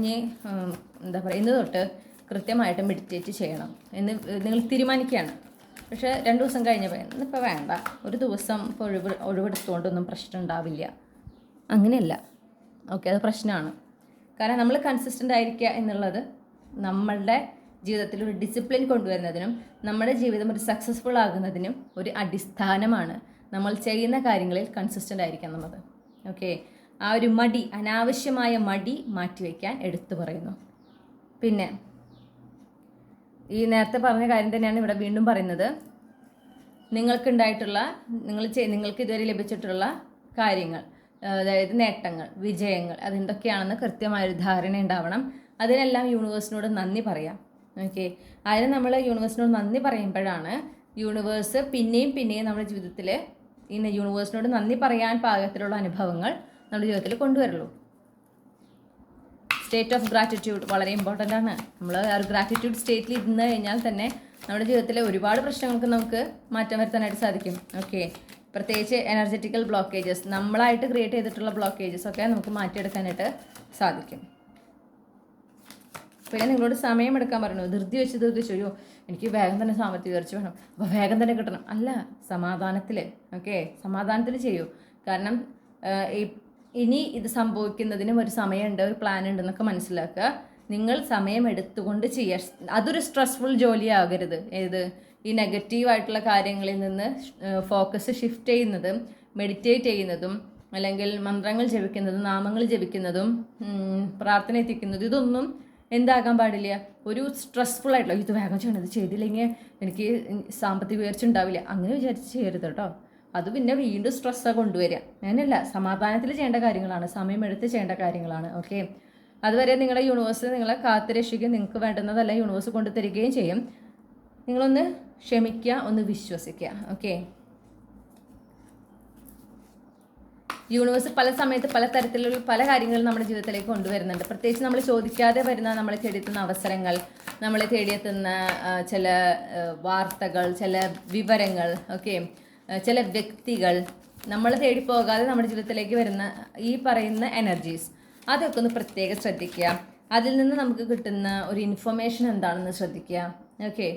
എന്താ പറയുക, ഇന്ന് തൊട്ട് കൃത്യമായിട്ട് മെഡിറ്റേറ്റ് ചെയ്യണം എന്ന് നിങ്ങൾ തീരുമാനിക്കുകയാണ്. പക്ഷേ 2 ദിവസം കഴിഞ്ഞപ്പോൾ ഇന്നിപ്പോൾ വേണ്ട, ഒരു ദിവസം ഇപ്പോൾ ഒഴിവെടുത്തുകൊണ്ടൊന്നും പ്രശ്നം ഉണ്ടാവില്ല, അങ്ങനെയല്ല. ഓക്കെ, അത് പ്രശ്നമാണ്. കാരണം നമ്മൾ കൺസിസ്റ്റൻ്റ് ആയിരിക്കുക എന്നുള്ളത് നമ്മളുടെ ജീവിതത്തിൽ ഒരു ഡിസിപ്ലിൻ കൊണ്ടുവരുന്നതിനും നമ്മുടെ ജീവിതം ഒരു സക്സസ്ഫുൾ ആകുന്നതിനും ഒരു അടിസ്ഥാനമാണ് നമ്മൾ ചെയ്യുന്ന കാര്യങ്ങളിൽ കൺസിസ്റ്റൻ്റ് ആയിരിക്കുക എന്നുള്ളത്. ഓക്കെ, ആ ഒരു അനാവശ്യമായ മടി മാറ്റിവെക്കാൻ എടുത്തു പറയുന്നു. പിന്നെ ഈ നേരത്തെ പറഞ്ഞ കാര്യം തന്നെയാണ് ഇവിടെ വീണ്ടും പറയുന്നത്. നിങ്ങൾക്കുണ്ടായിട്ടുള്ള നിങ്ങൾക്ക് ഇതുവരെ ലഭിച്ചിട്ടുള്ള കാര്യങ്ങൾ, അതായത് നേട്ടങ്ങൾ, വിജയങ്ങൾ, അതെന്തൊക്കെയാണെന്ന് കൃത്യമായൊരു ധാരണ ഉണ്ടാവണം. അതിനെല്ലാം യൂണിവേഴ്സിനോട് നന്ദി പറയാം. ഓക്കെ, അതിന് നമ്മൾ യൂണിവേഴ്സിനോട് നന്ദി പറയുമ്പോഴാണ് യൂണിവേഴ്സ് പിന്നെയും നമ്മുടെ ജീവിതത്തിൽ യൂണിവേഴ്സിനോട് നന്ദി പറയാൻ പാകത്തിലുള്ള അനുഭവങ്ങൾ നമ്മുടെ ജീവിതത്തിൽ കൊണ്ടുവരുള്ളൂ. സ്റ്റേറ്റ് ഓഫ് ഗ്രാറ്റിറ്റ്യൂഡ് വളരെ ഇമ്പോർട്ടൻ്റ് ആണ്. നമ്മൾ ആ ഒരു ഗ്രാറ്റിറ്റ്യൂഡ് സ്റ്റേറ്റിൽ ഇരുന്ന് കഴിഞ്ഞാൽ തന്നെ നമ്മുടെ ജീവിതത്തിലെ ഒരുപാട് പ്രശ്നങ്ങൾക്ക് നമുക്ക് മാറ്റം വരുത്താനായിട്ട് സാധിക്കും. ഓക്കെ, പ്രത്യേകിച്ച് എനർജറ്റിക്കൽ ബ്ലോക്കേജസ്, നമ്മളായിട്ട് ക്രിയേറ്റ് ചെയ്തിട്ടുള്ള ബ്ലോക്കേജസ് ഒക്കെ നമുക്ക് മാറ്റിയെടുക്കാനായിട്ട് സാധിക്കും. പിന്നെ നിങ്ങളോട് സമയമെടുക്കാൻ പറഞ്ഞു, ധൃതി വെച്ച് അയ്യോ എനിക്ക് വേഗം തന്നെ സാമ്പത്തിക ഉയർച്ച വേണം, അപ്പോൾ വേഗം തന്നെ കിട്ടണം, അല്ല, സമാധാനത്തിൽ. ഓക്കെ, സമാധാനത്തിൽ ചെയ്യൂ. കാരണം ഇനി ഇത് സംഭവിക്കുന്നതിനും ഒരു സമയമുണ്ട്, ഒരു പ്ലാൻ ഉണ്ടെന്നൊക്കെ മനസ്സിലാക്കുക. നിങ്ങൾ സമയം എടുത്തുകൊണ്ട് ചെയ്യുക. അതൊരു സ്ട്രെസ്ഫുൾ ജോലിയാകരുത്. ഈ നെഗറ്റീവായിട്ടുള്ള കാര്യങ്ങളിൽ നിന്ന് ഫോക്കസ് ഷിഫ്റ്റ് ചെയ്യുന്നതും മെഡിറ്റേറ്റ് ചെയ്യുന്നതും അല്ലെങ്കിൽ മന്ത്രങ്ങൾ ജപിക്കുന്നതും നാമങ്ങൾ ജപിക്കുന്നതും പ്രാർത്ഥന എത്തിക്കുന്നതും ഇതൊന്നും എന്താകാൻ പാടില്ല, ഒരു സ്ട്രെസ്ഫുൾ ആയിട്ടുള്ള ഇത് വേഗം ചെയ്യണം, ഇത് ചെയ്തില്ലെങ്കിൽ എനിക്ക് സാമ്പത്തിക ഉയർച്ച ഉണ്ടാവില്ല അങ്ങനെ വിചാരിച്ച് ചെയ്യരുത് കേട്ടോ. അത് പിന്നെ വീണ്ടും സ്ട്രെസ്സാണ് കൊണ്ടുവരിക. അങ്ങനെയല്ല, സമാധാനത്തിൽ ചെയ്യേണ്ട കാര്യങ്ങളാണ്, സമയമെടുത്ത് ചെയ്യേണ്ട കാര്യങ്ങളാണ്. ഓക്കെ, അതുവരെ നിങ്ങളുടെ യൂണിവേഴ്സ് നിങ്ങളെ കാത്തു രക്ഷിക്കും, നിങ്ങൾക്ക് വേണ്ടുന്നതല്ല യൂണിവേഴ്സ് കൊണ്ടു തരികയും ചെയ്യും. നിങ്ങളൊന്ന് ക്ഷമിക്കുക, ഒന്ന് വിശ്വസിക്കുക. ഓക്കെ, യൂണിവേഴ്സ് പല സമയത്ത് പല തരത്തിലുള്ള പല കാര്യങ്ങളും നമ്മുടെ ജീവിതത്തിലേക്ക് കൊണ്ടുവരുന്നുണ്ട്. പ്രത്യേകിച്ച് നമ്മൾ ചോദിക്കാതെ വരുന്ന നമ്മളെ തേടിയെത്തുന്ന അവസരങ്ങൾ, നമ്മളെ തേടിയെത്തുന്ന ചില വാർത്തകൾ, ചില വിവരങ്ങൾ, ഓക്കെ, ചില വ്യക്തികൾ, നമ്മൾ തേടിപ്പോകാതെ നമ്മുടെ ജീവിതത്തിലേക്ക് വരുന്ന ഈ പറയുന്ന എനർജീസ്, അതൊക്കെ ഒന്ന് പ്രത്യേകം ശ്രദ്ധിക്കുക. അതിൽ നിന്ന് നമുക്ക് കിട്ടുന്ന ഒരു ഇൻഫർമേഷൻ എന്താണെന്ന് ശ്രദ്ധിക്കുക. ഓക്കെ,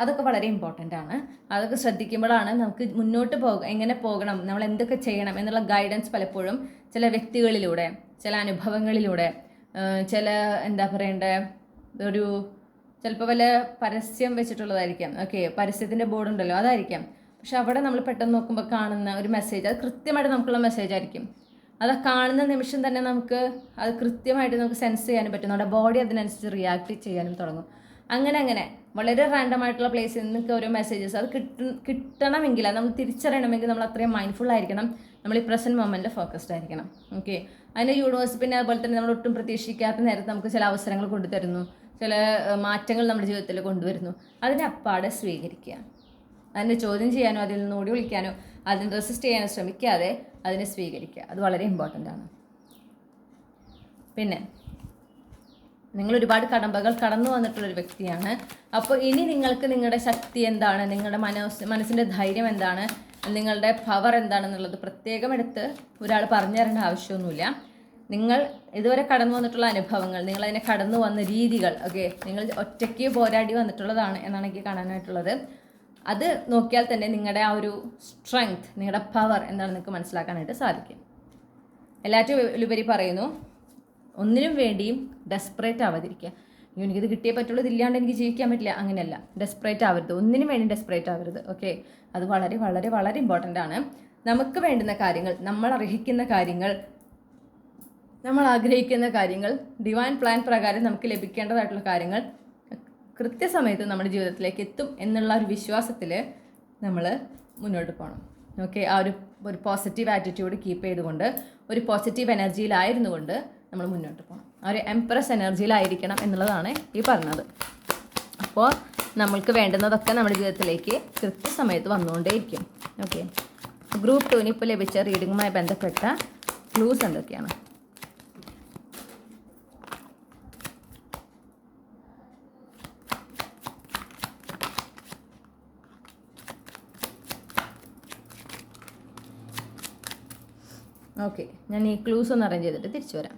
അതൊക്കെ വളരെ ഇമ്പോർട്ടൻ്റ് ആണ്. അതൊക്കെ ശ്രദ്ധിക്കുമ്പോഴാണ് നമുക്ക് മുന്നോട്ട് എങ്ങനെ പോകണം, നമ്മൾ എന്തൊക്കെ ചെയ്യണം എന്നുള്ള ഗൈഡൻസ് പലപ്പോഴും ചില വ്യക്തികളിലൂടെ, ചില അനുഭവങ്ങളിലൂടെ, ചില എന്താ പറയണ്ടേ, ഒരു ചിലപ്പോൾ വല്ല പരസ്യം വെച്ചിട്ടുള്ളതായിരിക്കാം. ഓക്കെ, പരസ്യത്തിൻ്റെ ബോർഡ് ഉണ്ടല്ലോ, അതായിരിക്കാം. പക്ഷെ അവിടെ നമ്മൾ പെട്ടെന്ന് നോക്കുമ്പോൾ കാണുന്ന ഒരു മെസ്സേജ്, അത് കൃത്യമായിട്ട് നമുക്കുള്ള മെസ്സേജ് ആയിരിക്കും. അത് കാണുന്ന നിമിഷം തന്നെ നമുക്ക് അത് കൃത്യമായിട്ട് നമുക്ക് സെൻസ് ചെയ്യാനും പറ്റും. നമ്മുടെ ബോഡി അതിനനുസരിച്ച് റിയാക്ട് ചെയ്യാനും തുടങ്ങും. അങ്ങനെ വളരെ റാൻഡം ആയിട്ടുള്ള പ്ലേസിൽ നിന്നൊക്കെ ഓരോ മെസ്സേജസ് അത് കിട്ടണമെങ്കിൽ, അത് നമ്മൾ തിരിച്ചറിയണമെങ്കിൽ നമ്മൾ അത്രയും മൈൻഡ്ഫുൾ ആയിരിക്കണം, നമ്മൾ ഈ പ്രസൻറ്റ് മൊമെൻറ്റിൽ ഫോക്കസ്ഡ് ആയിരിക്കണം. ഓക്കെ, അതിൻ്റെ യൂണിവേഴ്സ് പിന്നെ അതുപോലെ തന്നെ നമ്മൾ ഒട്ടും പ്രതീക്ഷിക്കാത്ത നേരത്ത് നമുക്ക് ചില അവസരങ്ങൾ കൊണ്ടുതരുന്നു, ചില മാറ്റങ്ങൾ നമ്മുടെ ജീവിതത്തിൽ കൊണ്ടുവരുന്നു. അതിനെ അപ്പാടെ സ്വീകരിക്കുക. അതിനെ ചോദ്യം ചെയ്യാനോ അതിൽ നിന്ന് ഓടി വിളിക്കാനോ അതിന് റെസിസ്റ്റ് ചെയ്യാനോ ശ്രമിക്കാതെ അതിനെ സ്വീകരിക്കുക. അത് വളരെ ഇമ്പോർട്ടൻ്റ് ആണ്. പിന്നെ നിങ്ങൾ ഒരുപാട് കടമ്പകൾ കടന്നു വന്നിട്ടുള്ളൊരു വ്യക്തിയാണ്. അപ്പോൾ ഇനി നിങ്ങൾക്ക് നിങ്ങളുടെ ശക്തി എന്താണ്, നിങ്ങളുടെ മനസ്സിൻ്റെ ധൈര്യം എന്താണ്, നിങ്ങളുടെ പവർ എന്താണെന്നുള്ളത് പ്രത്യേകം എടുത്ത് ഒരാൾ പറഞ്ഞു തരേണ്ട ആവശ്യമൊന്നുമില്ല. നിങ്ങൾ ഇതുവരെ കടന്നു വന്നിട്ടുള്ള അനുഭവങ്ങൾ, നിങ്ങളതിനെ കടന്നു വന്ന രീതികൾ, ഓക്കെ, നിങ്ങൾ ഒറ്റയ്ക്ക് പോരാടി വന്നിട്ടുള്ളതാണ് എന്നാണ് എനിക്ക് കാണാനായിട്ടുള്ളത്. അത് നോക്കിയാൽ തന്നെ നിങ്ങളുടെ ആ ഒരു സ്ട്രെങ്ത്, നിങ്ങളുടെ പവർ എന്താണെന്ന് നിങ്ങൾക്ക് മനസ്സിലാക്കാനായിട്ട് സാധിക്കും. എല്ലാറ്റും ഉപരി പറയുന്നു, ഒന്നിനും വേണ്ടിയും ഡെസ്പറേറ്റ് ആവാതിരിക്കുക. എനിക്കിത് കിട്ടിയേ പറ്റുള്ളൂ, ഇതില്ലാണ്ട് എനിക്ക് ജീവിക്കാൻ പറ്റില്ല, അങ്ങനെയല്ല. ഡെസ്പറേറ്റ് ആവരുത്, ഒന്നിനും വേണ്ടി ഡെസ്പറേറ്റ് ആവരുത്. ഓക്കെ, അത് വളരെ വളരെ വളരെ ഇമ്പോർട്ടൻ്റ് ആണ്. നമുക്ക് വേണ്ടുന്ന കാര്യങ്ങൾ, നമ്മൾ അർഹിക്കുന്ന കാര്യങ്ങൾ, നമ്മൾ ആഗ്രഹിക്കുന്ന കാര്യങ്ങൾ, ഡിവൈൻ പ്ലാൻ പ്രകാരം നമുക്ക് ലഭിക്കേണ്ടതായിട്ടുള്ള കാര്യങ്ങൾ കൃത്യസമയത്ത് നമ്മുടെ ജീവിതത്തിലേക്ക് എത്തും എന്നുള്ള ഒരു വിശ്വാസത്തിൽ നമ്മൾ മുന്നോട്ട് പോകണം. ഓക്കെ, ആ ഒരു പോസിറ്റീവ് ആറ്റിറ്റ്യൂഡ് കീപ്പ് ചെയ്തുകൊണ്ട്, ഒരു പോസിറ്റീവ് എനർജിയിലായിരുന്നുകൊണ്ട് നമ്മൾ മുന്നോട്ട് പോകണം. ആ ഒരു എംപ്രസ് എനർജിയിലായിരിക്കണം എന്നുള്ളതാണ് ഈ പറഞ്ഞത്. അപ്പോൾ നമ്മൾക്ക് വേണ്ടുന്നതൊക്കെ നമ്മുടെ ജീവിതത്തിലേക്ക് കൃത്യസമയത്ത് വന്നുകൊണ്ടേയിരിക്കും. ഓക്കെ, ഗ്രൂപ്പ് 2 ഇപ്പോൾ ലഭിച്ച റീഡിങ്ങുമായി ബന്ധപ്പെട്ട ക്ലൂസ് എന്തൊക്കെയാണ്? ഓക്കെ, ഞാൻ ഈ ക്ലൂസ് ഒന്ന് അറേഞ്ച് ചെയ്തിട്ട് തിരിച്ചു വരാം.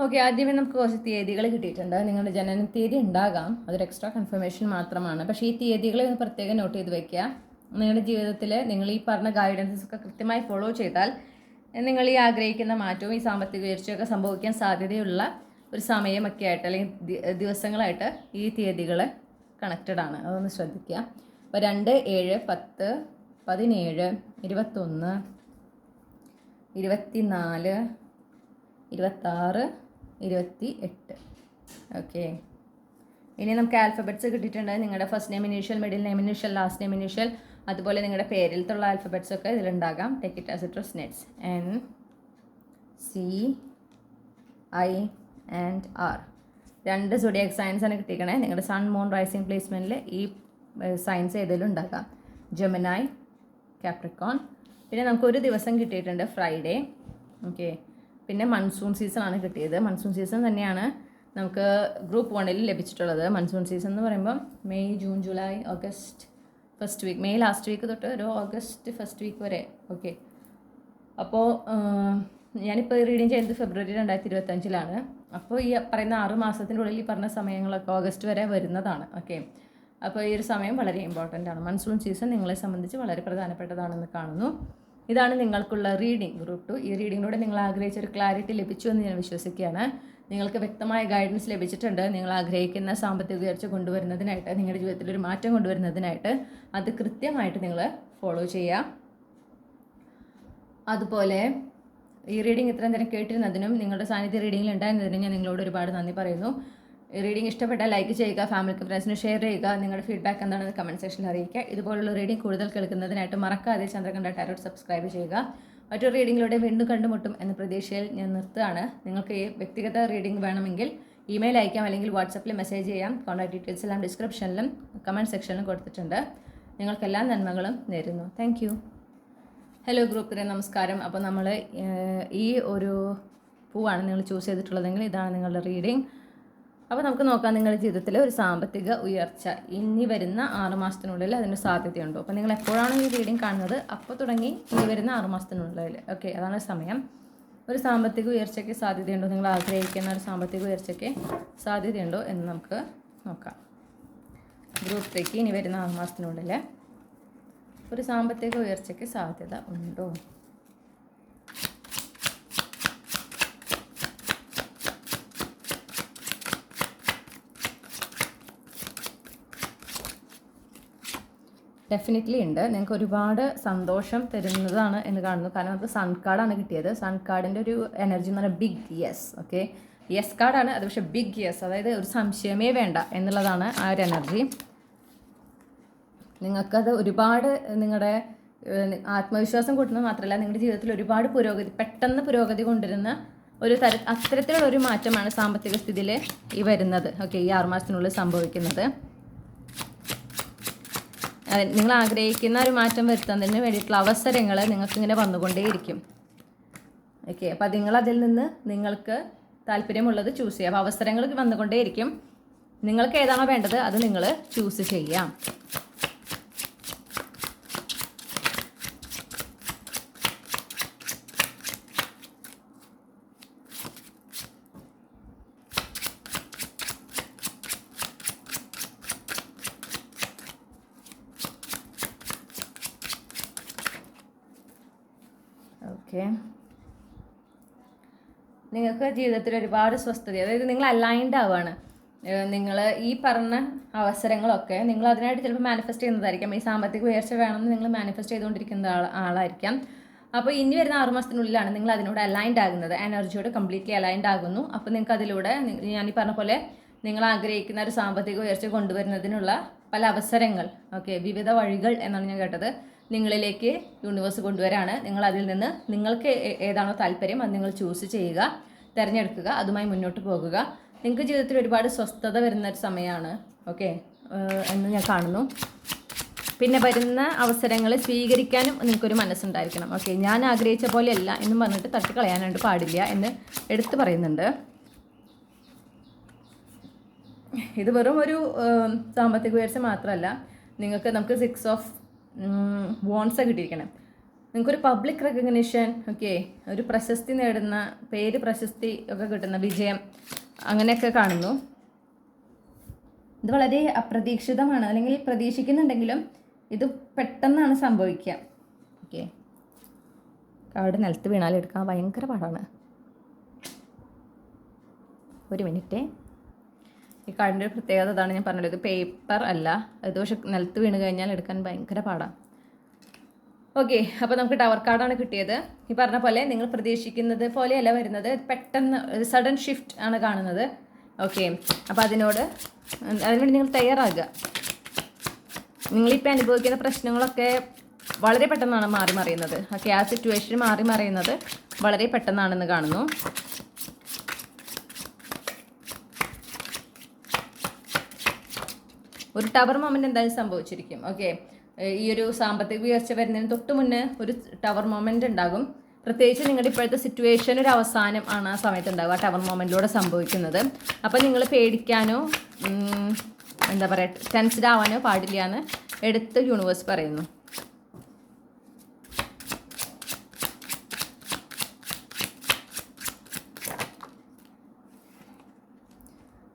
ഓക്കെ, ആദ്യമേ നമുക്ക് കുറച്ച് തീയതികൾ കിട്ടിയിട്ടുണ്ട്. നിങ്ങളുടെ ജനന തീയതി ഉണ്ടാകാം, അതൊരു എക്സ്ട്രാ കൺഫർമേഷൻ മാത്രമാണ്. പക്ഷേ ഈ തീയതികളെ ഒന്ന് പ്രത്യേകം നോട്ട് ചെയ്ത് വയ്ക്കുക. നിങ്ങളുടെ ജീവിതത്തിൽ നിങ്ങൾ ഈ പറഞ്ഞ ഗൈഡൻസസ് ഒക്കെ കൃത്യമായി ഫോളോ ചെയ്താൽ നിങ്ങൾ ഈ ആഗ്രഹിക്കുന്ന മാറ്റവും ഈ സാമ്പത്തിക ഉയർച്ചയൊക്കെ സംഭവിക്കാൻ സാധ്യതയുള്ള ഒരു സമയമൊക്കെ ആയിട്ട് അല്ലെങ്കിൽ ദിവസങ്ങളായിട്ട് ഈ തീയതികൾ കണക്റ്റഡ് ആണ്. അതൊന്ന് ശ്രദ്ധിക്കുക. അപ്പോൾ 2, 7, 10, 17, 21, 24, 26, 28. ഓക്കെ, ഇനി നമുക്ക് ആൽഫബറ്റ്സ് കിട്ടിയിട്ടുണ്ട്. നിങ്ങളുടെ first name initial, middle name initial, last name initial, അതുപോലെ നിങ്ങളുടെ പേരിലത്തുള്ള ആൽഫബറ്റ്സ് ഒക്കെ ഇതിലുണ്ടാകാം. Take it as it resonates. N, C, I and R. 2 zodiac science ആണ് കിട്ടിയിരിക്കണേ. നിങ്ങളുടെ സൺ, മൂൺ, റൈസിംഗ് പ്ലേസ്മെൻറ്റിൽ ഈ സയൻസ് ഏതെങ്കിലും ഉണ്ടാകാം. ജെമിനായി, കാപ്രിക്കോൺ. പിന്നെ നമുക്കൊരു ദിവസം കിട്ടിയിട്ടുണ്ട്, ഫ്രൈഡേ. ഓക്കെ, പിന്നെ മൺസൂൺ സീസൺ ആണ് കിട്ടിയത്. മൺസൂൺ സീസൺ തന്നെയാണ് നമുക്ക് ഗ്രൂപ്പ് 1 ലഭിച്ചിട്ടുള്ളത്. മൺസൂൺ സീസൺ എന്ന് പറയുമ്പം May, June, July, August first week, May last week തൊട്ട് ഒരു ഓഗസ്റ്റ് ഫസ്റ്റ് വീക്ക് വരെ. ഓക്കെ, അപ്പോൾ ഞാനിപ്പോൾ റീഡിങ് ചെയ്യുന്നത് ഫെബ്രുവരി 2025 അപ്പോൾ ഈ പറയുന്ന 6 മാസത്തിൻ്റെ ഉള്ളിൽ ഈ പറഞ്ഞ സമയങ്ങളൊക്കെ ഓഗസ്റ്റ് വരെ വരുന്നതാണ്. ഓക്കെ, അപ്പോൾ ഈ ഒരു സമയം വളരെ ഇമ്പോർട്ടൻ്റ് ആണ്. മൺസൂൺ സീസൺ നിങ്ങളെ സംബന്ധിച്ച് വളരെ പ്രധാനപ്പെട്ടതാണെന്ന് കാണുന്നു. ഇതാണ് നിങ്ങൾക്കുള്ള റീഡിംഗ് ഗ്രൂപ്പ് 2. ഈ റീഡിങ്ങിലൂടെ നിങ്ങൾ ആഗ്രഹിച്ച ഒരു ക്ലാരിറ്റി ലഭിച്ചു എന്ന് ഞാൻ വിശ്വസിക്കുകയാണ്. നിങ്ങൾക്ക് വ്യക്തമായ ഗൈഡൻസ് ലഭിച്ചിട്ടുണ്ട്. നിങ്ങൾ ആഗ്രഹിക്കുന്ന സാമ്പത്തിക ഉയർച്ച കൊണ്ടുവരുന്നതിനായിട്ട്, നിങ്ങളുടെ ജീവിതത്തിൽ ഒരു മാറ്റം കൊണ്ടുവരുന്നതിനായിട്ട് അത് കൃത്യമായിട്ട് നിങ്ങൾ ഫോളോ ചെയ്യുക. അതുപോലെ ഈ റീഡിംഗ് ഇത്രയും നേരം കേട്ടിരുന്നതിനും നിങ്ങളുടെ സാന്നിധ്യ റീഡിങ്ങിൽ ഉണ്ടായിരുന്നതിനും ഞാൻ നിങ്ങളോട് ഒരുപാട് നന്ദി പറയുന്നു. ഈ റീഡിംഗ് ഇഷ്ടപ്പെട്ടാൽ ലൈക്ക് ചെയ്യുക, ഫാമിലിക്ക് ഫ്രണ്ട്സിന് ഷെയർ ചെയ്യുക, നിങ്ങളുടെ ഫീഡ്ബാക്ക് എന്താണെന്ന് കമൻറ്റ് സെക്ഷനിൽ അറിയിക്കുക. ഇതുപോലുള്ള റീഡിംഗ് കൂടുതൽ കേൾക്കുന്നതിനായിട്ട് മറക്കാതെ ചന്ദ്രകണ്ഠ ടാരോട്ട് സബ്സ്ക്രൈബ് ചെയ്യുക. മറ്റൊരു റീഡിങ്ങിലൂടെ വീണ്ടും കണ്ടുമുട്ടും എന്ന പ്രതീക്ഷയിൽ ഞാൻ നിർത്തുകയാണ്. നിങ്ങൾക്ക് ഈ വ്യക്തിഗത റീഡിംഗ് വേണമെങ്കിൽ ഇമെയിൽ അയക്കാം, അല്ലെങ്കിൽ വാട്സപ്പിൽ മെസ്സേജ് ചെയ്യാം. കോൺടാക്ട് ഡീറ്റെയിൽസ് എല്ലാം ഡിസ്ക്രിപ്ഷനിലും കമൻറ്റ് സെക്ഷനിലും കൊടുത്തിട്ടുണ്ട്. നിങ്ങൾക്കെല്ലാ നന്മകളും നേരുന്നു. Thank you. ഹലോ ഗ്രൂപ്പിലെ നമസ്കാരം. അപ്പോൾ നമ്മൾ ഈ ഒരു പൂവാണ് നിങ്ങൾ ചൂസ് ചെയ്തിട്ടുള്ളതെങ്കിൽ ഇതാണ് നിങ്ങളുടെ റീഡിംഗ്. അപ്പോൾ നമുക്ക് നോക്കാം നിങ്ങളുടെ ജീവിതത്തിൽ ഒരു സാമ്പത്തിക ഉയർച്ച ഇനി വരുന്ന 6 മാസത്തിനുള്ളിൽ അതിന് സാധ്യതയുണ്ടോ. അപ്പോൾ നിങ്ങൾ എപ്പോഴാണ് ഈ റീഡിംഗ് കാണുന്നത് അപ്പോൾ തുടങ്ങി ഇനി വരുന്ന 6 മാസത്തിനുള്ളിൽ, ഓക്കെ, അതാണ് സമയം. ഒരു സാമ്പത്തിക ഉയർച്ചയ്ക്ക് സാധ്യതയുണ്ടോ, നിങ്ങൾ ആഗ്രഹിക്കുന്ന ഒരു സാമ്പത്തിക ഉയർച്ചയ്ക്ക് സാധ്യതയുണ്ടോ എന്ന് നമുക്ക് നോക്കാം. ഗ്രൂപ്പിലേക്ക് ഇനി വരുന്ന 6 മാസത്തിനുള്ളിൽ ഒരു സാമ്പത്തിക ഉയർച്ചയ്ക്ക് സാധ്യത ഉണ്ടോ. ഡെഫിനറ്റ്ലി ഉണ്ട്. നിങ്ങൾക്ക് ഒരുപാട് സന്തോഷം തരുന്നതാണ് എന്ന് കാണുന്നു. കാരണം നമുക്ക് സൺ കാർഡാണ് കിട്ടിയത്. സൺ കാർഡിൻ്റെ ഒരു എനർജി എന്ന് പറഞ്ഞാൽ ബിഗ് യെസ്, ഓക്കെ, യെസ് കാർഡാണ് അത്, പക്ഷേ ബിഗ് യെസ്, അതായത് ഒരു സംശയമേ വേണ്ട എന്നുള്ളതാണ് ആ ഒരു എനർജി. നിങ്ങൾക്കത് ഒരുപാട് നിങ്ങളുടെ ആത്മവിശ്വാസം കൂട്ടുന്നത് മാത്രമല്ല, നിങ്ങളുടെ ജീവിതത്തിൽ ഒരുപാട് പെട്ടെന്ന് പുരോഗതി കൊണ്ടുവരുന്ന ഒരു അത്തരത്തിലുള്ള ഒരു മാറ്റമാണ് സാമ്പത്തിക സ്ഥിതിയിൽ ഈ വരുന്നത്, ഓക്കെ, ഈ 6 മാസത്തിനുള്ളിൽ സംഭവിക്കുന്നത്. നിങ്ങൾ ആഗ്രഹിക്കുന്ന ഒരു മാറ്റം വരുത്തുന്നതിന് വേണ്ടിയിട്ടുള്ള അവസരങ്ങൾ നിങ്ങൾക്കിങ്ങനെ വന്നുകൊണ്ടേയിരിക്കും, ഓക്കെ. അപ്പോൾ നിങ്ങളതിൽ നിന്ന് നിങ്ങൾക്ക് താല്പര്യമുള്ളത് ചൂസ് ചെയ്യുക. അപ്പോൾ അവസരങ്ങൾ വന്നുകൊണ്ടേയിരിക്കും. നിങ്ങൾക്ക് ഏതാണോ വേണ്ടത് അത് നിങ്ങൾ ചൂസ് ചെയ്യാം. ഓക്കെ, നിങ്ങൾക്ക് ജീവിതത്തിൽ ഒരുപാട് സ്വസ്ഥത, അതായത് നിങ്ങൾ അലൈൻഡ് ആവുകയാണ്. നിങ്ങൾ ഈ പറഞ്ഞ അവസരങ്ങളൊക്കെ നിങ്ങൾ അതിനായിട്ട് ചിലപ്പോൾ മാനിഫെസ്റ്റ് ചെയ്യുന്നതായിരിക്കാം. ഈ സാമ്പത്തിക ഉയർച്ച വേണമെന്ന് നിങ്ങൾ മാനിഫെസ്റ്റ് ചെയ്തുകൊണ്ടിരിക്കുന്ന ആളായിരിക്കാം. അപ്പോൾ ഇനി വരുന്ന 6 മാസത്തിനുള്ളിലാണ് നിങ്ങൾ അതിനോട് അലൈൻഡ് ആകുന്നത്, എനർജിയോട് കംപ്ലീറ്റ്ലി അലൈൻഡ് ആകുന്നു. അപ്പോൾ നിങ്ങൾക്ക് അതിലൂടെ ഞാൻ ഈ പറഞ്ഞ പോലെ നിങ്ങൾ ആഗ്രഹിക്കുന്ന ഒരു സാമ്പത്തിക ഉയർച്ച കൊണ്ടുവരുന്നതിനുള്ള പല അവസരങ്ങൾ, ഓക്കെ, വിവിധ വഴികൾ എന്നാണ് ഞാൻ കേട്ടത്, നിങ്ങളിലേക്ക് യൂണിവേഴ്സ് കൊണ്ടുവരാണ്. നിങ്ങൾ അതിൽ നിന്ന് നിങ്ങൾക്ക് ഏതാണോ താല്പര്യം അത് നിങ്ങൾ ചൂസ് ചെയ്യുക, തിരഞ്ഞെടുക്കുക, അതുമായി മുന്നോട്ട് പോകുക. നിങ്ങൾക്ക് ജീവിതത്തിൽ ഒരുപാട് സ്വസ്ഥത വരുന്ന ഒരു സമയമാണ്, ഓക്കെ, എന്ന് ഞാൻ കാണുന്നു. പിന്നെ വരുന്ന അവസരങ്ങൾ സ്വീകരിക്കാനും നിങ്ങൾക്കൊരു മനസ്സുണ്ടായിരിക്കണം, ഓക്കെ. ഞാൻ ആഗ്രഹിച്ച പോലെയല്ല എന്നും പറഞ്ഞിട്ട് തട്ടിക്കളയാനായിട്ട് പാടില്ല എന്ന് എടുത്തു പറയുന്നുണ്ട്. ഇത് വെറും ഒരു സാമ്പത്തിക ഉയർച്ച മാത്രമല്ല, നമുക്ക് 6 ഓഫ് വോൺസ് കിട്ടിയിരിക്കണം. നിങ്ങൾക്കൊരു പബ്ലിക് റെക്കഗ്നിഷൻ, ഓക്കെ, ഒരു പ്രശസ്തി നേടുന്ന, പേര് പ്രശസ്തി ഒക്കെ കിട്ടുന്ന, വിജയം, അങ്ങനെയൊക്കെ കാണുന്നു. ഇത് വളരെ അപ്രതീക്ഷിതമാണ്, അല്ലെങ്കിൽ പ്രതീക്ഷിക്കുന്നുണ്ടെങ്കിലും ഇത് പെട്ടെന്നാണ് സംഭവിക്കുക, ഓക്കെ. കാർഡ് നിലത്ത് വീണാൽ എടുക്കാൻ ഭയങ്കര പാടാണ്. ഒരു മിനിറ്റ്. ഈ കാർഡിൻ്റെ ഒരു പ്രത്യേകത അതാണ് ഞാൻ പറഞ്ഞത്, ഇത് പേപ്പർ അല്ല, ഇത് പക്ഷെ നിലത്ത് വീണ് കഴിഞ്ഞാൽ എടുക്കാൻ ഭയങ്കര പാടാണ്, ഓക്കെ. അപ്പോൾ നമുക്ക് ടവർ കാർഡാണ് കിട്ടിയത്. ഈ പറഞ്ഞ പോലെ നിങ്ങൾ പ്രതീക്ഷിക്കുന്നത് പോലെയല്ല വരുന്നത്, പെട്ടെന്ന് സഡൻ ഷിഫ്റ്റ് ആണ് കാണുന്നത്, ഓക്കെ. അപ്പോൾ അതിനുവേണ്ടി നിങ്ങൾ തയ്യാറാകുക. നിങ്ങളിപ്പോൾ അനുഭവിക്കുന്ന പ്രശ്നങ്ങളൊക്കെ വളരെ പെട്ടെന്നാണ് മാറി മറിയുന്നത്, ഓക്കെ. ആ സിറ്റുവേഷൻ മാറി മറിയുന്നത് വളരെ പെട്ടെന്നാണെന്ന് കാണുന്നു. ഒരു ടവർ മൊമെൻ്റ് എന്തായാലും സംഭവിച്ചിരിക്കും, ഓക്കെ. ഈ ഒരു സാമ്പത്തിക ഉയർച്ച വരുന്നതിന് തൊട്ട് മുന്നേ ഒരു ടവർ മൊമെൻ്റ് ഉണ്ടാകും. പ്രത്യേകിച്ച് നിങ്ങളുടെ ഇപ്പോഴത്തെ സിറ്റുവേഷൻ ഒരു അവസാനം ആണ് ആ സമയത്ത് ഉണ്ടാകുക, ആ ടവർ മൊമെൻറ്റിലൂടെ സംഭവിക്കുന്നത്. അപ്പോൾ നിങ്ങൾ പേടിക്കാനോ എന്താ പറയുക ടെൻസ്ഡ് ആവാനോ പാടില്ല എന്ന് എടുത്ത് യൂണിവേഴ്സ് പറയുന്നു.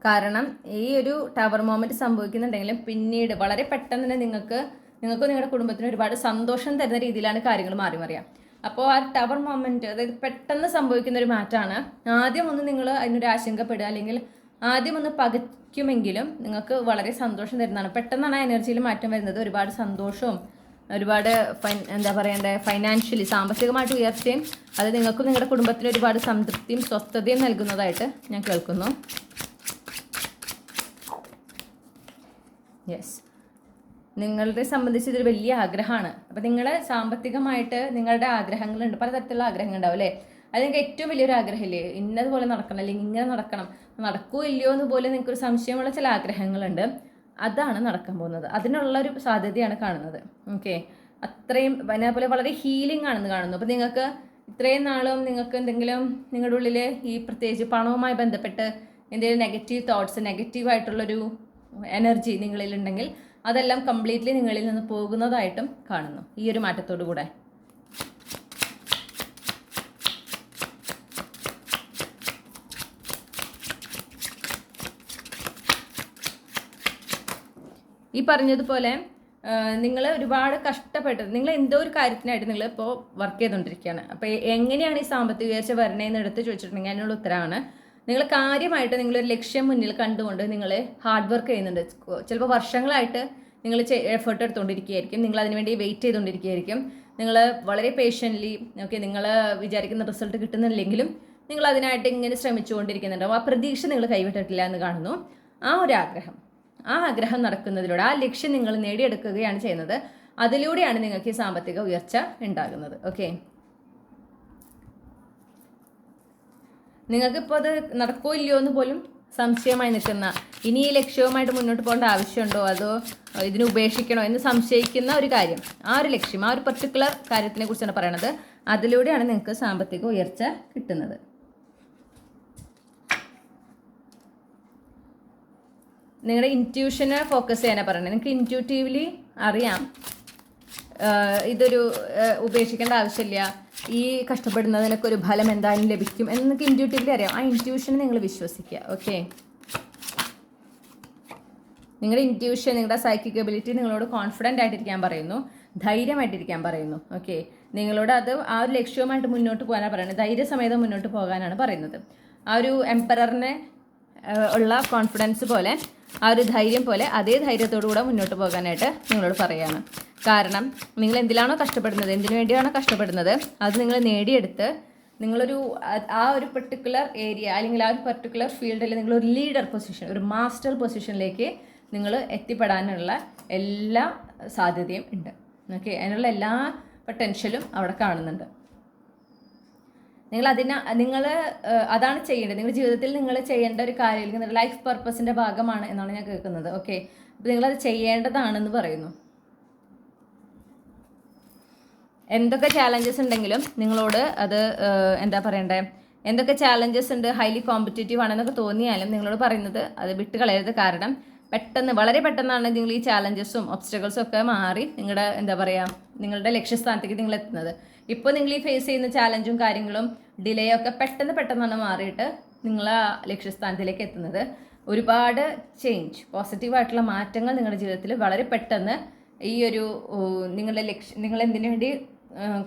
കാരണം ഈ ഒരു ടവർ മൊമെൻറ്റ് സംഭവിക്കുന്നുണ്ടെങ്കിലും പിന്നീട് വളരെ പെട്ടെന്ന് തന്നെ നിങ്ങൾക്കും നിങ്ങളുടെ കുടുംബത്തിനും ഒരുപാട് സന്തോഷം തരുന്ന രീതിയിലാണ് കാര്യങ്ങൾ മാറി മറിയാം. അപ്പോൾ ആ ടവർ മൊമെൻറ്റ്, അതായത് പെട്ടെന്ന് സംഭവിക്കുന്ന ഒരു മാറ്റമാണ്. ആദ്യം ഒന്ന് നിങ്ങൾ അതിനൊരു ആശങ്കപ്പെടുക, അല്ലെങ്കിൽ ആദ്യം ഒന്ന് പകയ്ക്കുമെങ്കിലും നിങ്ങൾക്ക് വളരെ സന്തോഷം തരുന്നതാണ്. പെട്ടെന്നാണ് ആ എനർജിയിൽ മാറ്റം വരുന്നത്. ഒരുപാട് സന്തോഷവും ഒരുപാട് എന്താ പറയണ്ടേ, ഫൈനാൻഷ്യലി സാമ്പത്തികമായിട്ട് ഉയർച്ചയും അത് നിങ്ങൾക്കും നിങ്ങളുടെ കുടുംബത്തിന് ഒരുപാട് സംതൃപ്തിയും സ്വസ്ഥതയും നൽകുന്നതായിട്ട് ഞാൻ കേൾക്കുന്നു. യെസ്, നിങ്ങളെ സംബന്ധിച്ച് ഇതൊരു വലിയ ആഗ്രഹമാണ്. അപ്പോൾ നിങ്ങൾ സാമ്പത്തികമായിട്ട് നിങ്ങളുടെ ആഗ്രഹങ്ങളുണ്ട്, പലതരത്തിലുള്ള ആഗ്രഹങ്ങൾ ഉണ്ടാവും അല്ലേ? അത് നിങ്ങൾക്ക് ഏറ്റവും വലിയൊരു ആഗ്രഹമില്ലേ, ഇന്നതുപോലെ നടക്കണം അല്ലെങ്കിൽ ഇങ്ങനെ നടക്കണം, നടക്കുമോ ഇല്ലയോ എന്ന് പോലും നിങ്ങൾക്കൊരു സംശയമുള്ള ചില ആഗ്രഹങ്ങളുണ്ട്. അതാണ് നടക്കാൻ പോകുന്നത്. അതിനുള്ളൊരു സാധ്യതയാണ് കാണുന്നത്. ഓക്കെ, അത്രയും അതേപോലെ വളരെ ഹീലിംഗ് ആണെന്ന് കാണുന്നു. അപ്പോൾ നിങ്ങൾക്ക് ഇത്രയും നാളും നിങ്ങൾക്ക് എന്തെങ്കിലും നിങ്ങളുടെ ഉള്ളിൽ ഈ പ്രത്യേകിച്ച് പണവുമായി ബന്ധപ്പെട്ട് എന്തെങ്കിലും നെഗറ്റീവ് തോട്ട്സ്, നെഗറ്റീവായിട്ടുള്ളൊരു എനർജി നിങ്ങളിലുണ്ടെങ്കിൽ അതെല്ലാം കംപ്ലീറ്റ്ലി നിങ്ങളിൽ നിന്ന് പോകുന്നതായിട്ടും കാണുന്നു ഈ ഒരു മാറ്റത്തോടു കൂടെ. ഈ പറഞ്ഞതുപോലെ നിങ്ങൾ ഒരുപാട് കഷ്ടപ്പെട്ട് നിങ്ങൾ എന്തോ ഒരു കാര്യത്തിനായിട്ട് നിങ്ങൾ ഇപ്പോൾ വർക്ക് ചെയ്തുകൊണ്ടിരിക്കുകയാണ്. അപ്പോൾ എങ്ങനെയാണ് ഈ സാമ്പത്തിക ഉയർച്ച വരണേന്ന് എടുത്ത് ചോദിച്ചിട്ടുണ്ടെങ്കിൽ അതിനുള്ള ഉത്തരമാണ് നിങ്ങൾ കാര്യമായിട്ട് നിങ്ങളൊരു ലക്ഷ്യം മുന്നിൽ കണ്ടുകൊണ്ട് നിങ്ങൾ ഹാർഡ് വർക്ക് ചെയ്യുന്നുണ്ട്. ചിലപ്പോൾ വർഷങ്ങളായിട്ട് നിങ്ങൾ എഫേർട്ട് എടുത്തുകൊണ്ടിരിക്കുകയായിരിക്കും, നിങ്ങൾ അതിനുവേണ്ടി വെയിറ്റ് ചെയ്തുകൊണ്ടിരിക്കുകയായിരിക്കും, നിങ്ങൾ വളരെ പേഷ്യൻ്റ്ലി ഓക്കെ നിങ്ങൾ വിചാരിക്കുന്ന റിസൾട്ട് കിട്ടുന്നില്ലെങ്കിലും നിങ്ങൾ അതിനായിട്ട് ഇങ്ങനെ ശ്രമിച്ചുകൊണ്ടിരിക്കുന്നുണ്ടാവും. ആ പ്രതീക്ഷ നിങ്ങൾ കൈവിട്ടിട്ടില്ല എന്ന് കാണുന്നു. ആ ആഗ്രഹം നടക്കുന്നതിലൂടെ ആ ലക്ഷ്യം നിങ്ങൾ നേടിയെടുക്കുകയാണ് ചെയ്യുന്നത്. അതിലൂടെയാണ് നിങ്ങൾക്ക് ഈ സാമ്പത്തിക ഉയർച്ച ഉണ്ടാകുന്നത്. ഓക്കെ, നിങ്ങൾക്കിപ്പോൾ അത് നടക്കോ ഇല്ലയോ എന്ന് പോലും സംശയമായി നിൽക്കുന്ന, ഇനി ഈ ലക്ഷ്യവുമായിട്ട് മുന്നോട്ട് പോകേണ്ട ആവശ്യമുണ്ടോ അതോ ഇതിനെ ഉപേക്ഷിക്കണോ എന്ന് സംശയിക്കുന്ന ഒരു കാര്യം, ആ ഒരു ലക്ഷ്യം, ആ ഒരു പർട്ടിക്കുലർ കാര്യത്തിനെ കുറിച്ചാണ് പറയണത്. അതിലൂടെയാണ് നിങ്ങൾക്ക് സാമ്പത്തിക ഉയർച്ച കിട്ടുന്നത്. നിങ്ങളുടെ ഇൻറ്റ്യൂഷനെ ഫോക്കസ് ചെയ്യാനാണ് പറയുന്നത്. നിങ്ങൾക്ക് ഇൻറ്റ്യൂട്ടീവ്ലി അറിയാം ഇതൊരു ഉപേക്ഷിക്കേണ്ട ആവശ്യമില്ല, ഈ കഷ്ടപ്പെടുന്നതിനൊക്കെ ഒരു ഫലം എന്തായാലും ലഭിക്കും എന്നൊക്കെ ഇൻറ്റ്യൂട്ടീവ്ലി അറിയാം. ആ ഇൻറ്റ്യൂഷനെ നിങ്ങൾ വിശ്വസിക്കുക. ഓക്കെ, നിങ്ങളുടെ ഇൻറ്റ്യൂഷൻ, നിങ്ങളുടെ സൈക്കിക് എബിലിറ്റി നിങ്ങളോട് കോൺഫിഡൻ്റ് ആയിട്ടിരിക്കാൻ പറയുന്നു, ധൈര്യമായിട്ടിരിക്കാൻ പറയുന്നു. ഓക്കെ, നിങ്ങളോട് അത് ആ ഒരു ലക്ഷ്യവുമായിട്ട് മുന്നോട്ട് പോകാനാണ് പറയുന്നത്, ധൈര്യസമേതം മുന്നോട്ട് പോകാനാണ് പറയുന്നത്. ആ ഒരു എംപററിനെ ഉള്ള കോൺഫിഡൻസ് പോലെ, ആ ഒരു ധൈര്യം പോലെ അതേ ധൈര്യത്തോടു കൂടെ മുന്നോട്ട് പോകാനായിട്ട് നിങ്ങളോട് പറയുകയാണ്. കാരണം നിങ്ങൾ എന്തിലാണോ കഷ്ടപ്പെടുന്നത്, എന്തിനു വേണ്ടിയാണോ കഷ്ടപ്പെടുന്നത്, അത് നിങ്ങൾ നേടിയെടുത്ത് നിങ്ങളൊരു ആ ഒരു പെർട്ടിക്കുലർ ഏരിയ അല്ലെങ്കിൽ ആ ഒരു പെർട്ടിക്കുലർ ഫീൽഡിൽ നിങ്ങളൊരു ലീഡർ പൊസിഷൻ, ഒരു മാസ്റ്റർ പൊസിഷനിലേക്ക് നിങ്ങൾ എത്തിപ്പെടാനുള്ള എല്ലാ സാധ്യതയും ഉണ്ട്. ഓക്കെ, അതിനുള്ള എല്ലാ പൊട്ടൻഷ്യലും അവിടെ കാണുന്നുണ്ട്. നിങ്ങൾ അതാണ് ചെയ്യേണ്ടത്. നിങ്ങളുടെ ജീവിതത്തിൽ നിങ്ങൾ ചെയ്യേണ്ട ഒരു കാര്യം, നിങ്ങളുടെ ലൈഫ് പർപ്പസിൻ്റെ ഭാഗമാണ് എന്നാണ് ഞാൻ കേൾക്കുന്നത്. ഓക്കെ, അപ്പോൾ നിങ്ങളത് ചെയ്യേണ്ടതാണെന്ന് പറയുന്നു. എന്തൊക്കെ ചാലഞ്ചസ് ഉണ്ടെങ്കിലും നിങ്ങളോട് അത് എന്താ പറയണ്ടേ, എന്തൊക്കെ ചാലഞ്ചസ് ഉണ്ട്, ഹൈലി കോമ്പറ്റേറ്റീവ് ആണെന്നൊക്കെ തോന്നിയാലും നിങ്ങളോട് പറയുന്നത് അത് വിട്ട് കളയരുത്. കാരണം വളരെ പെട്ടെന്നാണ് നിങ്ങൾ ഈ ചാലഞ്ചസും ഒബ്സ്റ്റക്കിൾസും ഒക്കെ മാറി നിങ്ങളുടെ എന്താ പറയുക നിങ്ങളുടെ ലക്ഷ്യസ്ഥാനത്തേക്ക് നിങ്ങൾ എത്തുന്നത്. ഇപ്പോൾ നിങ്ങൾ ഈ ഫേസ് ചെയ്യുന്ന ചാലഞ്ചും കാര്യങ്ങളും ഡിലേ ഒക്കെ പെട്ടെന്നാണ് മാറിയിട്ട് നിങ്ങൾ ആ ലക്ഷ്യസ്ഥാനത്തിലേക്ക് എത്തുന്നത്. ഒരുപാട് ചേഞ്ച്, പോസിറ്റീവായിട്ടുള്ള മാറ്റങ്ങൾ നിങ്ങളുടെ ജീവിതത്തിൽ വളരെ പെട്ടെന്ന് ഈ ഒരു നിങ്ങൾ എന്തിനു വേണ്ടി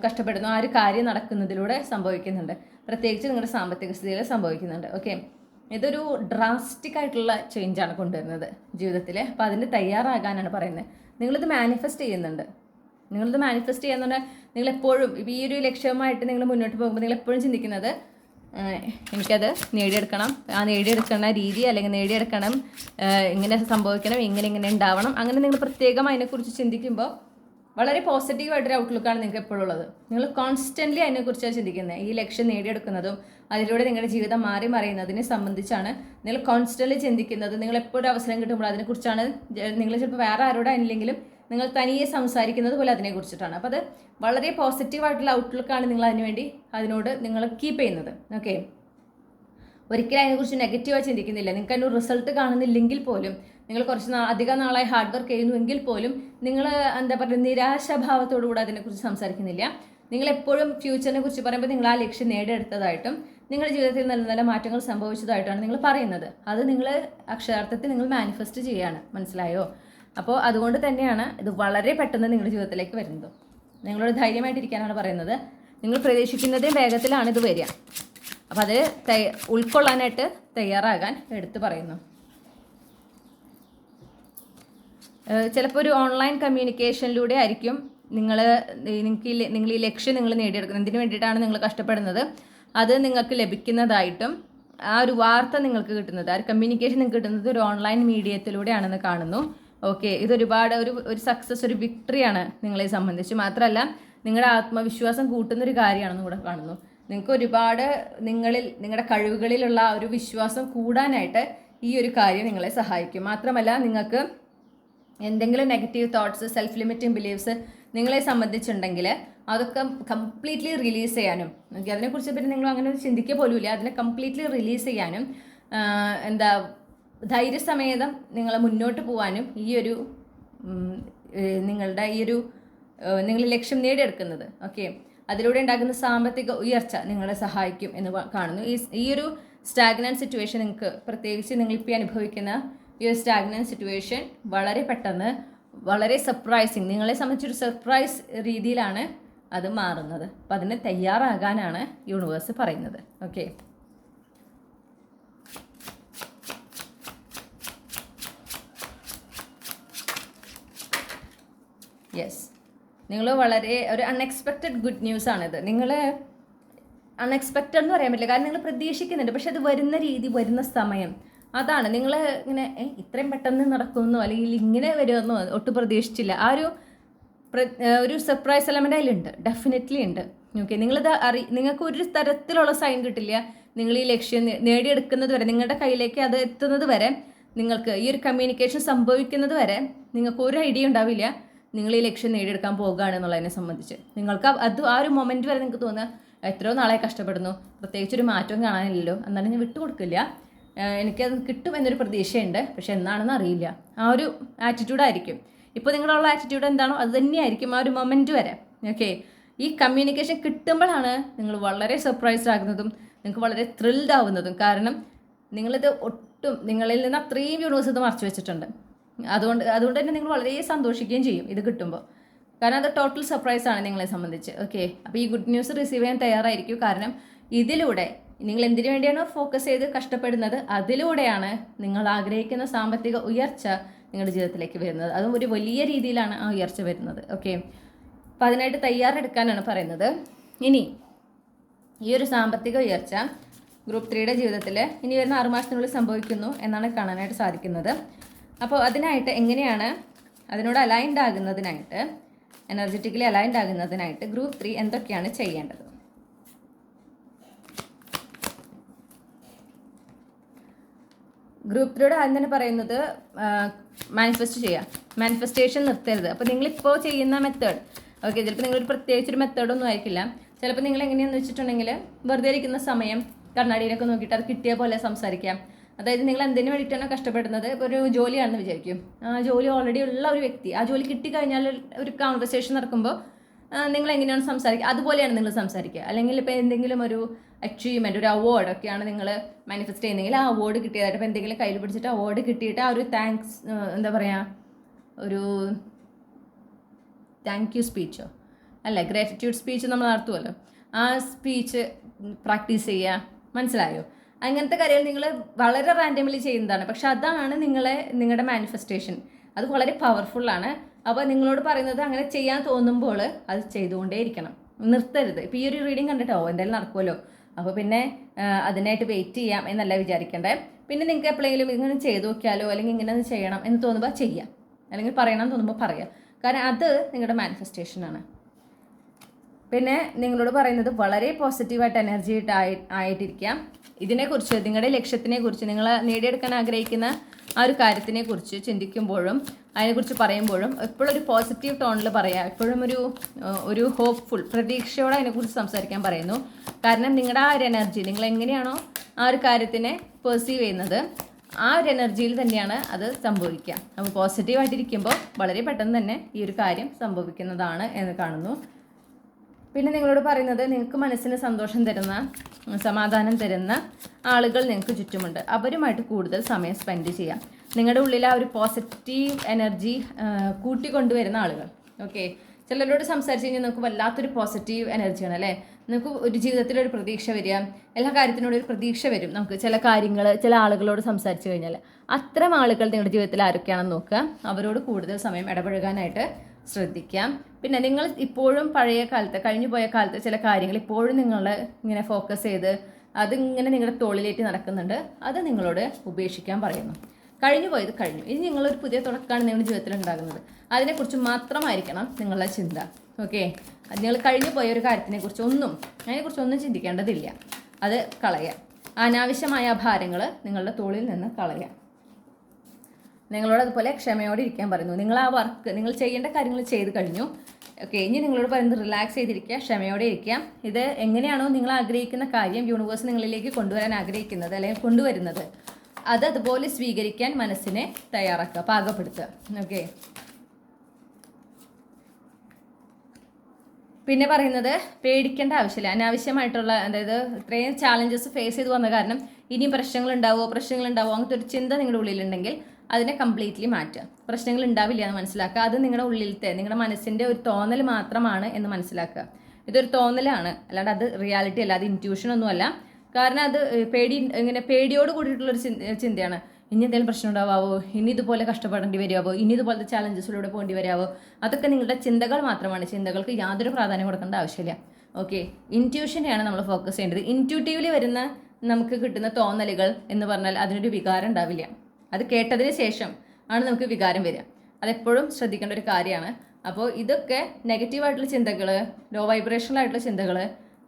കഷ്ടപ്പെടുന്നു ആ ഒരു കാര്യം നടക്കുന്നതിലൂടെ സംഭവിക്കുന്നുണ്ട്. പ്രത്യേകിച്ച് നിങ്ങളുടെ സാമ്പത്തിക സ്ഥിതിയിൽ സംഭവിക്കുന്നുണ്ട്. ഓക്കെ, ഇതൊരു ഡ്രാസ്റ്റിക് ആയിട്ടുള്ള ചേഞ്ചാണ് കൊണ്ടുവരുന്നത് ജീവിതത്തിൽ. അപ്പോൾ അതിന് തയ്യാറാകാനാണ് പറയുന്നത്. നിങ്ങളിത് മാനിഫെസ്റ്റ് ചെയ്യുന്നുണ്ട്. നിങ്ങളെപ്പോഴും ഈ ഒരു ലക്ഷ്യവുമായിട്ട് നിങ്ങൾ മുന്നോട്ട് പോകുമ്പോൾ നിങ്ങളെപ്പോഴും ചിന്തിക്കുന്നത് എനിക്കത് നേടിയെടുക്കണം, ആ നേടിയെടുക്കുന്ന രീതി അല്ലെങ്കിൽ നേടിയെടുക്കണം, ഇങ്ങനെ സംഭവിക്കണം, ഇങ്ങനെ ഉണ്ടാവണം, അങ്ങനെ നിങ്ങൾ പ്രത്യേകം അതിനെക്കുറിച്ച് ചിന്തിക്കുമ്പോൾ വളരെ പോസിറ്റീവായിട്ടൊരു ഔട്ട്ലുക്കാണ് നിങ്ങൾക്ക് എപ്പോഴും ഉള്ളത്. നിങ്ങൾ കോൺസ്റ്റൻ്റ്ലി അതിനെക്കുറിച്ചാണ് ചിന്തിക്കുന്നത്. ഈ ലക്ഷ്യം നേടിയെടുക്കുന്നതും അതിലൂടെ നിങ്ങളുടെ ജീവിതം മാറി മറിയുന്നതിനെ സംബന്ധിച്ചാണ് നിങ്ങൾ കോൺസ്റ്റൻ്റ്ലി ചിന്തിക്കുന്നത്. നിങ്ങൾ എപ്പോഴും അവസരം കിട്ടുമ്പോൾ അതിനെക്കുറിച്ചാണ്. നിങ്ങൾ ചിലപ്പോൾ വേറെ ആരോടും ആയില്ലെങ്കിലും നിങ്ങൾ തനിയെ സംസാരിക്കുന്നത് പോലെ അതിനെക്കുറിച്ചിട്ടാണ്. അപ്പോൾ അത് വളരെ പോസിറ്റീവായിട്ടുള്ള ഔട്ട്ലുക്കാണ് നിങ്ങൾ അതിനോട് നിങ്ങൾ കീപ്പ് ചെയ്യുന്നത്. ഓക്കെ, ഒരിക്കലും അതിനെക്കുറിച്ച് നെഗറ്റീവായി ചിന്തിക്കുന്നില്ല. നിങ്ങൾക്ക് അതിനൊരു റിസൾട്ട് കാണുന്നില്ലെങ്കിൽ പോലും, നിങ്ങൾ അധികം നാളായി ഹാർഡ് വർക്ക് ചെയ്യുന്നുവെങ്കിൽ പോലും നിങ്ങൾ എന്താ പറയുക നിരാശാഭാവത്തോടുകൂടി അതിനെക്കുറിച്ച് സംസാരിക്കുന്നില്ല. നിങ്ങളെപ്പോഴും ഫ്യൂച്ചറിനെ കുറിച്ച് പറയുമ്പോൾ നിങ്ങൾ ആ ലക്ഷ്യം നേടിയെടുത്തതായിട്ടും നിങ്ങളുടെ ജീവിതത്തിൽ നല്ല നല്ല മാറ്റങ്ങൾ സംഭവിച്ചതായിട്ടാണ് നിങ്ങൾ പറയുന്നത്. അത് നിങ്ങൾ അക്ഷരാർത്ഥത്തിൽ നിങ്ങൾ മാനിഫെസ്റ്റ് ചെയ്യുകയാണ്. മനസ്സിലായോ? അപ്പോൾ അതുകൊണ്ട് തന്നെയാണ് ഇത് വളരെ പെട്ടെന്ന് നിങ്ങളുടെ ജീവിതത്തിലേക്ക് വരുന്നത്. നിങ്ങളോട് ധൈര്യമായിട്ടിരിക്കാനാണ് പറയുന്നത്. നിങ്ങൾ പ്രതീക്ഷിക്കുന്നതേ വേഗത്തിലാണ് ഇത് വരിക. അപ്പോൾ അത് ഉൾക്കൊള്ളാനായിട്ട് തയ്യാറാകാൻ എടുത്തു പറയുന്നു. ചിലപ്പോൾ ഒരു ഓൺലൈൻ കമ്മ്യൂണിക്കേഷനിലൂടെ ആയിരിക്കും നിങ്ങൾ ഈ ലക്ഷ്യം നിങ്ങൾ നേടിയെടുക്കുന്നത്, എന്തിനു വേണ്ടിയിട്ടാണ് നിങ്ങൾ കഷ്ടപ്പെടുന്നത്, അത് നിങ്ങൾക്ക് ലഭിക്കുന്നതായിട്ടും ആ ഒരു വാർത്ത നിങ്ങൾക്ക് കിട്ടുന്നത്, ആ ഒരു കമ്മ്യൂണിക്കേഷൻ നിങ്ങൾക്ക് കിട്ടുന്നത് ഒരു ഓൺലൈൻ മീഡിയത്തിലൂടെയാണെന്ന് കാണുന്നു. ഓക്കെ, ഇതൊരുപാട് ഒരു സക്സസ്, ഒരു വിക്ടറിയാണ് നിങ്ങളെ സംബന്ധിച്ച്. മാത്രമല്ല നിങ്ങളുടെ ആത്മവിശ്വാസം കൂട്ടുന്നൊരു കാര്യമാണെന്ന് കൂടെ കാണുന്നു. നിങ്ങൾക്ക് ഒരുപാട് നിങ്ങളുടെ കഴിവുകളിലുള്ള ഒരു വിശ്വാസം കൂടാനായിട്ട് ഈ ഒരു കാര്യം നിങ്ങളെ സഹായിക്കും. മാത്രമല്ല നിങ്ങൾക്ക് എന്തെങ്കിലും negative thoughts, self limiting beliefs നിങ്ങളെ സംബന്ധിച്ചുണ്ടെങ്കിൽ അതൊക്കെ കംപ്ലീറ്റ്ലി റിലീസ് ചെയ്യാനും, അതിനെക്കുറിച്ച് പിന്നെ നിങ്ങൾ അങ്ങനെ ചിന്തിക്കുക പോലുമില്ല, അതിനെ കംപ്ലീറ്റ്ലി റിലീസ് ചെയ്യാനും ധൈര്യസമേതം നിങ്ങൾ മുന്നോട്ട് പോകാനും നിങ്ങൾ ലക്ഷ്യം നേടിയെടുക്കുന്നത്, ഓക്കെ, അതിലൂടെ ഉണ്ടാകുന്ന സാമ്പത്തിക ഉയർച്ച നിങ്ങളെ സഹായിക്കും എന്ന് കാണുന്നു. ഈ ഒരു സ്റ്റാഗ്നന്റ് സിറ്റുവേഷൻ നിങ്ങൾക്ക്, പ്രത്യേകിച്ച് നിങ്ങളിപ്പോൾ അനുഭവിക്കുന്ന ഈ ഒരു സ്റ്റാഗ്നന്റ് സിറ്റുവേഷൻ വളരെ പെട്ടെന്ന്, വളരെ സർപ്രൈസിങ്, നിങ്ങളെ സംബന്ധിച്ചൊരു സർപ്രൈസ് രീതിയിലാണ് അത് മാറുന്നത്. അപ്പം അതിന് തയ്യാറാകാനാണ് യൂണിവേഴ്സ് പറയുന്നത്. ഓക്കെ, യെസ്, നിങ്ങൾ വളരെ ഒരു അൺഎക്സ്പെക്റ്റഡ് ഗുഡ് ന്യൂസ് ആണിത്. നിങ്ങൾ അൺഎക്സ്പെക്റ്റഡ് എന്ന് പറയാൻ പറ്റില്ല, കാരണം നിങ്ങൾ പ്രതീക്ഷിക്കുന്നുണ്ട്, പക്ഷെ അത് വരുന്ന രീതി, വരുന്ന സമയം, അതാണ് നിങ്ങൾ ഇങ്ങനെ ഇത്രയും പെട്ടെന്ന് നടക്കുമെന്നോ അല്ലെങ്കിൽ ഇങ്ങനെ വരുമെന്നോ ഒട്ടും പ്രതീക്ഷിച്ചില്ല. ആ ഒരു സർപ്രൈസ് എലമെൻ്റ് അതിലുണ്ട്, ഡെഫിനറ്റ്ലി ഉണ്ട്. ഓക്കെ, നിങ്ങൾക്ക് ഒരു തരത്തിലുള്ള സൈൻ കിട്ടില്ല. നിങ്ങൾ ഈ ലക്ഷ്യം നേടിയെടുക്കുന്നത് വരെ, നിങ്ങളുടെ കയ്യിലേക്ക് അത് എത്തുന്നത് വരെ, നിങ്ങൾക്ക് ഈ ഒരു കമ്മ്യൂണിക്കേഷൻ സംഭവിക്കുന്നത് വരെ നിങ്ങൾക്ക് ഒരു ഐഡിയ ഉണ്ടാവില്ല നിങ്ങൾ ഈ ലക്ഷ്യം നേടിയെടുക്കാൻ പോകുകയാണ് എന്നുള്ളതിനെ സംബന്ധിച്ച്. നിങ്ങൾക്ക് ആ ഒരു മൊമെൻറ്റ് വരെ നിങ്ങൾക്ക് തോന്നുക എത്രയോ നാളെ കഷ്ടപ്പെടുന്നു, പ്രത്യേകിച്ചൊരു മാറ്റവും കാണാനില്ലല്ലോ, എന്നാലും ഞാൻ വിട്ടുകൊടുക്കില്ല, എനിക്കത് കിട്ടും എന്നൊരു പ്രതീക്ഷയുണ്ട്, പക്ഷെ എന്നാണെന്ന് അറിയില്ല. ആ ഒരു ആറ്റിറ്റ്യൂഡായിരിക്കും ഇപ്പോൾ നിങ്ങളുള്ള ആറ്റിറ്റ്യൂഡ് എന്താണോ അത് തന്നെയായിരിക്കും ആ ഒരു മൊമെൻറ്റ് വരെ. ഓക്കെ, ഈ കമ്മ്യൂണിക്കേഷൻ കിട്ടുമ്പോഴാണ് നിങ്ങൾ വളരെ സർപ്രൈസ്ഡ് ആകുന്നതും നിങ്ങൾക്ക് വളരെ ത്രിൽഡ് ആവുന്നതും. കാരണം നിങ്ങളിത് ഒട്ടും, നിങ്ങളിൽ നിന്ന് അത്രയും യൂണിവേഴ്സ് ഇത് മറച്ചു വെച്ചിട്ടുണ്ട്. അതുകൊണ്ട് തന്നെ നിങ്ങൾ വളരെ സന്തോഷിക്കുകയും ചെയ്യും ഇത് കിട്ടുമ്പോൾ, കാരണം അത് ടോട്ടൽ സർപ്രൈസ് ആണ് നിങ്ങളെ സംബന്ധിച്ച്. ഓക്കെ, അപ്പോൾ ഈ ഗുഡ് ന്യൂസ് റിസീവ് ചെയ്യാൻ തയ്യാറായിരിക്കും. കാരണം ഇതിലൂടെ നിങ്ങൾ എന്തിനു വേണ്ടിയാണോ ഫോക്കസ് ചെയ്ത് കഷ്ടപ്പെടുന്നത്, അതിലൂടെയാണ് നിങ്ങൾ ആഗ്രഹിക്കുന്ന സാമ്പത്തിക ഉയർച്ച നിങ്ങളുടെ ജീവിതത്തിലേക്ക് വരുന്നത്. അതും ഒരു വലിയ രീതിയിലാണ് ആ ഉയർച്ച വരുന്നത്. ഓക്കെ, അപ്പം അതിനായിട്ട് തയ്യാറെടുക്കാനാണ് പറയുന്നത്. ഇനി ഈ ഒരു സാമ്പത്തിക ഉയർച്ച ഗ്രൂപ്പ് 3യുടെ ജീവിതത്തിൽ ഇനി വരുന്ന 6 മാസത്തിനുള്ളിൽ സംഭവിക്കുന്നു എന്നാണ് കാണാനായിട്ട് സാധിക്കുന്നത്. അപ്പോൾ അതിനായിട്ട് എങ്ങനെയാണ്, അതിനോട് അലൈൻഡ് ആകുന്നതിനായിട്ട്, എനർജറ്റിക്കലി അലൈൻഡ് ആകുന്നതിനായിട്ട് ഗ്രൂപ്പ് 3 എന്തൊക്കെയാണ് ചെയ്യേണ്ടത്? ഗ്രൂപ്പ് 3യുടെ ആദ്യം തന്നെ പറയുന്നത് മാനിഫെസ്റ്റ് ചെയ്യുക, മാനിഫെസ്റ്റേഷൻ നിർത്തരുത്. അപ്പോൾ നിങ്ങളിപ്പോൾ ചെയ്യുന്ന മെത്തേഡ്, ഓക്കെ, ചിലപ്പോൾ നിങ്ങളൊരു പ്രത്യേകിച്ചൊരു മെത്തേഡൊന്നും ആയിരിക്കില്ല. ചിലപ്പോൾ നിങ്ങൾ എങ്ങനെയാണെന്ന് വെച്ചിട്ടുണ്ടെങ്കിൽ വെറുതെ ഇരിക്കുന്ന സമയം കണ്ണാടിയിലൊക്കെ നോക്കിയിട്ട് അത് കിട്ടിയ പോലെ സംസാരിക്കാം. അതായത് നിങ്ങൾ എന്തിനു വേണ്ടിയിട്ടാണ് കഷ്ടപ്പെടുന്നത്, ഇപ്പോൾ ഒരു ജോലിയാണെന്ന് വിചാരിക്കും, ആ ജോലി ഓൾറെഡി ഉള്ള ഒരു വ്യക്തി, ആ ജോലി കിട്ടിക്കഴിഞ്ഞാൽ ഒരു കോൺവെർസേഷൻ നടക്കുമ്പോൾ നിങ്ങൾ എങ്ങനെയാണ് സംസാരിക്കുക, അതുപോലെയാണ് നിങ്ങൾ സംസാരിക്കുക. അല്ലെങ്കിൽ ഇപ്പോൾ എന്തെങ്കിലും ഒരു അച്ചീവ്മെൻറ്റ്, ഒരു അവാർഡ് ഒക്കെയാണ് നിങ്ങൾ മാനിഫെസ്റ്റ് ചെയ്യുന്നതെങ്കിൽ ആ അവാർഡ് കിട്ടിയതായിട്ട്, ഇപ്പോൾ എന്തെങ്കിലും കയ്യിൽ പിടിച്ചിട്ട് അവാർഡ് കിട്ടിയിട്ട് ആ ഒരു താങ്ക്സ്, എന്താ പറയുക, ഒരു താങ്ക് യു സ്പീച്ചോ അല്ല, ഗ്രാറ്റിറ്റ്യൂഡ് സ്പീച്ച് നമ്മൾ നടത്തുമല്ലോ, ആ സ്പീച്ച് പ്രാക്ടീസ് ചെയ്യുക. മനസ്സിലായോ? അങ്ങനത്തെ കാര്യങ്ങൾ നിങ്ങൾ വളരെ റാൻഡംലി ചെയ്യുന്നതാണ്, പക്ഷെ അതാണ് നിങ്ങളുടെ മാനിഫെസ്റ്റേഷൻ. അത് വളരെ പവർഫുള്ളാണ്. അപ്പോൾ നിങ്ങളോട് പറയുന്നത് അങ്ങനെ ചെയ്യാൻ തോന്നുമ്പോൾ അത് ചെയ്തുകൊണ്ടേയിരിക്കണം, നിർത്തരുത്. ഇപ്പോൾ ഈ ഒരു റീഡിങ് കണ്ടിട്ടോ എന്തായാലും നടക്കുമല്ലോ, അപ്പോൾ പിന്നെ അതിനായിട്ട് വെയിറ്റ് ചെയ്യാം എന്നല്ല വിചാരിക്കേണ്ടേ. പിന്നെ നിങ്ങൾക്ക് എപ്പോഴെങ്കിലും ഇങ്ങനെ ചെയ്ത് നോക്കിയാലോ അല്ലെങ്കിൽ ഇങ്ങനെ ചെയ്യണം എന്ന് തോന്നുമ്പോൾ ചെയ്യാം, അല്ലെങ്കിൽ പറയണം എന്ന് തോന്നുമ്പോൾ പറയാം. കാരണം അത് നിങ്ങളുടെ മാനിഫെസ്റ്റേഷനാണ്. പിന്നെ നിങ്ങളോട് പറയുന്നത് വളരെ പോസിറ്റീവായിട്ട് എനർജി ആയിട്ടിരിക്കാം. ഇതിനെക്കുറിച്ച്, നിങ്ങളുടെ ലക്ഷ്യത്തിനെക്കുറിച്ച്, നിങ്ങൾ നേടിയെടുക്കാൻ ആഗ്രഹിക്കുന്ന ആ ഒരു കാര്യത്തിനെക്കുറിച്ച് ചിന്തിക്കുമ്പോഴും അതിനെക്കുറിച്ച് പറയുമ്പോഴും എപ്പോഴും ഒരു പോസിറ്റീവ് ടോണിൽ പറയുക, എപ്പോഴും ഒരു ഹോപ്പ്ഫുൾ, പ്രതീക്ഷയോടെ അതിനെക്കുറിച്ച് സംസാരിക്കാൻ പറയുന്നു. കാരണം നിങ്ങളുടെ ആ ഒരു എനർജി, നിങ്ങൾ എങ്ങനെയാണോ ആ ഒരു കാര്യത്തിനെ പെർസീവ് ചെയ്യുന്നത്, ആ ഒരു എനർജിയിൽ തന്നെയാണ് അത് സംഭവിക്കുക. അപ്പോൾ പോസിറ്റീവായിട്ടിരിക്കുമ്പോൾ വളരെ പെട്ടെന്ന് തന്നെ ഈ ഒരു കാര്യം സംഭവിക്കുന്നതാണ് എന്ന് കാണുന്നു. പിന്നെ നിങ്ങളോട് പറയുന്നത്, നിങ്ങൾക്ക് മനസ്സിന് സന്തോഷം തരുന്ന, സമാധാനം തരുന്ന ആളുകൾ നിങ്ങൾക്ക് ചുറ്റുമുണ്ട്. അവരുമായിട്ട് കൂടുതൽ സമയം സ്പെൻഡ് ചെയ്യാം. നിങ്ങളുടെ ഉള്ളിൽ ആ ഒരു പോസിറ്റീവ് എനർജി കൂട്ടിക്കൊണ്ടുവരുന്ന ആളുകൾ. ഓക്കെ, ചിലരോട് സംസാരിച്ച് കഴിഞ്ഞാൽ നിങ്ങൾക്ക് വല്ലാത്തൊരു പോസിറ്റീവ് എനർജിയാണ് അല്ലേ. നിങ്ങൾക്ക് ഒരു ജീവിതത്തിലൊരു പ്രതീക്ഷ വരിക, എല്ലാ കാര്യത്തിനോടും ഒരു പ്രതീക്ഷ വരും. നമുക്ക് ചില ആളുകളോട് സംസാരിച്ച് കഴിഞ്ഞാൽ അത്തരം ആളുകൾ നിങ്ങളുടെ ജീവിതത്തിൽ ആരൊക്കെയാണെന്ന് നോക്കുക, അവരോട് കൂടുതൽ സമയം ഇടപഴകാനായിട്ട് ശ്രദ്ധിക്കാം. പിന്നെ നിങ്ങൾ ഇപ്പോഴും പഴയ കാലത്ത്, കഴിഞ്ഞു പോയ കാലത്ത് ചില കാര്യങ്ങൾ ഇപ്പോഴും നിങ്ങൾ ഇങ്ങനെ ഫോക്കസ് ചെയ്ത് അതിങ്ങനെ നിങ്ങളുടെ തോളിലേറ്റി നടക്കുന്നുണ്ട്. അത് നിങ്ങളോട് ഉപേക്ഷിക്കാൻ പറയുന്നു. കഴിഞ്ഞു പോയത് കഴിഞ്ഞു. ഇനി നിങ്ങളൊരു പുതിയ തുടക്കമാണ് നിങ്ങളുടെ ജീവിതത്തിൽ ഉണ്ടാകുന്നത്. അതിനെക്കുറിച്ച് മാത്രമായിരിക്കണം നിങ്ങളുടെ ചിന്ത. ഓക്കെ, നിങ്ങൾ കഴിഞ്ഞു പോയ ഒരു കാര്യത്തിനെക്കുറിച്ച് അതിനെക്കുറിച്ചൊന്നും ചിന്തിക്കേണ്ടതില്ല. അത് കളയാം. അനാവശ്യമായ ഭാരങ്ങൾ നിങ്ങളുടെ തോളിൽ നിന്ന് കളയാം. നിങ്ങളോട് അതുപോലെ ക്ഷമയോടെ ഇരിക്കാൻ പറയുന്നു. നിങ്ങൾ ആ വർക്ക്, നിങ്ങൾ ചെയ്യേണ്ട കാര്യങ്ങൾ ചെയ്ത് കഴിഞ്ഞു. ഓക്കെ, ഇനി നിങ്ങളോട് പറയുന്നത് റിലാക്സ് ചെയ്തിരിക്കുക, ക്ഷമയോടെ ഇരിക്കുക. ഇത് എങ്ങനെയാണോ നിങ്ങൾ ആഗ്രഹിക്കുന്ന കാര്യം യൂണിവേഴ്സ് നിങ്ങളിലേക്ക് കൊണ്ടുവരാൻ ആഗ്രഹിക്കുന്നത് അല്ലെങ്കിൽ കൊണ്ടുവരുന്നത്, അത് അതുപോലെ സ്വീകരിക്കാൻ മനസ്സിനെ തയ്യാറാക്കുക, പാകപ്പെടുത്തുക. ഓക്കെ, പിന്നെ പറയുന്നത് പേടിക്കേണ്ട ആവശ്യമില്ല. അനാവശ്യമായിട്ടുള്ള, അതായത് ഇത്രയും ചാലഞ്ചസ് ഫേസ് ചെയ്ത് വന്ന കാരണം ഇനിയും പ്രശ്നങ്ങളുണ്ടാവുമോ അങ്ങനത്തെ ഒരു ചിന്ത നിങ്ങളുടെ ഉള്ളിലുണ്ടെങ്കിൽ അതിനെ കംപ്ലീറ്റ്ലി മാറ്റുക. പ്രശ്നങ്ങൾ ഉണ്ടാവില്ല എന്ന് മനസ്സിലാക്കുക. അത് നിങ്ങളുടെ ഉള്ളിലത്തെ, നിങ്ങളുടെ മനസ്സിൻ്റെ ഒരു തോന്നൽ മാത്രമാണ് എന്ന് മനസ്സിലാക്കുക. ഇതൊരു തോന്നലാണ്, അല്ലാണ്ട് അത് റിയാലിറ്റി അല്ല, അത് ഇൻറ്റ്യൂഷൻ ഒന്നുമല്ല. കാരണം അത് പേടിയോട് കൂടിയിട്ടുള്ളൊരു ചിന്തയാണ്. ഇനി എന്തെങ്കിലും പ്രശ്നം ഉണ്ടാവാവോ, ഇനി ഇതുപോലെ കഷ്ടപ്പെടേണ്ടി വരുമോ, ഇനി ഇതുപോലത്തെ ചാലഞ്ചസിലൂടെ പോകേണ്ടി വരാവോ, അതൊക്കെ നിങ്ങളുടെ ചിന്തകൾ മാത്രമാണ്. ചിന്തകൾക്ക് യാതൊരു പ്രാധാന്യം കൊടുക്കേണ്ട ആവശ്യമില്ല. ഓക്കെ, ഇൻറ്റ്യൂഷനെയാണ് നമ്മൾ ഫോക്കസ് ചെയ്യേണ്ടത്. ഇൻറ്റ്യൂട്ടീവ്ലി വരുന്ന നമുക്ക് കിട്ടുന്ന തോന്നലുകൾ എന്ന് പറഞ്ഞാൽ അതിനൊരു വികാരം ഉണ്ടാവില്ല. അത് കേട്ടതിന് ശേഷം ആണ് നമുക്ക് വികാരം വരിക. അതെപ്പോഴും ശ്രദ്ധിക്കേണ്ട ഒരു കാര്യമാണ്. അപ്പോൾ ഇതൊക്കെ നെഗറ്റീവായിട്ടുള്ള ചിന്തകൾ, ലോ വൈബ്രേഷണലായിട്ടുള്ള ചിന്തകൾ,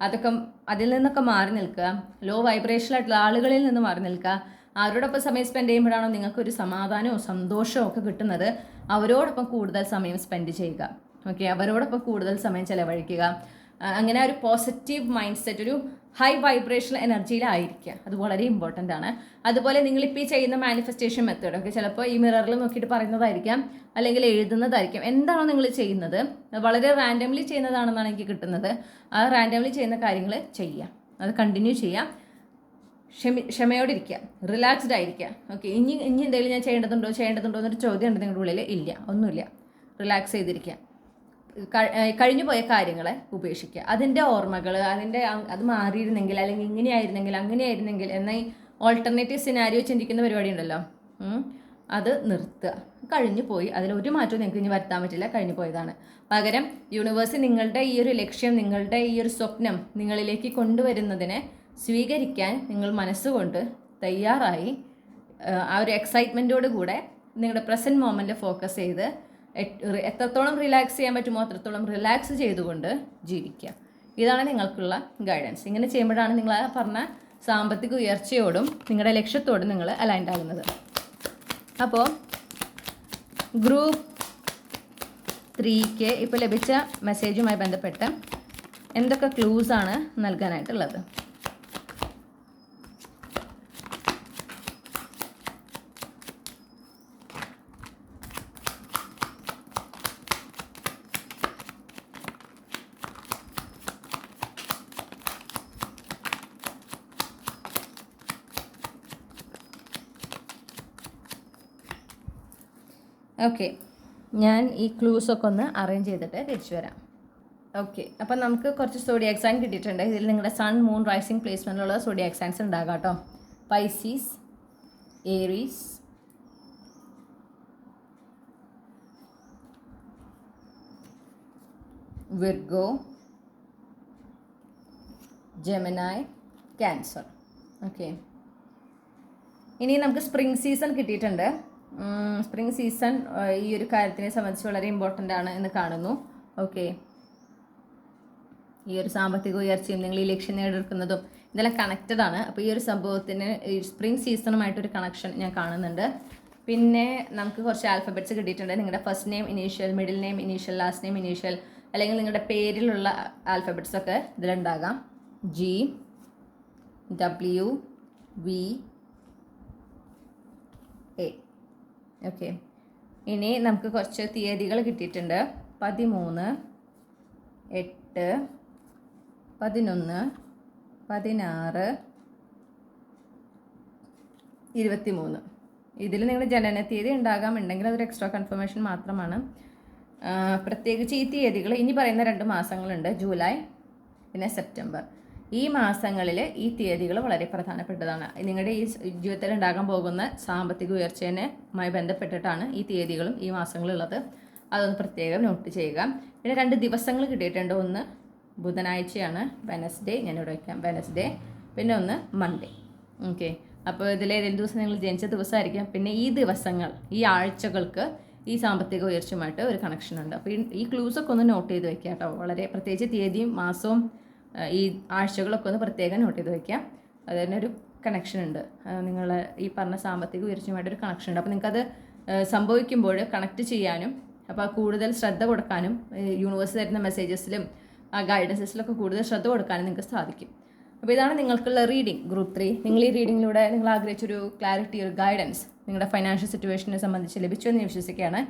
അതൊക്കെ അതിൽ നിന്നൊക്കെ മാറി നിൽക്കുക. ലോ വൈബ്രേഷനായിട്ടുള്ള ആളുകളിൽ നിന്ന് മാറി നിൽക്കുക. അവരോടൊപ്പം സമയം സ്പെൻഡ് ചെയ്യുമ്പോഴാണോ നിങ്ങൾക്കൊരു സമാധാനവും സന്തോഷവും ഒക്കെ കിട്ടുന്നത്, അവരോടൊപ്പം കൂടുതൽ സമയം സ്പെൻഡ് ചെയ്യുക. ഓക്കെ, അവരോടൊപ്പം കൂടുതൽ സമയം ചിലവഴിക്കുക. അങ്ങനെ ഒരു പോസിറ്റീവ് മൈൻഡ് സെറ്റ്, ഒരു ഹൈ വൈബ്രേഷണൽ എനർജിയിലായിരിക്കുക. അത് വളരെ ഇമ്പോർട്ടൻ്റ് ആണ്. അതുപോലെ നിങ്ങളിപ്പോൾ ഈ ചെയ്യുന്ന മാനിഫെസ്റ്റേഷൻ മെത്തേഡ് ഒക്കെ ചിലപ്പോൾ ഈ മിററിൽ നോക്കിയിട്ട് പറയുന്നതായിരിക്കാം, അല്ലെങ്കിൽ എഴുതുന്നതായിരിക്കാം. എന്താണോ നിങ്ങൾ ചെയ്യുന്നത് വളരെ റാൻഡംലി ചെയ്യുന്നതാണെന്നാണ് എനിക്ക് കിട്ടുന്നത്. ആ റാൻഡംലി ചെയ്യുന്ന കാര്യങ്ങൾ ചെയ്യുക, അത് കണ്ടിന്യൂ ചെയ്യുക. ക്ഷമയോടെ ഇരിക്കുക, റിലാക്സ്ഡ് ആയിരിക്കുക. ഓക്കെ, ഇനി എന്തെങ്കിലും ഞാൻ ചെയ്യേണ്ടതുണ്ടോ എന്നൊരു ചോദ്യം ഉണ്ട് നിങ്ങളുടെ ഉള്ളിൽ? ഇല്ല, ഒന്നുമില്ല. റിലാക്സ് ചെയ്തിരിക്കുക. കഴിഞ്ഞു പോയ കാര്യങ്ങളെ ഉപേക്ഷിക്കുക. അതിൻ്റെ ഓർമ്മകൾ, അത് മാറിയിരുന്നെങ്കിൽ, അല്ലെങ്കിൽ അങ്ങനെയായിരുന്നെങ്കിൽ എന്ന ഈ ഓൾട്ടർനേറ്റീവ് സിനാരിയോ ചിന്തിക്കുന്ന പരിപാടി ഉണ്ടല്ലോ, അത് നിർത്തുക. കഴിഞ്ഞു പോയി, അതിലൊരു മാറ്റവും നിങ്ങൾക്ക് ഇനി വരുത്താൻ പറ്റില്ല, കഴിഞ്ഞു പോയതാണ്. പകരം യൂണിവേഴ്സ് നിങ്ങളുടെ ഈ ഒരു ലക്ഷ്യം, നിങ്ങളുടെ ഈ ഒരു സ്വപ്നം നിങ്ങളിലേക്ക് കൊണ്ടുവരുന്നതിനെ സ്വീകരിക്കാൻ നിങ്ങൾ മനസ്സുകൊണ്ട് തയ്യാറായി ആ ഒരു എക്സൈറ്റ്മെൻറ്റോട് കൂടെ നിങ്ങളുടെ പ്രസൻറ്റ് മൊമെൻറ്റിൽ ഫോക്കസ് ചെയ്ത് എത്രത്തോളം റിലാക്സ് ചെയ്യാൻ പറ്റുമോ അത്രത്തോളം റിലാക്സ് ചെയ്തുകൊണ്ട് ജീവിക്കുക. ഇതാണ് നിങ്ങൾക്കുള്ള ഗൈഡൻസ്. ഇങ്ങനെ ചെയ്യുമ്പോഴാണ് നിങ്ങൾ പറഞ്ഞ സാമ്പത്തിക ഉയർച്ചയോടും നിങ്ങളുടെ ലക്ഷ്യത്തോടും നിങ്ങൾ അലൈൻഡ് ആകുന്നത്. അപ്പോൾ ഗ്രൂപ്പ് 3ക്ക് ഇപ്പോൾ ലഭിച്ച മെസ്സേജുമായി ബന്ധപ്പെട്ട് എന്തൊക്കെ ക്ലൂസാണ് നൽകാനായിട്ടുള്ളത്? ഓക്കെ, ഞാൻ ഈ ക്ലൂസൊക്കെ ഒന്ന് അറേഞ്ച് ചെയ്തിട്ട് തിരിച്ചു വരാം. ഓക്കെ, അപ്പം നമുക്ക് കുറച്ച് സോഡിയാക് സൈൻ കിട്ടിയിട്ടുണ്ട്. ഇതിൽ നിങ്ങളുടെ സൺ, മൂൺ, റൈസിങ് പ്ലേസ്മെൻറ്റിലുള്ള സോഡിയാക് സൈൻസ് ഉണ്ടാകാം കേട്ടോ. Pisces, Aries, Virgo, Gemini, cancer. Okay, ഇനി നമുക്ക് സ്പ്രിംഗ് സീസൺ കിട്ടിയിട്ടുണ്ട്. സ്പ്രിംഗ് സീസൺ ഈ ഒരു കാര്യത്തിനെ സംബന്ധിച്ച് വളരെ ഇമ്പോർട്ടൻ്റ് ആണ് എന്ന് കാണുന്നു. ഓക്കെ, ഈ ഒരു സാമ്പത്തിക ഉയർച്ചയും നിങ്ങൾ ഈ ലക്ഷ്യം നേടിയെടുക്കുന്നതും ഇതെല്ലാം കണക്റ്റഡ് ആണ്. അപ്പോൾ ഈ ഒരു സംഭവത്തിന് ഈ സ്പ്രിംഗ് സീസണുമായിട്ടൊരു കണക്ഷൻ ഞാൻ കാണുന്നുണ്ട്. പിന്നെ നമുക്ക് കുറച്ച് ആൽഫബറ്റ്സ് കിട്ടിയിട്ടുണ്ട്. നിങ്ങളുടെ first name initial, middle name initial, last name initial, അല്ലെങ്കിൽ നിങ്ങളുടെ പേരിലുള്ള ആൽഫബറ്റ്സ് ഒക്കെ ഇതിലുണ്ടാകാം. G, W, V, A. Okay, ഇനി നമുക്ക് കുറച്ച് തീയതികൾ കിട്ടിയിട്ടുണ്ട്. 13, 8, 11, 16, 23. ഇതിൽ നിങ്ങളുടെ ജനനത്തീയതി ഉണ്ടാകാമുണ്ടെങ്കിൽ അതൊരു എക്സ്ട്രാ കൺഫർമേഷൻ മാത്രമാണ്. പ്രത്യേകിച്ച് ഈ തീയതികൾ ഇനി പറയുന്ന 2 മാസങ്ങളുണ്ട്, ജൂലൈ പിന്നെ സെപ്റ്റംബർ. ഈ മാസങ്ങളിൽ ഈ തീയതികൾ വളരെ പ്രധാനപ്പെട്ടതാണ്. നിങ്ങളുടെ ഈ ജീവിതത്തിൽ ഉണ്ടാകാൻ പോകുന്ന സാമ്പത്തിക ഉയർച്ചയുമായി ബന്ധപ്പെട്ടിട്ടാണ് ഈ തീയതികളും ഈ മാസങ്ങളുള്ളത്. അതൊന്ന് പ്രത്യേകം നോട്ട് ചെയ്യുക. പിന്നെ 2 ദിവസങ്ങൾ കിട്ടിയിട്ടുണ്ട്. ഒന്ന് ബുധനാഴ്ചയാണ്, വെനസ്ഡേ, ഞാനിവിടെ വയ്ക്കാം വെനസ്ഡേ, പിന്നെ ഒന്ന് മൺഡേ. ഓക്കെ, അപ്പോൾ ഇതിലേതെങ്കിലും ദിവസം നിങ്ങൾ ജനിച്ച ദിവസമായിരിക്കാം. പിന്നെ ഈ ദിവസങ്ങൾ, ഈ ആഴ്ചകൾക്ക് ഈ സാമ്പത്തിക ഉയർച്ചയുമായിട്ട് ഒരു കണക്ഷൻ ഉണ്ട്. അപ്പോൾ ഈ ക്ലൂസൊക്കെ ഒന്ന് നോട്ട് ചെയ്ത് വെക്കുക കേട്ടോ. വളരെ പ്രത്യേകിച്ച് തീയതിയും മാസവും ഈ ആഴ്ചകളൊക്കെ ഒന്ന് പ്രത്യേകം നോട്ട് ചെയ്ത് വയ്ക്കാം. അതിനൊരു കണക്ഷൻ ഉണ്ട്. നിങ്ങൾ ഈ പറഞ്ഞ സാമ്പത്തിക ഉയർച്ചയുമായിട്ടൊരു കണക്ഷൻ ഉണ്ട്. അപ്പോൾ നിങ്ങൾക്കത് സംഭവിക്കുമ്പോൾ കണക്ട് ചെയ്യാനും അപ്പോൾ കൂടുതൽ ശ്രദ്ധ കൊടുക്കാനും യൂണിവേഴ്സ് തരുന്ന മെസ്സേജസിലും ഗൈഡൻസസിലൊക്കെ കൂടുതൽ ശ്രദ്ധ കൊടുക്കാനും നിങ്ങൾക്ക് സാധിക്കും. അപ്പോൾ ഇതാണ് നിങ്ങൾക്കുള്ള റീഡിംഗ് ഗ്രൂപ്പ് 3. നിങ്ങൾ ഈ റീഡിങ്ങിലൂടെ നിങ്ങൾ ആഗ്രഹിച്ചൊരു ക്ലാരിറ്റി, ഒരു ഗൈഡൻസ് നിങ്ങളുടെ ഫൈനാൻഷ്യൽ സിറ്റുവേഷനെ സംബന്ധിച്ച് ലഭിച്ചു എന്ന് വിശ്വസിക്കുകയാണ്.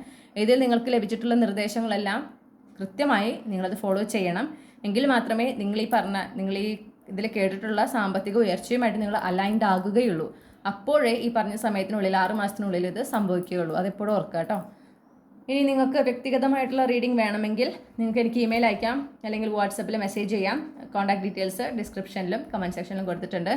ഇതിൽ നിങ്ങൾക്ക് ലഭിച്ചിട്ടുള്ള നിർദ്ദേശങ്ങളെല്ലാം കൃത്യമായി നിങ്ങളത് ഫോളോ ചെയ്യണം. എങ്കിൽ മാത്രമേ നിങ്ങൾ ഈ ഇതിൽ കേട്ടിട്ടുള്ള സാമ്പത്തിക ഉയർച്ചയുമായിട്ട് നിങ്ങൾ അലൈൻഡ് ആകുകയുള്ളൂ. അപ്പോഴേ ഈ പറഞ്ഞ സമയത്തിനുള്ളിൽ 6 മാസത്തിനുള്ളിൽ ഇത് സംഭവിക്കുകയുള്ളൂ. അതെപ്പോഴും ഓർക്കുക കേട്ടോ. ഇനി നിങ്ങൾക്ക് വ്യക്തിഗതമായിട്ടുള്ള റീഡിംഗ് വേണമെങ്കിൽ നിങ്ങൾക്ക് എനിക്ക് ഇമെയിൽ അയക്കാം, അല്ലെങ്കിൽ വാട്സപ്പിൽ മെസ്സേജ് ചെയ്യാം. കോൺടാക്ട് ഡീറ്റെയിൽസ് ഡിസ്ക്രിപ്ഷനിലും കമൻറ്റ് സെക്ഷനിലും കൊടുത്തിട്ടുണ്ട്.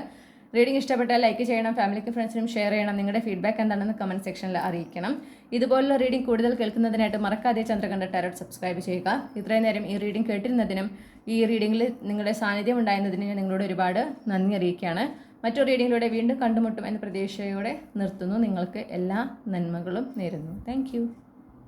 റീഡിംഗ് ഇഷ്ടപ്പെട്ടാൽ ലൈക്ക് ചെയ്യണം, ഫാമിലിക്കും ഫ്രണ്ട്സിനും ഷെയർ ചെയ്യണം. നിങ്ങളുടെ ഫീഡ്ബാക്ക് എന്താണെന്ന് കമൻറ്റ് സെക്ഷനിൽ അറിയിക്കണം. ഇതുപോലുള്ള റീഡിംഗ് കൂടുതൽ കേൾക്കുന്നതിനായിട്ട് മറക്കാതെ ചന്ദ്രകണ്ഠ ടാരോട്ട് സബ്സ്ക്രൈബ് ചെയ്യുക. ഇത്രയും നേരം ഈ റീഡിംഗ് കേട്ടിരുന്നതിനും ഈ റീഡിങ്ങിൽ നിങ്ങളുടെ സാന്നിധ്യം ഉണ്ടായിരുന്നതിന് ഞാൻ നിങ്ങളോട് ഒരുപാട് നന്ദി അറിയിക്കുകയാണ്. മറ്റൊരു റീഡിങ്ങിലൂടെ വീണ്ടും കണ്ടുമുട്ടും എന്ന പ്രതീക്ഷയോടെ നിർത്തുന്നു. നിങ്ങൾക്ക് എല്ലാ നന്മകളും നേരുന്നു. താങ്ക്